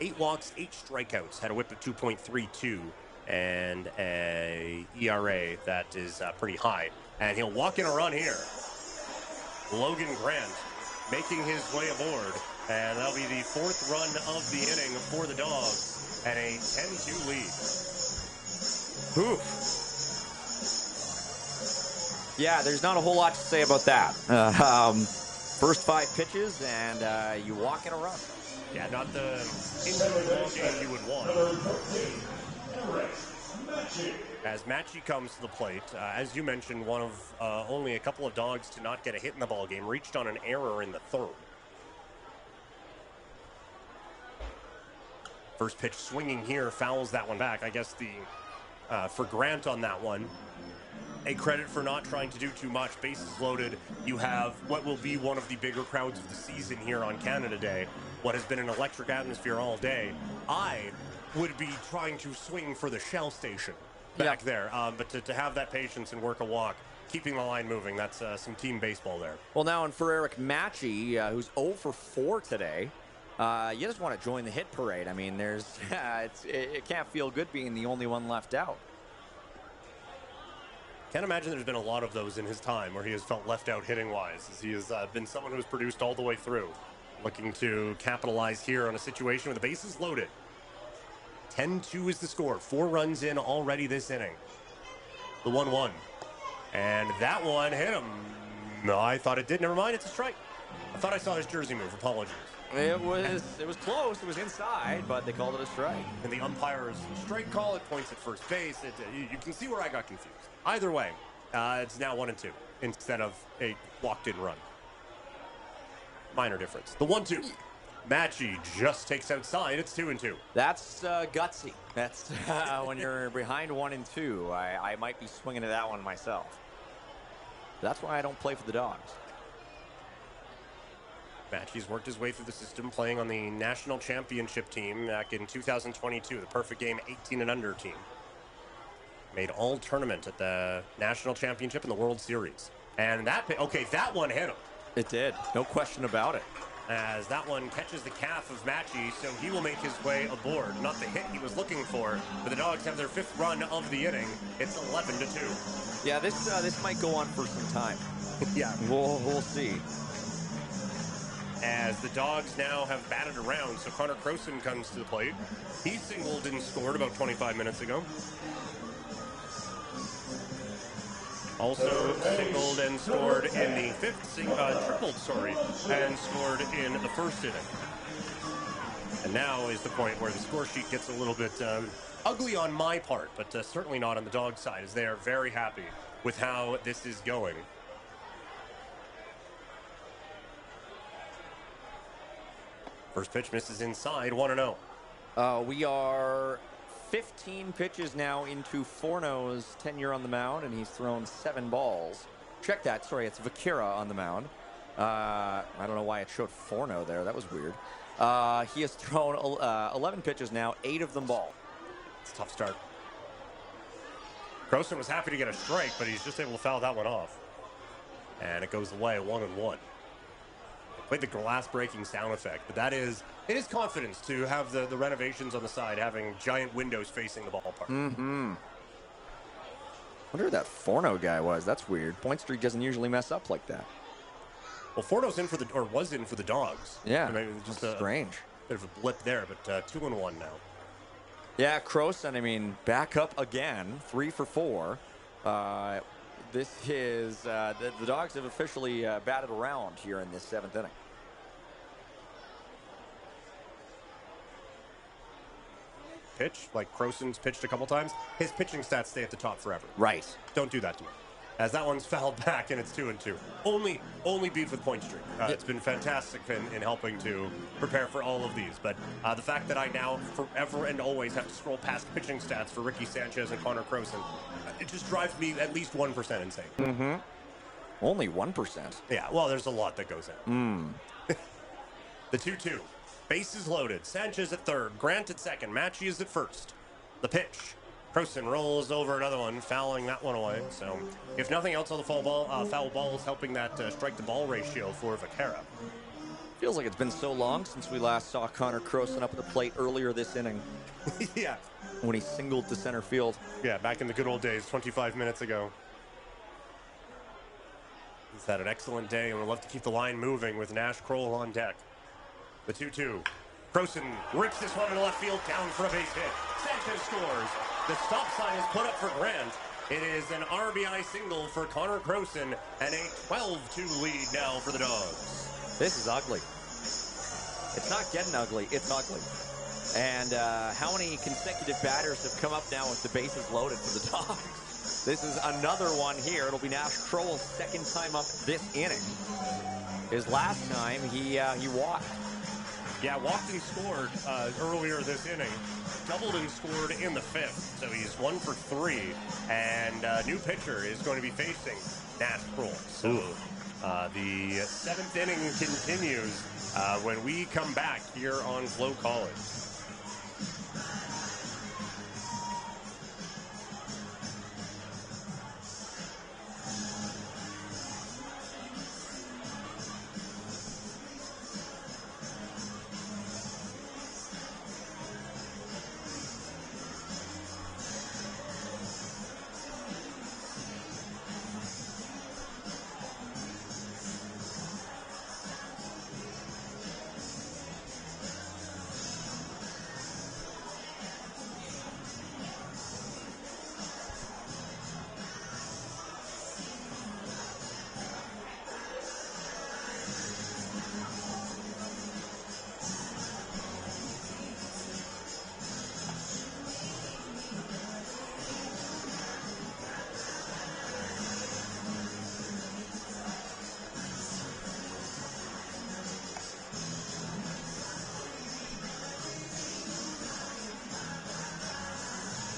8 walks, 8 strikeouts, had a whip of 2.32, and a ERA that is pretty high. And he'll walk in a run here. Logan Grant making his way aboard, and that'll be the 4th run of the inning for the Dawgs, and a 10-2 lead. Oof. Yeah, there's not a whole lot to say about that. First 5 pitches, and you walk in a run. Yeah, not the individual game you would want. As Matchy comes to the plate, as you mentioned, one of only a couple of Dawgs to not get a hit in the ball game, reached on an error in the 3rd. First pitch swinging here, fouls that one back. I guess for Grant on that one, a credit for not trying to do too much. Bases loaded. You have what will be one of the bigger crowds of the season here on Canada Day. What has been an electric atmosphere all day. I would be trying to swing for the Shell station back there. But to have that patience and work a walk, keeping the line moving, that's some team baseball there. Well, now, and for Eric Matchy, who's 0 for 4 today, you just want to join the hit parade. I mean, it can't feel good being the only one left out. Can't imagine there's been a lot of those in his time where he has felt left out hitting-wise, as he has been someone who's produced all the way through. Looking to capitalize here on a situation with the bases loaded. 10-2 is the score. 4 runs in already this inning. The 1-1. And that one hit him. No, I thought it did. Never mind, it's a strike. I thought I saw his jersey move. Apologies. It was close. It was inside, but they called it a strike. And the umpire's strike call, it points at first base. You can see where I got confused. Either way, it's now 1-2 instead of a walked-in run. Minor difference. The 1-2. Matchy just takes outside. It's 2-2. That's gutsy. That's when you're behind 1-2. I might be swinging to that one myself. That's why I don't play for the Dawgs. Matchy's worked his way through the system, playing on the national championship team back in 2022, the perfect game 18 and under team. Made all tournament at the national championship and the World Series. And that one hit him. It did. No question about it. As that one catches the calf of Matchy, so he will make his way aboard. Not the hit he was looking for, but the Dawgs have their 5th run of the inning. It's 11-2. Yeah, this might go on for some time. Yeah. We'll see. As the Dawgs now have batted around, so Connor Croson comes to the plate. He singled and scored about 25 minutes ago. Also singled and scored in the 5th, tripled, and scored in the 1st inning. And now is the point where the score sheet gets a little bit ugly on my part, but certainly not on the Dawgs side, as they are very happy with how this is going. First pitch misses inside, 1-0. We are 15 pitches now into Forno's tenure on the mound, and he's thrown 7 balls. Check that. Sorry, it's Vaquera on the mound. I don't know why it showed Forno there. That was weird. He has thrown 11 pitches now, 8 of them ball. It's a tough start. Croson was happy to get a strike, but he's just able to foul that one off. And it goes away, 1-1. Played the glass-breaking sound effect, but it is confidence to have the renovations on the side, having giant windows facing the ballpark. Mm-hmm. Wonder who that Forno guy was. That's weird. Point Street doesn't usually mess up like that. Well, Fordo's in for the, or was in for the Dawgs. Yeah, So maybe just a strange. bit of a blip there, but 2-1 now. Yeah, Croson, I mean, back up again, 3 for 4. This is, the Dawgs have officially batted around here in this 7th inning. Pitch, like Croson's pitched a couple times, his pitching stats stay at the top forever. Right. Don't do that to me. As that one's fouled back and it's 2-2. Only beat with point streak. It's been fantastic in helping to prepare for all of these. But the fact that I now forever and always have to scroll past pitching stats for Ricky Sanchez and Connor Croson, it just drives me at least 1% insane. Mm-hmm. Only 1%. Yeah, well, there's a lot that goes in. The 2-2. Bases loaded. Sanchez at third. Grant at second. Matchy is at first. The pitch. Croson rolls over another one, fouling that one away. So, if nothing else on the foul ball is helping that strike-to-ball ratio for Vaquera. Feels like it's been so long since we last saw Connor Croson up at the plate earlier this inning. Yeah. When he singled to center field. Yeah, back in the good old days, 25 minutes ago. He's had an excellent day, and we'd love to keep the line moving with Nash Kroll on deck. The 2-2. Croson rips this one into left field, down for a base hit. Sanchez scores. The stop sign is put up for Grant. It is an RBI single for Connor Croson and a 12-2 lead now for the Dawgs. This is ugly. It's not getting ugly, it's ugly. And how many consecutive batters have come up now with the bases loaded for the Dawgs? This is another one here. It'll be Nash Kroll's second time up this inning. His last time, he walked. Yeah, walked and scored earlier this inning. Doubled and scored in the 5th. So he's 1 for 3. And new pitcher is going to be facing Nash Kroll. So the 7th inning continues when we come back here on FloCollege.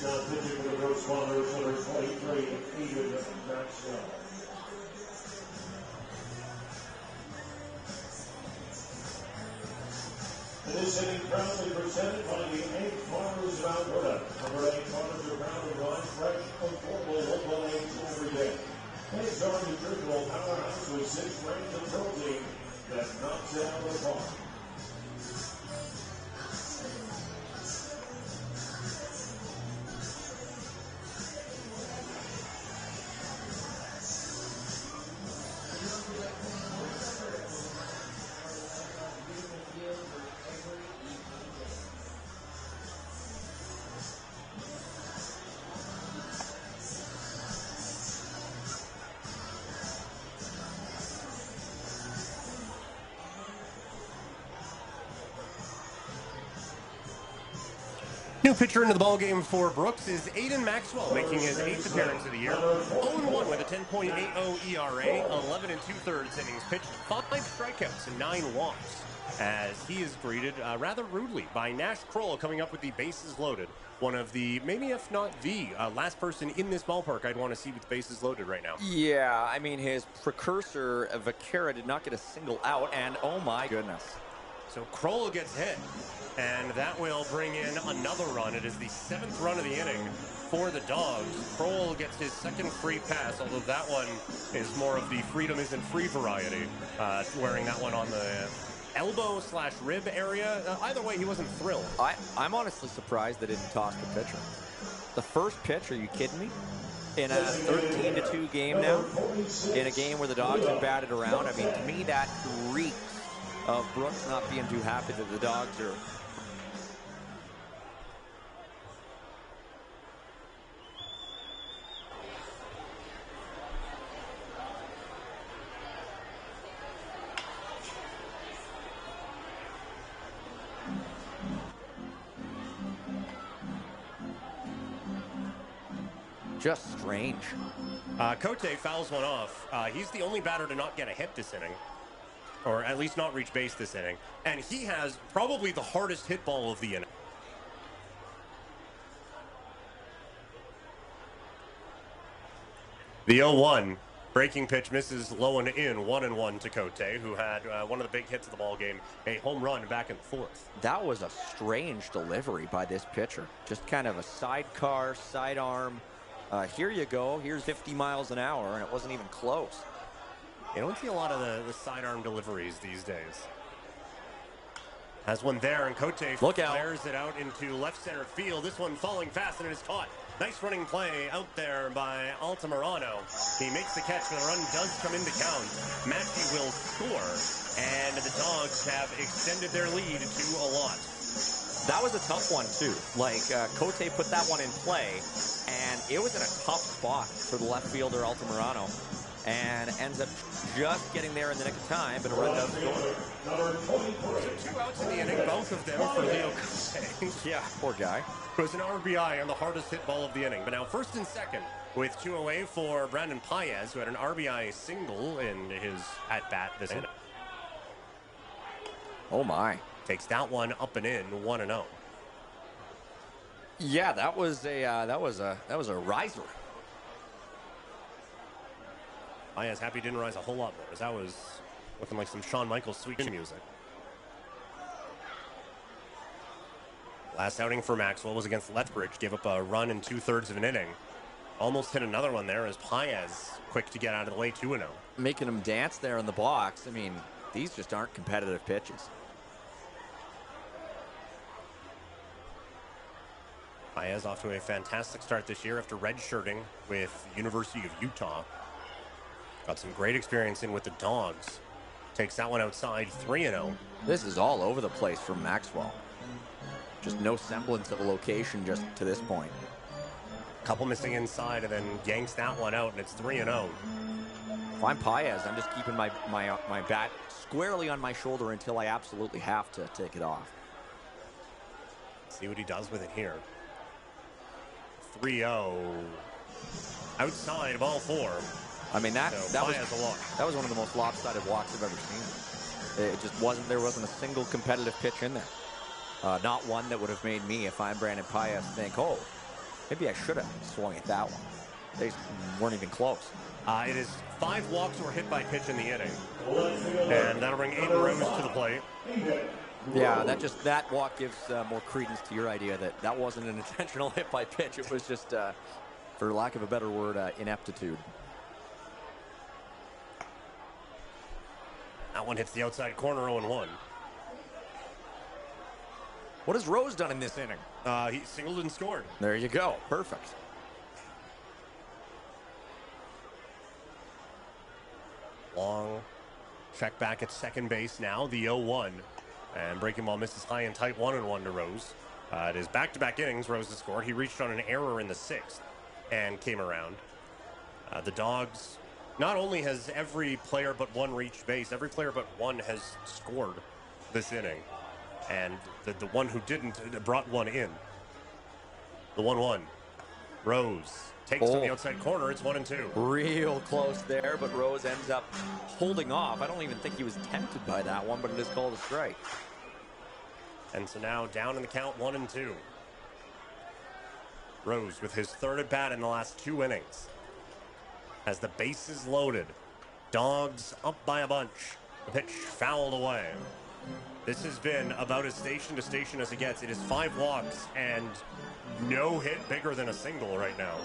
Now pitching for the Corresponders, number 23, Eden Maxwell. And this inning proudly presented by the Egg Farmers of Alberta. Number 8 farmers are proud to provide fresh, affordable local eggs every day. Eggs are a nutritional powerhouse with 6 grams of protein that knocks it out of the park. New pitcher into the ballgame for Brooks is Aiden Maxwell, making his 8th appearance of the year. 0-1 with a 10.80 ERA, 11 2/3 innings pitched, 5 strikeouts and 9 walks. As he is greeted rather rudely by Nash Kroll coming up with the bases loaded. One of the, maybe if not the, last person in this ballpark I'd want to see with bases loaded right now. Yeah, I mean, his precursor, Vaquera, did not get a single out, and oh my goodness. So Kroll gets hit, and that will bring in another run. It is the 7th run of the inning for the Dawgs. Kroll gets his second free pass, although that one is more of the freedom isn't free variety, wearing that one on the elbow/rib area. Either way, he wasn't thrilled. I'm honestly surprised they didn't toss the pitcher. The first pitch, are you kidding me? in a 13-2 game now, in a game where the Dogs have batted around. I mean, to me, that reeks of Brooks not being too happy that the Dogs are just strange. Cote fouls one off. He's the only batter to not get a hit this inning, or at least not reach base this inning. And he has probably the hardest hit ball of the inning. The 0-1 breaking pitch misses low and in, 1-1 to Cote, who had one of the big hits of the ball game, a home run back in the fourth. That was a strange delivery by this pitcher. Just kind of a sidecar, sidearm. Here you go. Here's 50 miles an hour, and it wasn't even close. You don't see a lot of the sidearm deliveries these days. Has one there, and Cote flares it out into left center field. This one falling fast, and it is caught. Nice running play out there by Altamirano. He makes the catch, but the run does come into count. Matthew will score, and the Dogs have extended their lead to a lot. That was a tough one, too. Like, Cote put that one in play, and it was in a tough spot for the left fielder, Altamirano, and ends up just getting there in the nick of time, but a run does score. So 2 outs in the inning, both of them for Leo Cote. Yeah, poor guy. It was an RBI on the hardest hit ball of the inning. But now first and second with 2 away for Brandon Paez, who had an RBI single in his at-bat this inning. Oh, my. Takes that one up and in, 1-0. Yeah, that was a riser. Paez happy didn't rise a whole lot more, as that was looking like some Shawn Michaels sweet music. Last outing for Maxwell was against Lethbridge, gave up a run in 2/3 of an inning. Almost hit another one there as Paez quick to get out of the way, 2-0. Making him dance there in the box. I mean, these just aren't competitive pitches. Paez off to a fantastic start this year after redshirting with University of Utah. Got some great experience in with the Dogs. Takes that one outside, 3-0. This is all over the place from Maxwell. Just no semblance of a location just to this point. Couple missing inside, and then yanks that one out, and it's 3-0. If I'm Paez, I'm just keeping my bat squarely on my shoulder until I absolutely have to take it off. See what he does with it here. 3-0. Outside, ball 4. I mean, that was one of the most lopsided walks I've ever seen. It just wasn't, there wasn't a single competitive pitch in there. Not one that would have made me, if I'm Brandon Paez, think, oh, maybe I should have swung at that one. They weren't even close. It is 5 walks or hit by pitch in the inning. And that'll bring Aiden Rose to the plate. Yeah, that walk gives more credence to your idea that wasn't an intentional hit by pitch. It was just, for lack of a better word, ineptitude. That one hits the outside corner, 0-1. What has Rose done in this inning? He singled and scored. There you go. Perfect. Long check back at second base now, the 0-1. And breaking ball misses high and tight, 1-1 to Rose. It is back-to-back innings Rose has scored. He reached on an error in the 6th and came around. The Dogs, not only has every player but one reached base, every player but one has scored this inning. And the one who didn't brought one in. The 1-1. Rose takes to the outside corner. It's 1-2. Real close there, but Rose ends up holding off. I don't even think he was tempted by that one, but it is called a strike. And so now down in the count, 1-2. Rose with his 3rd at bat in the last 2 innings. As the bases loaded. Dogs up by a bunch. The pitch fouled away. This has been about as station to station as it gets. It is 5 walks and no hit bigger than a single right now.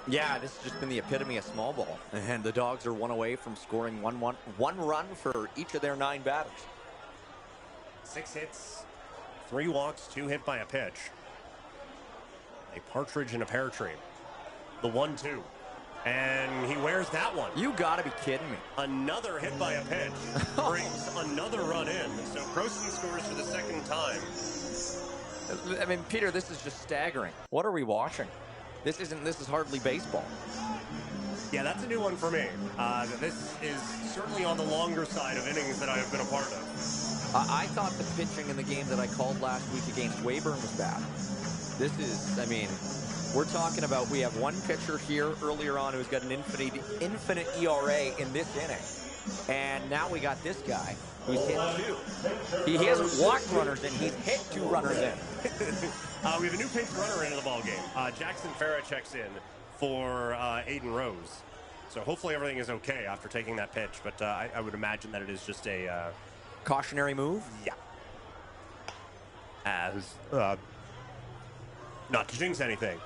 Yeah, this has just been the epitome of small ball. And the Dogs are 1 away from scoring one run for each of their 9 batters. 6 hits, 3 walks, 2 hit by a pitch. A partridge in a pear tree. The 1-2. And he wears that one. You gotta be kidding me. Another hit by a pitch brings another run in. So Croston scores for the second time. I mean, Peter, this is just staggering. What are we watching? This is hardly baseball. Yeah, that's a new one for me. This is certainly on the longer side of innings that I have been a part of. I thought the pitching in the game that I called last week against Weyburn was bad. This is, I mean, we're talking about we have one pitcher here earlier on who's got an infinite ERA in this inning. And now we got this guy who's hit 2. He hasn't walked runners in, he's hit 2 runners in. We have a new pinch runner into the ballgame. Jackson Farah checks in for Aiden Rose. So hopefully everything is okay after taking that pitch, but I would imagine that it is just a... cautionary move? Yeah. As, not to jinx anything,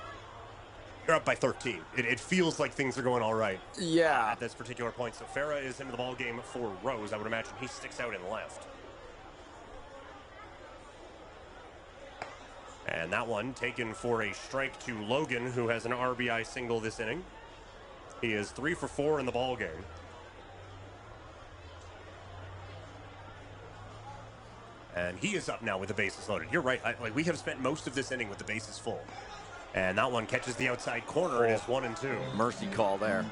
they're up by 13. It feels like things are going all right. Yeah. At this particular point. So Farah is into the ball game for Rose. I would imagine he sticks out in left. And that one taken for a strike to Logan, who has an RBI single this inning. He is 3 for 4 in the ball game. And he is up now with the bases loaded. You're right. We have spent most of this inning with the bases full. And that one catches the outside corner. It is 1-2. Mercy call there.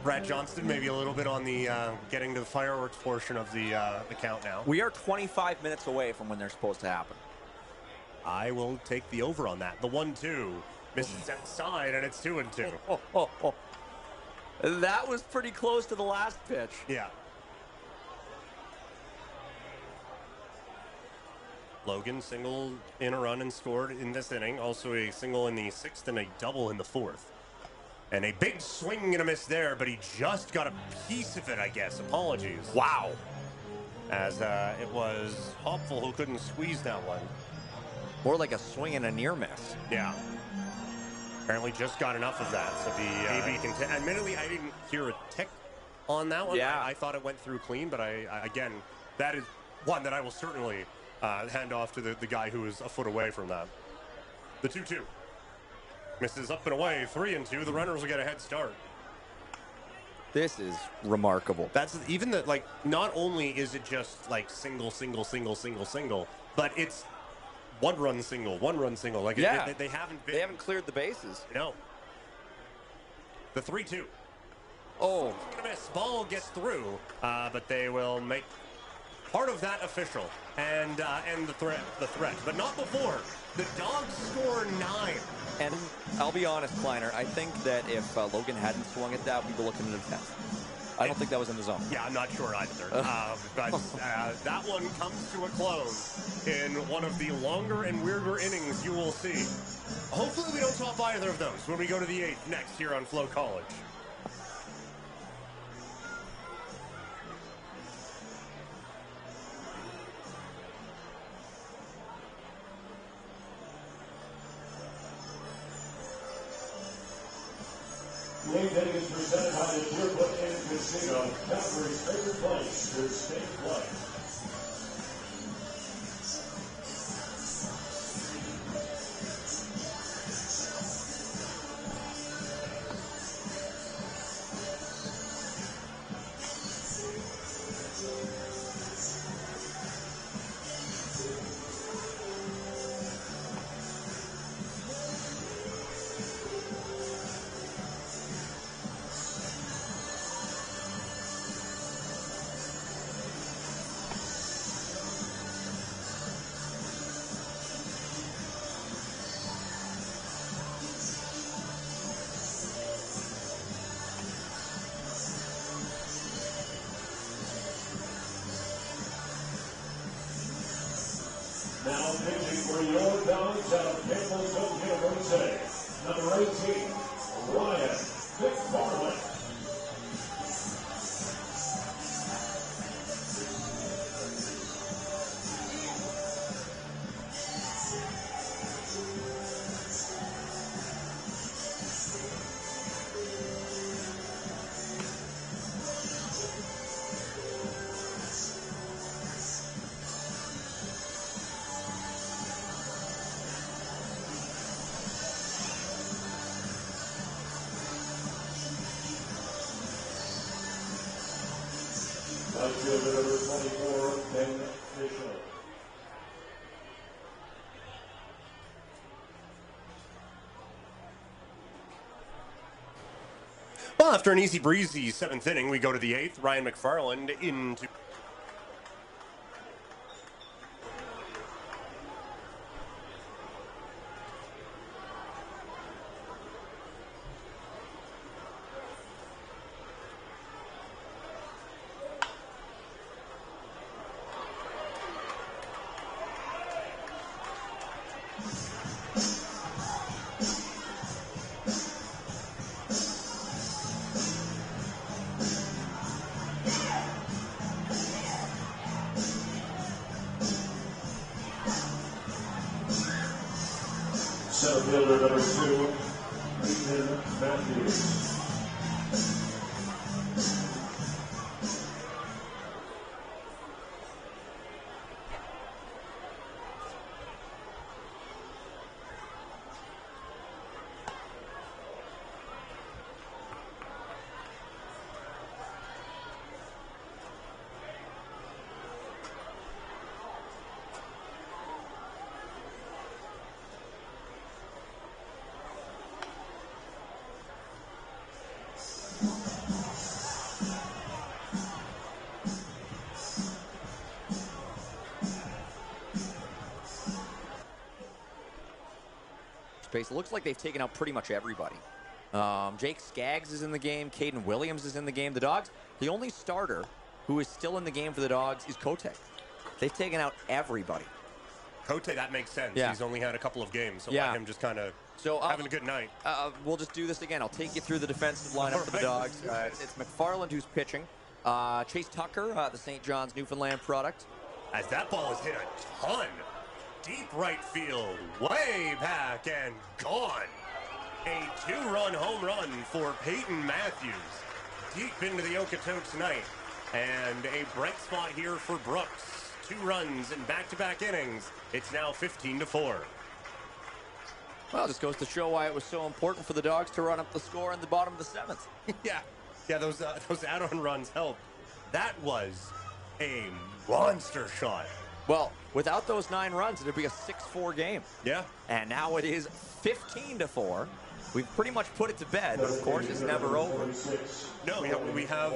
Brad Johnston maybe a little bit on the getting to the fireworks portion of the count now. We are 25 minutes away from when they're supposed to happen. I will take the over on that. The 1-2 misses outside, and it's 2-2. That was pretty close to the last pitch. Yeah. Logan single in a run and scored in this inning. Also a single in the 6th and a double in the 4th. And a big swing and a miss there, but he just got a piece of it, I guess. Apologies. Wow. As it was Hopeful who couldn't squeeze that one. More like a swing and a near miss. Yeah. Apparently just got enough of that. So the AB can... Admittedly, I didn't hear a tick on that one. Yeah. I thought it went through clean, but again, that is one that I will certainly hand off to the guy who is a foot away from that. The 2-2. Misses up and away, 3-2. The runners will get a head start. This is remarkable. That's even the, like, not only is it just like single, but it's one run single. Like, yeah. they haven't been. They haven't cleared the bases. No. The 3-2. Oh. Gonna miss. Ball gets through, but they will make part of that official and end the threat, but not before. The Dawgs score 9. And I'll be honest, Kleiner, I think that if Logan hadn't swung at that, we'd be looking at a 10th. I don't think that was in the zone. Yeah, I'm not sure either. But that one comes to a close in one of the longer and weirder innings you will see. Hopefully we don't top either of those when we go to the 8th next here on FloCollege. The 8th inning is presented by the Deerfoot Inn Casino, Calgary's favorite place to stay play. Now pitching for your Dawgs out of Campbellsville University, number 18, Ryan McFarland. fielder number 24, Ben Mitchell. Well, after an easy breezy 7th inning, we go to the 8th. Ryan McFarland into... Center fielder number 2, Ethan Matthews. Space. It looks like they've taken out pretty much everybody. Jake Skaggs is in the game. Caden Williams is in the game. The Dawgs, the only starter who is still in the game for the Dawgs is Kotek. They've taken out everybody. Kote, that makes sense. Yeah. He's only had a couple of games, so Yeah. let him just kind of So having a good night. We'll just do this again. I'll take you through the defensive lineup for the Dawgs. It's McFarland who's pitching. Chase Tucker, the St. John's, Newfoundland product. As that ball is hit a ton. Deep right field, way back and gone. A 2-run home run for Peyton Matthews. Deep into the Okotoks night. And a bright spot here for Brooks. 2 runs in back-to-back innings. It's now 15-4. Well, this goes to show why it was so important for the Dawgs to run up the score in the bottom of the 7th. Yeah, those add-on runs help. That was a monster shot. Well, without those 9 runs, it'd be a 6-4 game. Yeah. And now it is 15-4. We've pretty much put it to bed, but of course it's never over. No, we have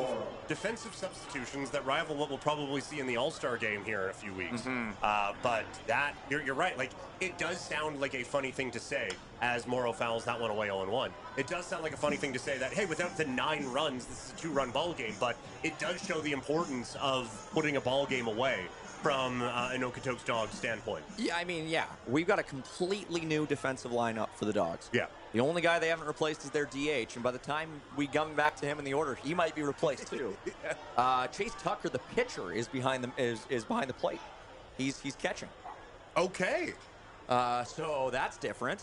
defensive substitutions that rival what we'll probably see in the All-Star game here in a few weeks. But that, you're right. Like, it does sound like a funny thing to say as Morrow fouls that one away 0-1. It does sound like a funny thing to say that, hey, without the 9 runs, this is a 2-run ball game. But it does show the importance of putting a ball game away from an Okotoks Dawgs standpoint. Yeah, I mean, yeah. We've got a completely new defensive lineup for the Dawgs. Yeah. The only guy they haven't replaced is their DH, and by the time we come back to him in the order, he might be replaced too. Chase Tucker, the pitcher, is behind the plate. He's catching. Okay. So that's different.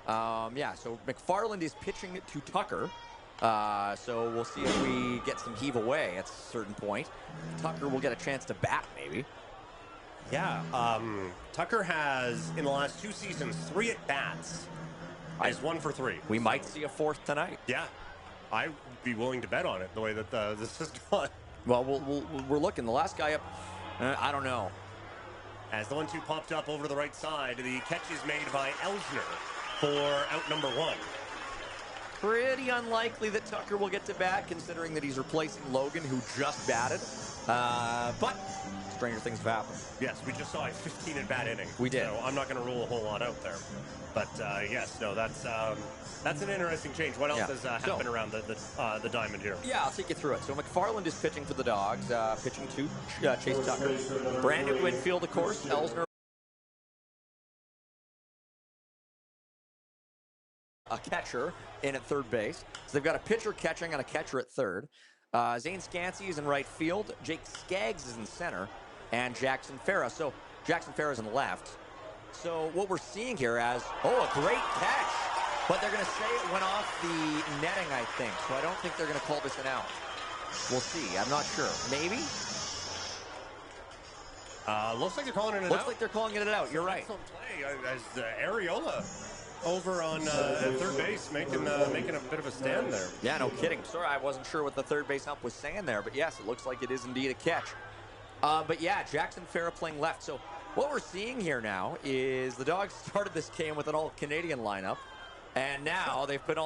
So McFarland is pitching to Tucker. So we'll see if we get some heave away at a certain point. Tucker will get a chance to bat, maybe. Yeah, Tucker has, in the last 2 seasons, 3 at-bats. He's 1 for 3. We might see a 4th tonight. Yeah, I'd be willing to bet on it, the way that this is gone. Well, we're looking. The last guy up, I don't know. As the 1-2 popped up over to the right side, the catch is made by Elsner for out number 1. Pretty unlikely that Tucker will get to bat, considering that he's replacing Logan, who just batted. But stranger things have happened. Yes, we just saw a 15 at-bat inning. We did. So I'm not going to rule a whole lot out there. But yes, no, that's an interesting change. What else has happened around the diamond here? Yeah, I'll take you through it. So McFarland is pitching for the Dawgs, pitching to Chase Tucker. Brandon Winfield, of course. Elsner, a catcher in at third base. So they've got a pitcher catching and a catcher at third. Zane Scansey is in right field. Jake Skaggs is in center. And Jackson Farah. So Jackson Farah is in left. So what we're seeing here as, a great catch. But they're going to say it went off the netting, I think. So I don't think they're going to call this an out. We'll see. I'm not sure. Maybe? Looks like they're calling it an out. Looks like they're calling it an out. You're right. Play as Areola over on third base making a bit of a stand there. Yeah, no kidding. Sorry, I wasn't sure what the third base ump was saying there. But yes, it looks like it is indeed a catch. But yeah, Jackson Farah playing left. So what we're seeing here now is the Dogs started this game with an all-Canadian lineup, and now they've put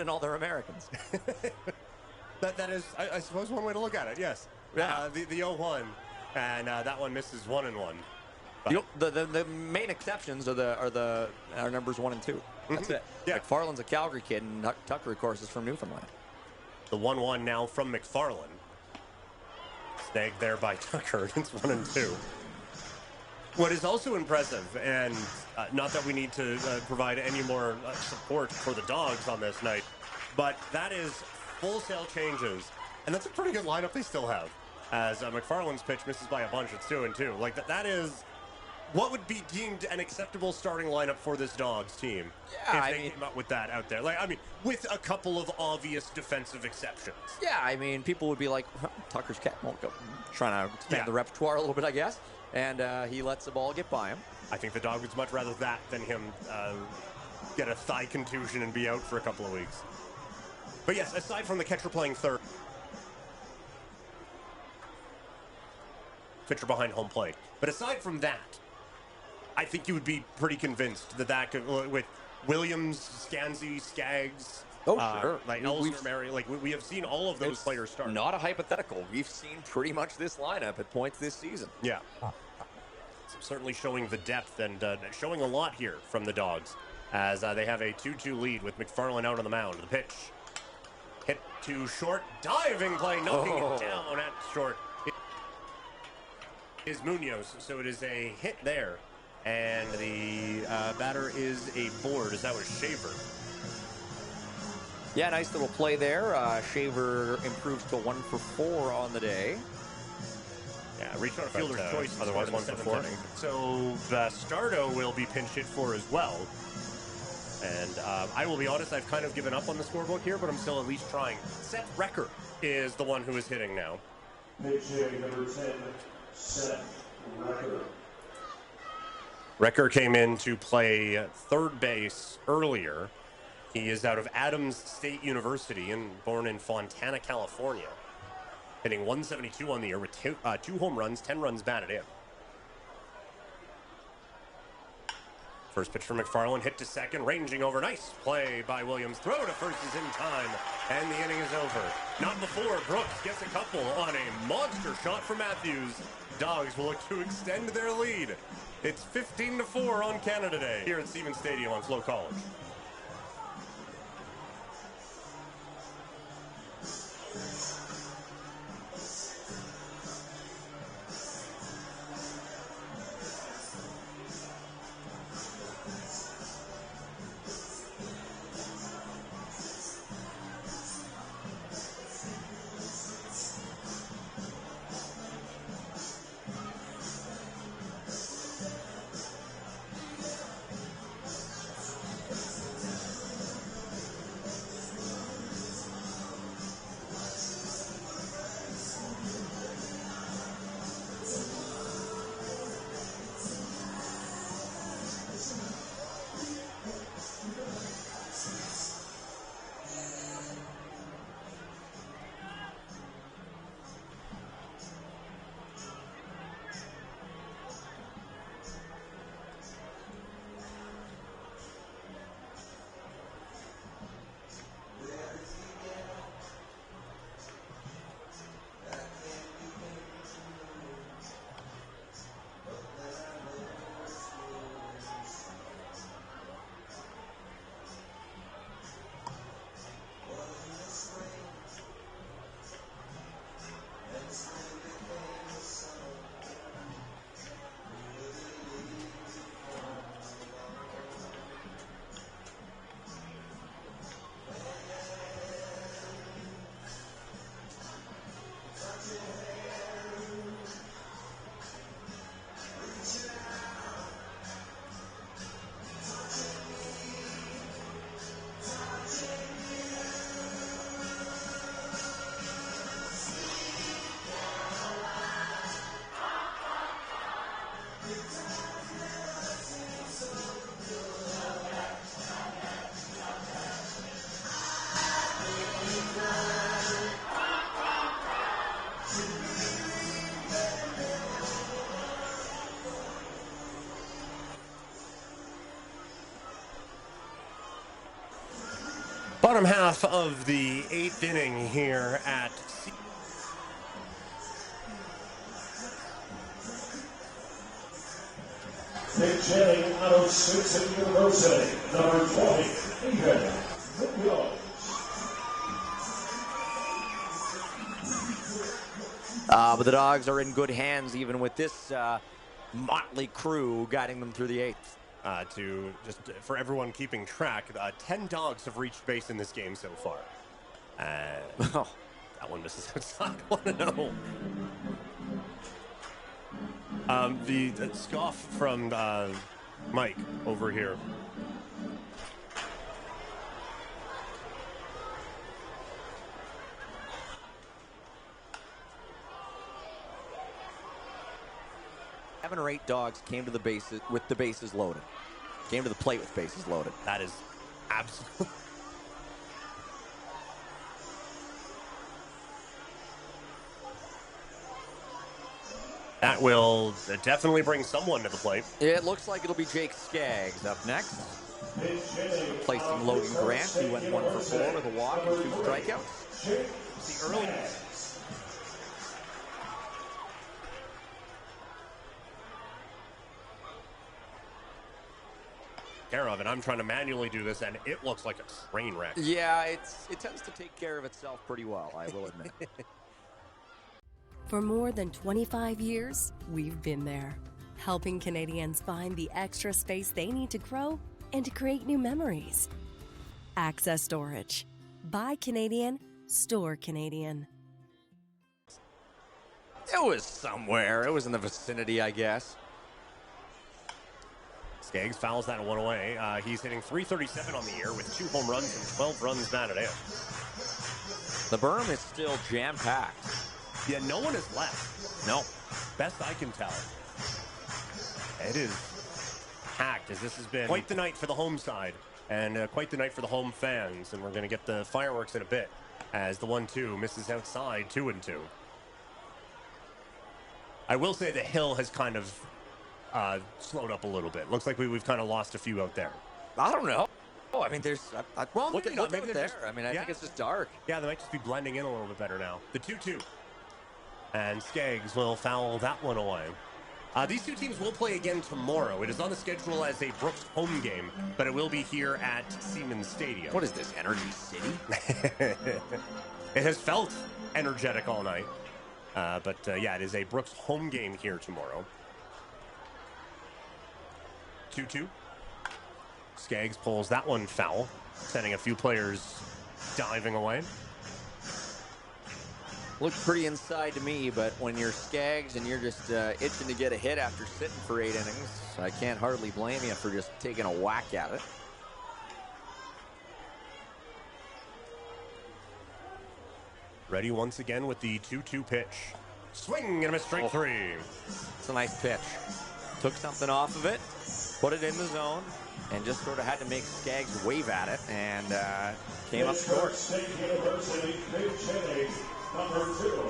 in all their Americans. That is, I suppose, one way to look at it. Yes. Yeah. The 0-1, and that one misses 1-1. The main exceptions are our numbers 1 and 2. That's it. Yeah. McFarland's a Calgary kid, and Tucker, of course, is from Newfoundland. The 1-1 now from McFarland. Snagged there by Tucker. It's 1 and 2. What is also impressive, and not that we need to provide any more support for the Dogs on this night, but that is full-sail changes, and that's a pretty good lineup they still have. As McFarland's pitch misses by a bunch, it's 2 and 2. Like that is what would be deemed an acceptable starting lineup for this Dogs team. Yeah, if they came up with that out there. Like, I mean, with a couple of obvious defensive exceptions. Yeah, I mean, people would be like, well, Tucker's trying to expand the repertoire a little bit, I guess, and he lets the ball get by him. I think the Dog would much rather that than him get a thigh contusion and be out for a couple of weeks. But yes, aside from the catcher playing third, pitcher behind home plate. But aside from that, I think you would be pretty convinced that could, with Williams, Scansy, Skaggs, sure. like Ellsner, Mary, like we have seen all of those players start. Not a hypothetical. We've seen pretty much this lineup at points this season. Yeah. Certainly showing the depth and showing a lot here from the Dogs as they have a 2-2 lead with McFarland out on the mound. The pitch hit to short, diving play, knocking it down at short is Munoz, so it is a hit there, and the batter is a board. Is that was Shaver? Yeah, nice little play there. Shaver improves to 1 for 4 on the day. Yeah, reach on a fielder's choice. Otherwise, 1 for 4. So Bastardo will be pinch hit for as well. And I will be honest, I've kind of given up on the scorebook here, but I'm still at least trying. Seth Recker is the one who is hitting now. Pitching number 10, Seth Recker. Recker came in to play third base earlier. He is out of Adams State University and born in Fontana, California. Hitting 172 on the year with 2 home runs, 10 runs batted in. First pitch from McFarland, hit to second, ranging over. Nice play by Williams. Throw to first is in time, and the inning is over. Not before Brooks gets a couple on a monster shot from Matthews. Dogs will look to extend their lead. It's 15-4 on Canada Day here at Siemens Stadium on FloCollege. Bottom half of the 8th inning here at Big Channing out of Simpson University, number 20, Ethan Williams. But the Dawgs are in good hands, even with this motley crew guiding them through the 8th. For everyone keeping track, 10 Dawgs have reached base in this game so far. That one misses outside 1-0. The scoff from Mike over here. Seven or 8 Dawgs came to the bases with the bases loaded. Came to the plate with bases loaded. That is absolutely. That will definitely bring someone to the plate. It looks like it'll be Jake Skaggs up next. Replacing Logan Grant, who went 1 for 4 with a walk and 2 strikeouts. The early. Care of it. I'm trying to manually do this, and it looks like a train wreck. Yeah, it tends to take care of itself pretty well, I will admit. For more than 25 years, we've been there, helping Canadians find the extra space they need to grow and to create new memories. Access Storage. Buy Canadian, store Canadian. It was somewhere. It was in the vicinity, I guess. Skaggs fouls that one away. He's hitting .337 on the year with 2 home runs and 12 runs batted in. The berm is still jam-packed. Yeah, no one is left. No. Best I can tell. It is packed, as this has been quite the night for the home side and quite the night for the home fans. And we're going to get the fireworks in a bit as the 1-2 misses outside 2-2. I will say the hill has kind of slowed up a little bit. Looks like we've kind of lost a few out there. I don't know. Oh, I mean, there's. Well, look maybe at not. Maybe there. just, I mean, I think it's just dark. Yeah, they might just be blending in a little bit better now. The 2-2. And Skaggs will foul that one away. These two teams will play again tomorrow. It is on the schedule as a Brooks home game, but it will be here at Siemens Stadium. What is this, Energy City? It has felt energetic all night. But yeah, it is a Brooks home game here tomorrow. 2-2. Skaggs pulls that one foul, sending a few players diving away. Looked pretty inside to me, but when you're Skaggs and you're just itching to get a hit after sitting for 8 innings, I can't hardly blame you for just taking a whack at it. Ready once again with the 2-2 pitch. Swing and a miss, strike 3. It's a nice pitch. Took something off of it, put it in the zone, and just sort of had to make Skaggs wave at it, and came up short. State University, Big Channing, number 2,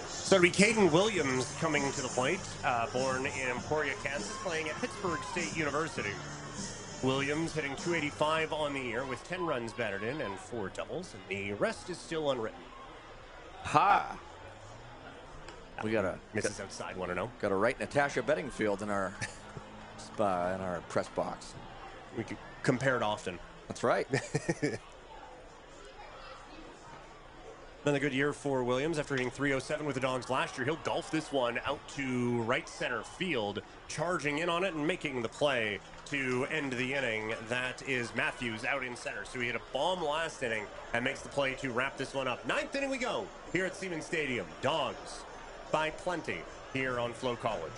So it'll be Caden Williams coming to the plate, born in Emporia, Kansas, playing at Pittsburgh State University. Williams hitting .285 on the year with 10 runs batted in and 4 doubles, and the rest is still unwritten. Ha! We got misses outside 1-0. Got to write Natasha Bedingfield in our in our press box. We could compare it often. That's right. Another good year for Williams after hitting .307 with the Dawgs last year. He'll golf this one out to right center field, charging in on it and making the play to end the inning. That is Matthews out in center. So he hit a bomb last inning and makes the play to wrap this one up. 9th inning we go here at Siemens Stadium. Dawgs by plenty here on FloCollege.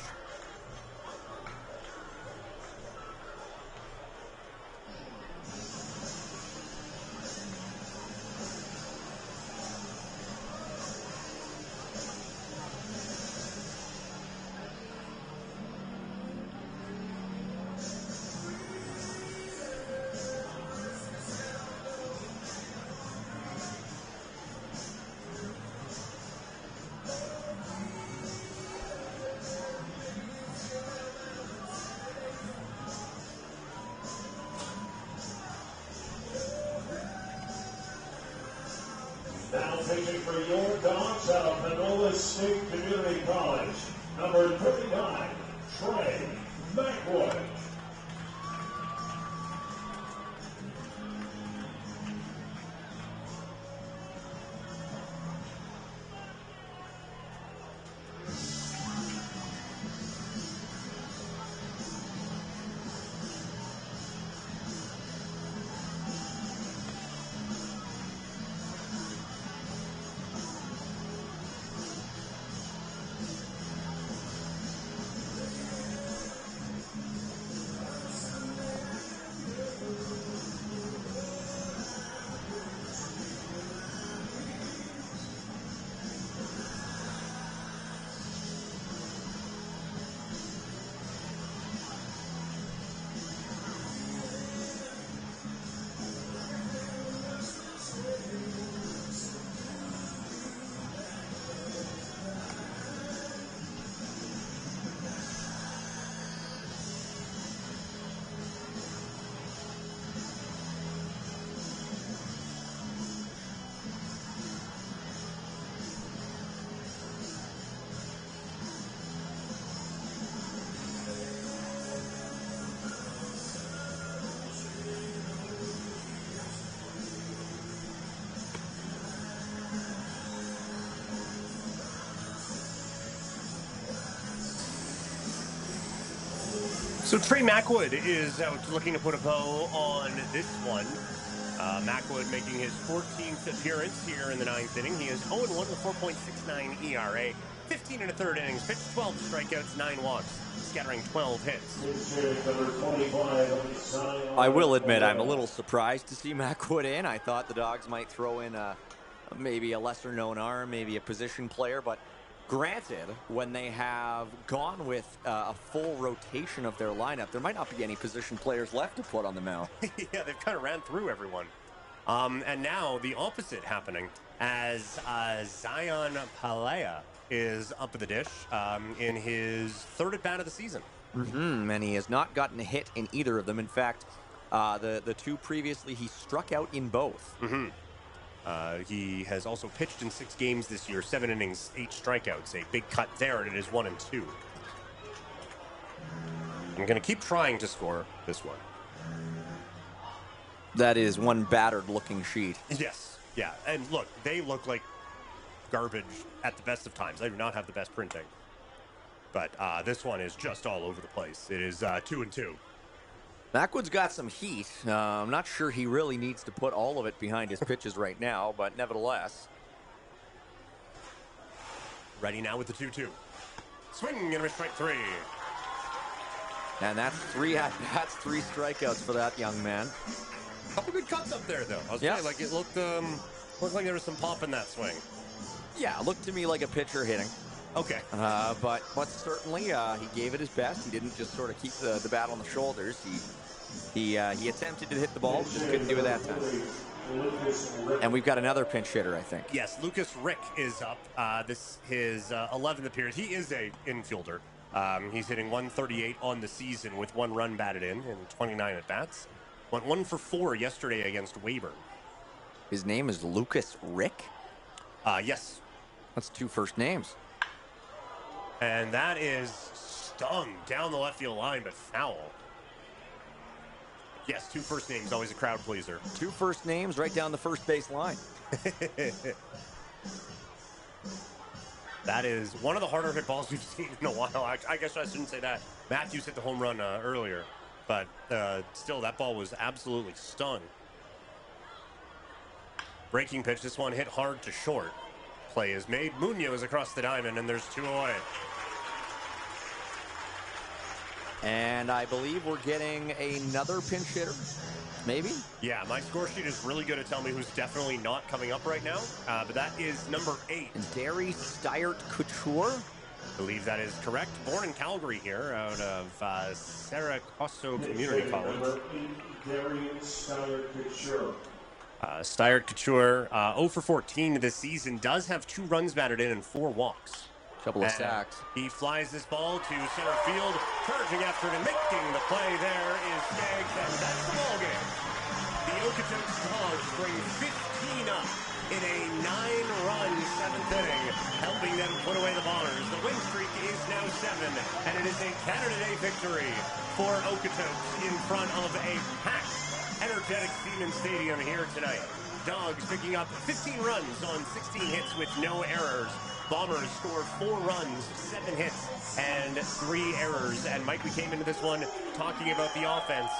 pitching for your Dawgs out of Manola State Community College, number 39, Trey Mackwood. So Trey Mackwood is out looking to put a bow on this one. Mackwood making his 14th appearance here in the 9th inning. He is 0-1 with 4.69 ERA, 15 and a third innings, pitched 12 strikeouts, 9 walks, scattering 12 hits. I will admit I'm a little surprised to see Mackwood in. I thought the Dawgs might throw in maybe a lesser-known arm, maybe a position player, but granted, when they have gone with a full rotation of their lineup, there might not be any position players left to put on the mound. Yeah, they've kind of ran through everyone. And now the opposite happening as Zion Palea is up at the dish in his third at-bat of the season. And he has not gotten a hit in either of them. In fact, the two previously, he struck out in both. He has also pitched in 6 games this year, 7 innings, 8 strikeouts. A big cut there, and it is 1-2. I'm going to keep trying to score this one. That is one battered-looking sheet. Yes, yeah. And look, they look like garbage at the best of times. They do not have the best printing. But this one is just all over the place. It is 2-2. Mackwood's got some heat. I'm not sure he really needs to put all of it behind his pitches right now, but nevertheless. Ready now with the 2-2. Swing and a strike 3. And that's 3 at-bats, 3 strikeouts for that young man. Couple good cuts up there, though. I was saying, like, it looked like there was some pop in that swing. Yeah, looked to me like a pitcher hitting. Okay. But certainly he gave it his best. He didn't just sort of keep the bat on the shoulders. He attempted to hit the ball, but just couldn't do it that time. And we've got another pinch hitter, I think. Yes, Lucas Rick is up. This his 11th appearance. He is a infielder. He's hitting 138 on the season with 1 run batted in 29 at bats. Went 1 for 4 yesterday against Weyburn. His name is Lucas Rick? Yes. That's 2 first names. And that is stung down the left field line, but foul. Yes, 2 first names, always a crowd pleaser. 2 first names right down the first base line. That is one of the harder hit balls we've seen in a while. I guess I shouldn't say that. Matthews hit the home run earlier, but still, that ball was absolutely stung. Breaking pitch, this one hit hard to short. Play is made. Munoz across the diamond, and there's 2 away. And I believe we're getting another pinch hitter, maybe? Yeah, my score sheet is really good at telling me who's definitely not coming up right now, but that is number 8. Derry Steyert Couture? I believe that is correct. Born in Calgary here, out of Saracosso Community College. Steyert Couture, 0 for 14 this season, does have 2 runs batted in and 4 walks. Couple of sacks. He flies this ball to center field, charging after it and making the play. There is Skaggs, and that's the ball game. The Okotoks Dawgs bring 15 up in a 9-run 7th inning, helping them put away the Bombers. The win streak is now 7, and it is a Canada Day victory for Okotoks in front of a packed, energetic Siemens Stadium here tonight. Dawgs picking up 15 runs on 16 hits with no errors. Bombers scored 4 runs, 7 hits, and 3 errors. And Mike, we came into this one talking about the offense.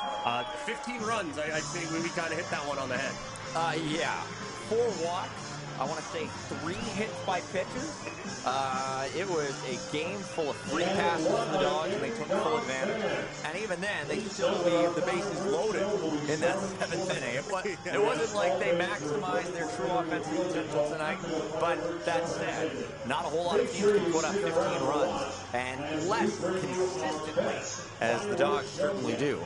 15 runs, I'd say we kind of hit that one on the head. Yeah. 4 walks. I want to say 3 hits by pitches. It was a game full of free passes for the Dawgs, and they took full advantage. And even then, they still leave the bases loaded in that 7th inning. It wasn't like they maximized their true offensive potential tonight. But that said, not a whole lot of teams can put up 15 runs, and less consistently, as the Dawgs certainly do.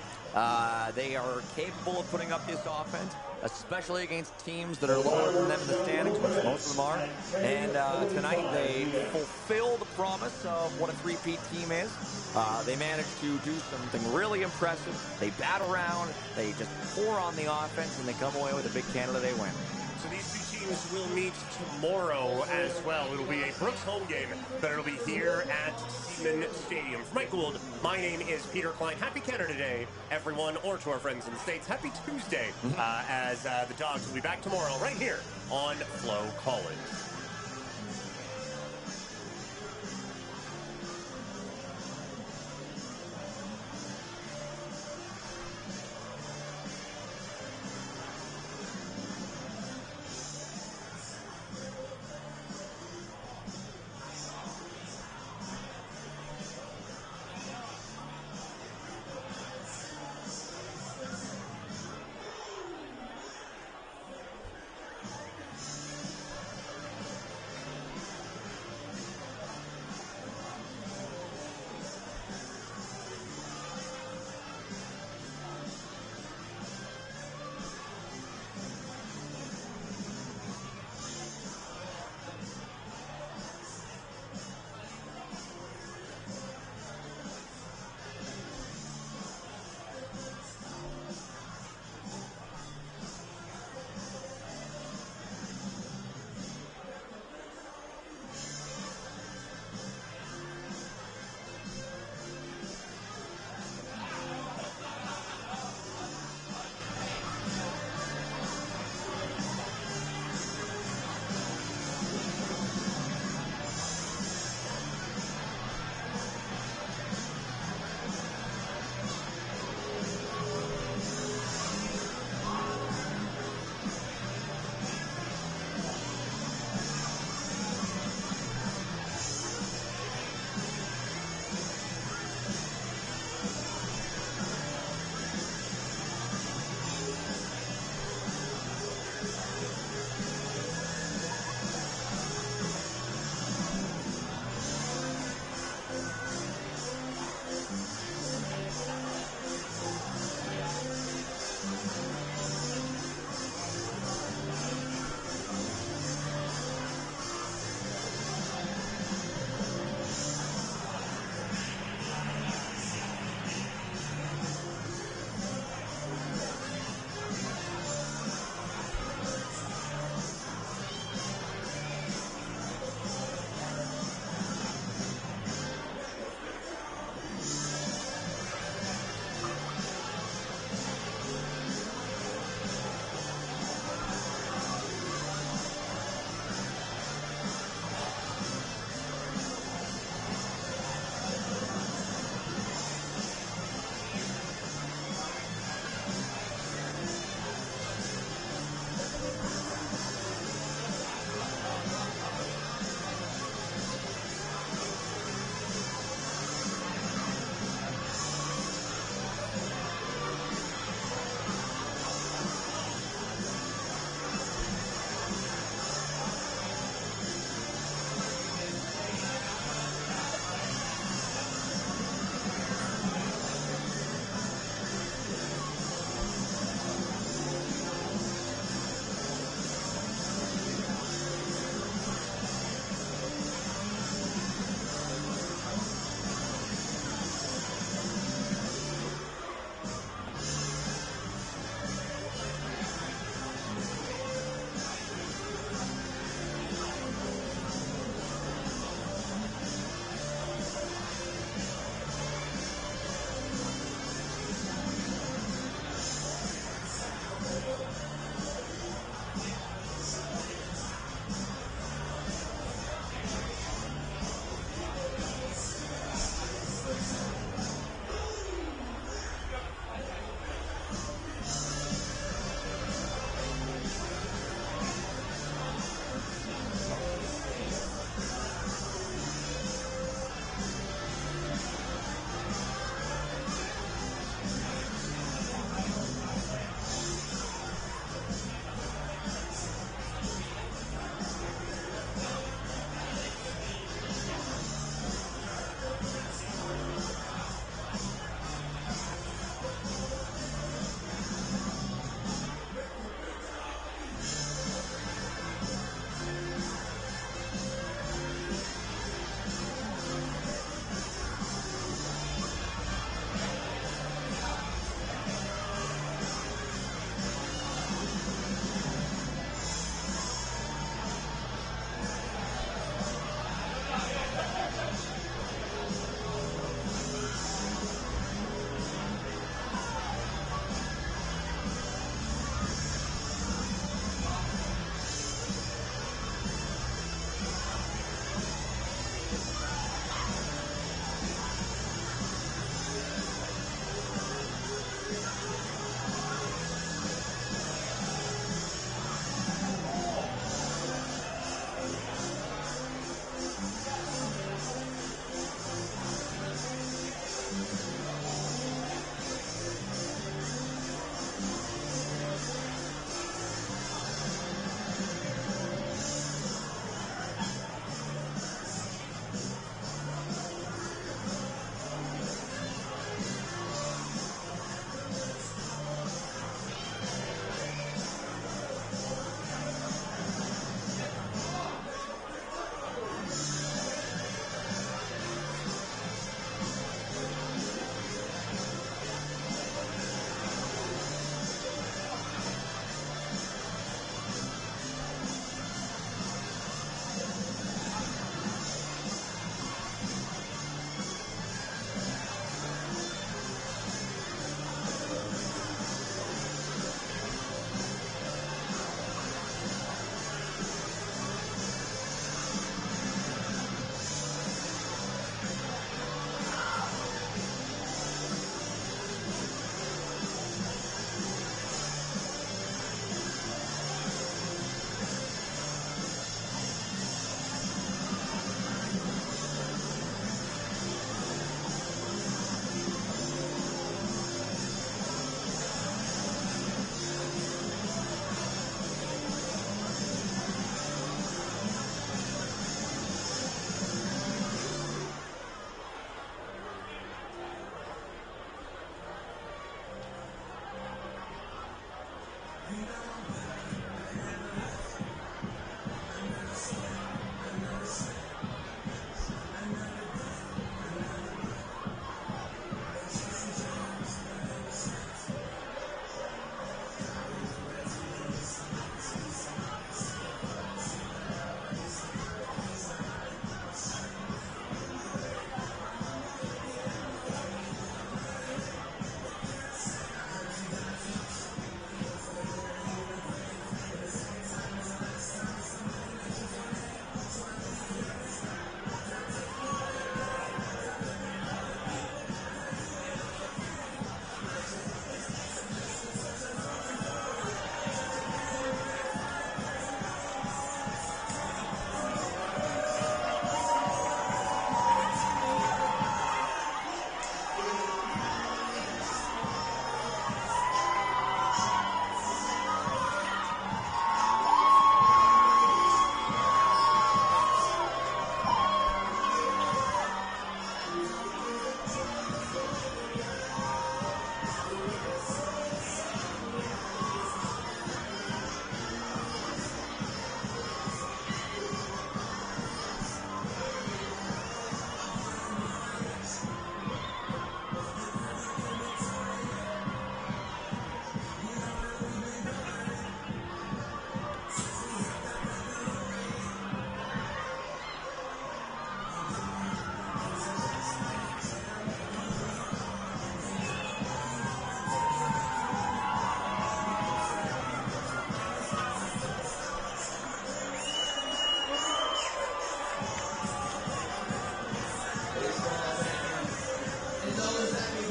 They are capable of putting up this offense, especially against teams that are lower than them in the standings, which most of them are. And tonight they fulfill the promise of what a three-peat team is. They managed to do something really impressive. They bat around, they just pour on the offense, and they come away with a big Canada Day win. So these two teams will meet tomorrow as well. It'll be a Brooks home game, but it'll be here at Siemens Stadium. For Mike Gould, my name is Peter Klein. Happy Canada Day, everyone, or to our friends in the States, happy Tuesday, as the Dawgs will be back tomorrow right here on FloCollege.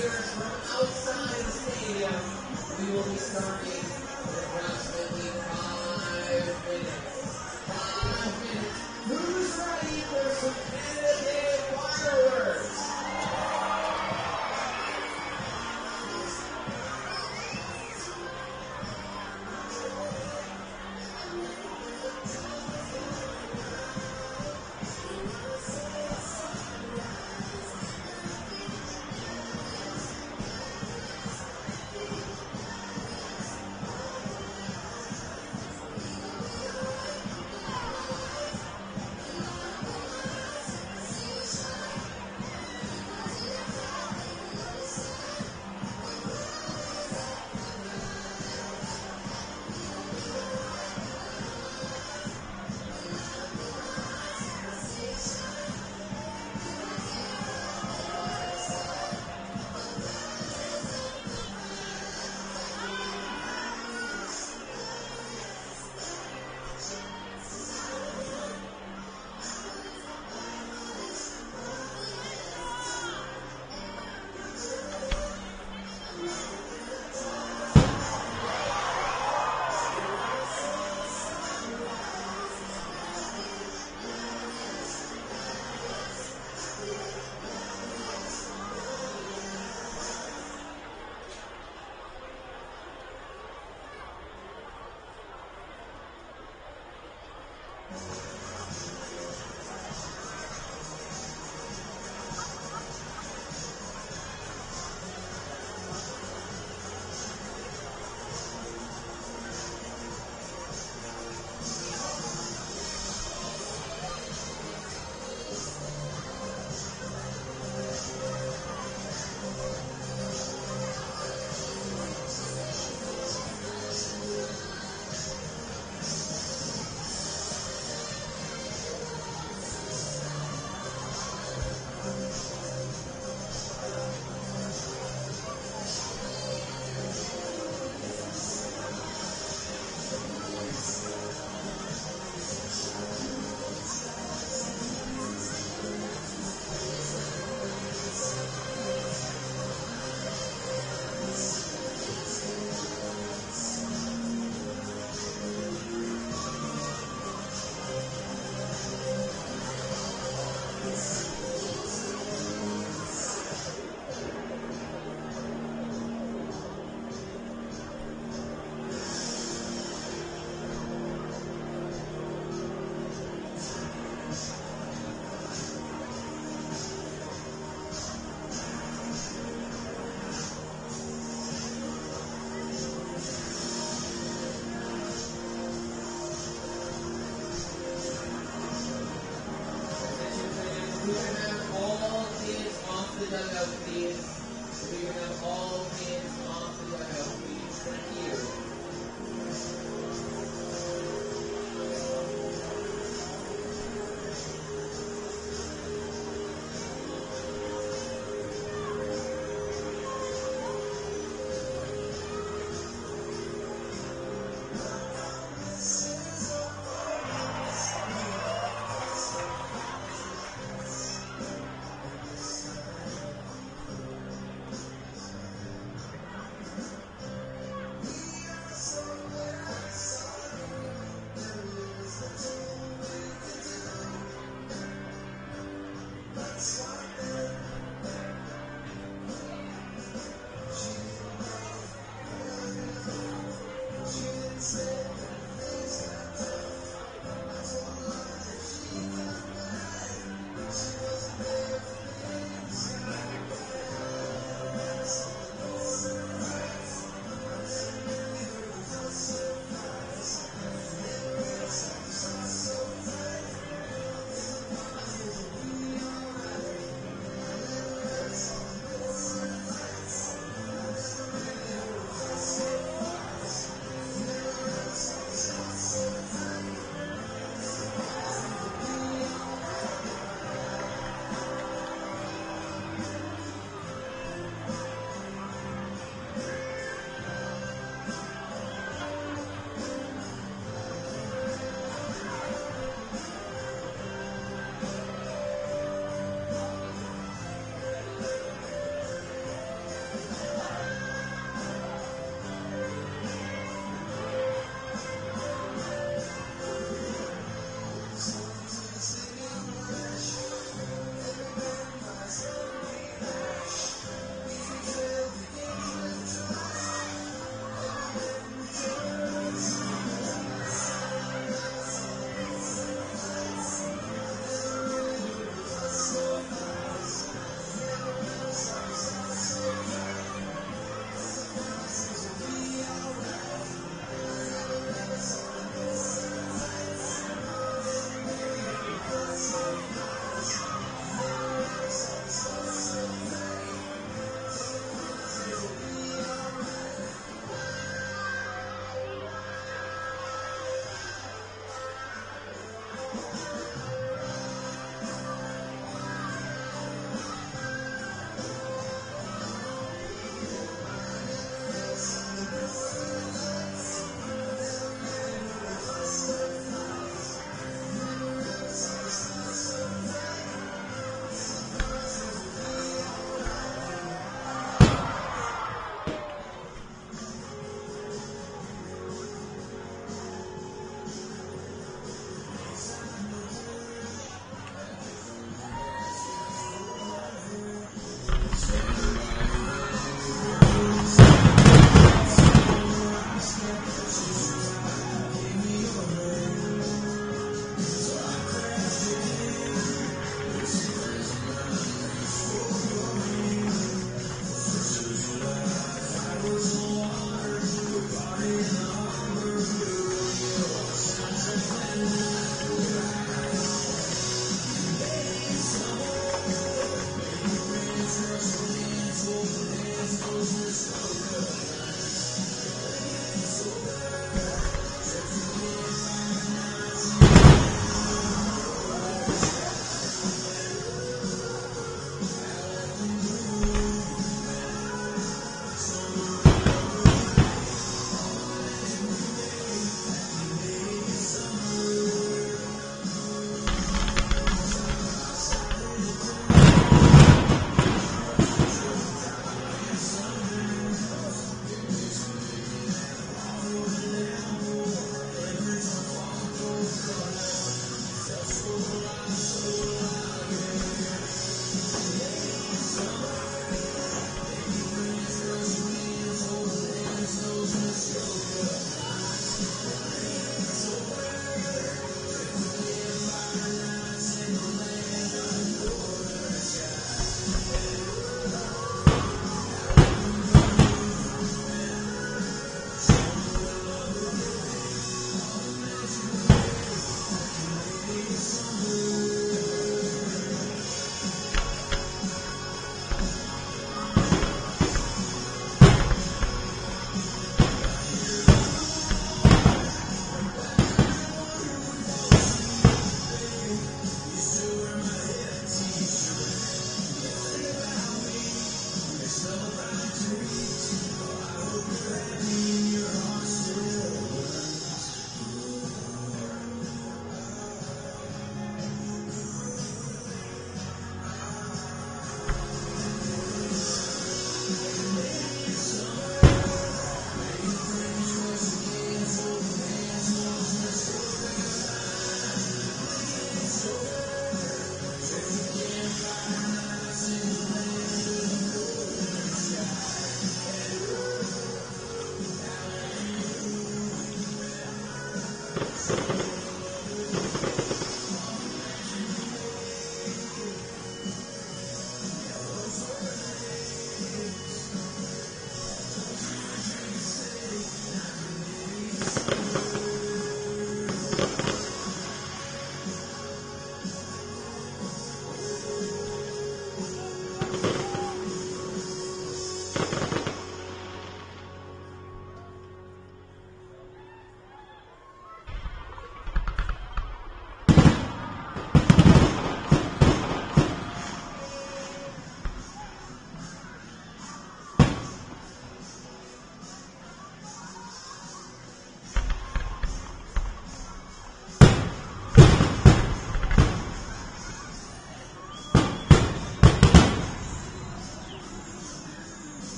viewers from outside the stadium. We will be starting in approximately 5 minutes. 5 minutes. Who's ready for some Canada Day fireworks?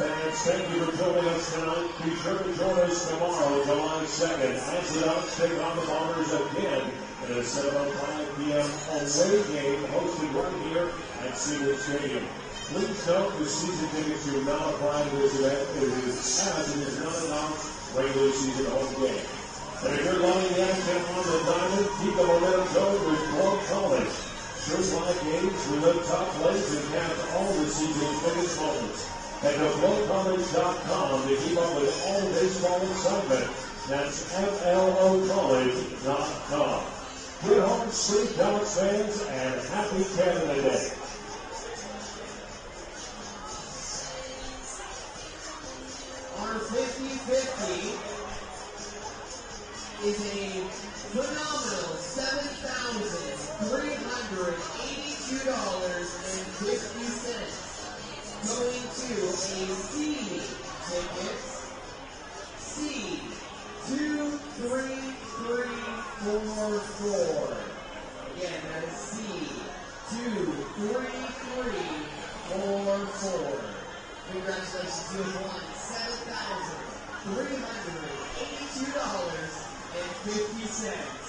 fans, thank you for joining us tonight. Be sure to join us tomorrow, July 2nd, as the Dawgs take on the Bombers again in a 7:05 p.m. away game hosted right here at Cedar Stadium. Please note the season tickets do not apply to this event. It is not a Dawgs regular season home game. And if you're loving the action on the diamond, keep the momentum going with FloCollege. Shows live games, relive top plays, and catch all the season's biggest moments. Head to FloCollege.com to keep up with all baseball excitement. That's FloCollege.com. Good home sleep, Dawgs fans, and happy Canada Day. Our 50-50 is a phenomenal $7,382.50 going to a C ticket. C23344. Again, that is C23344. Congratulations, you have won $7,382.50.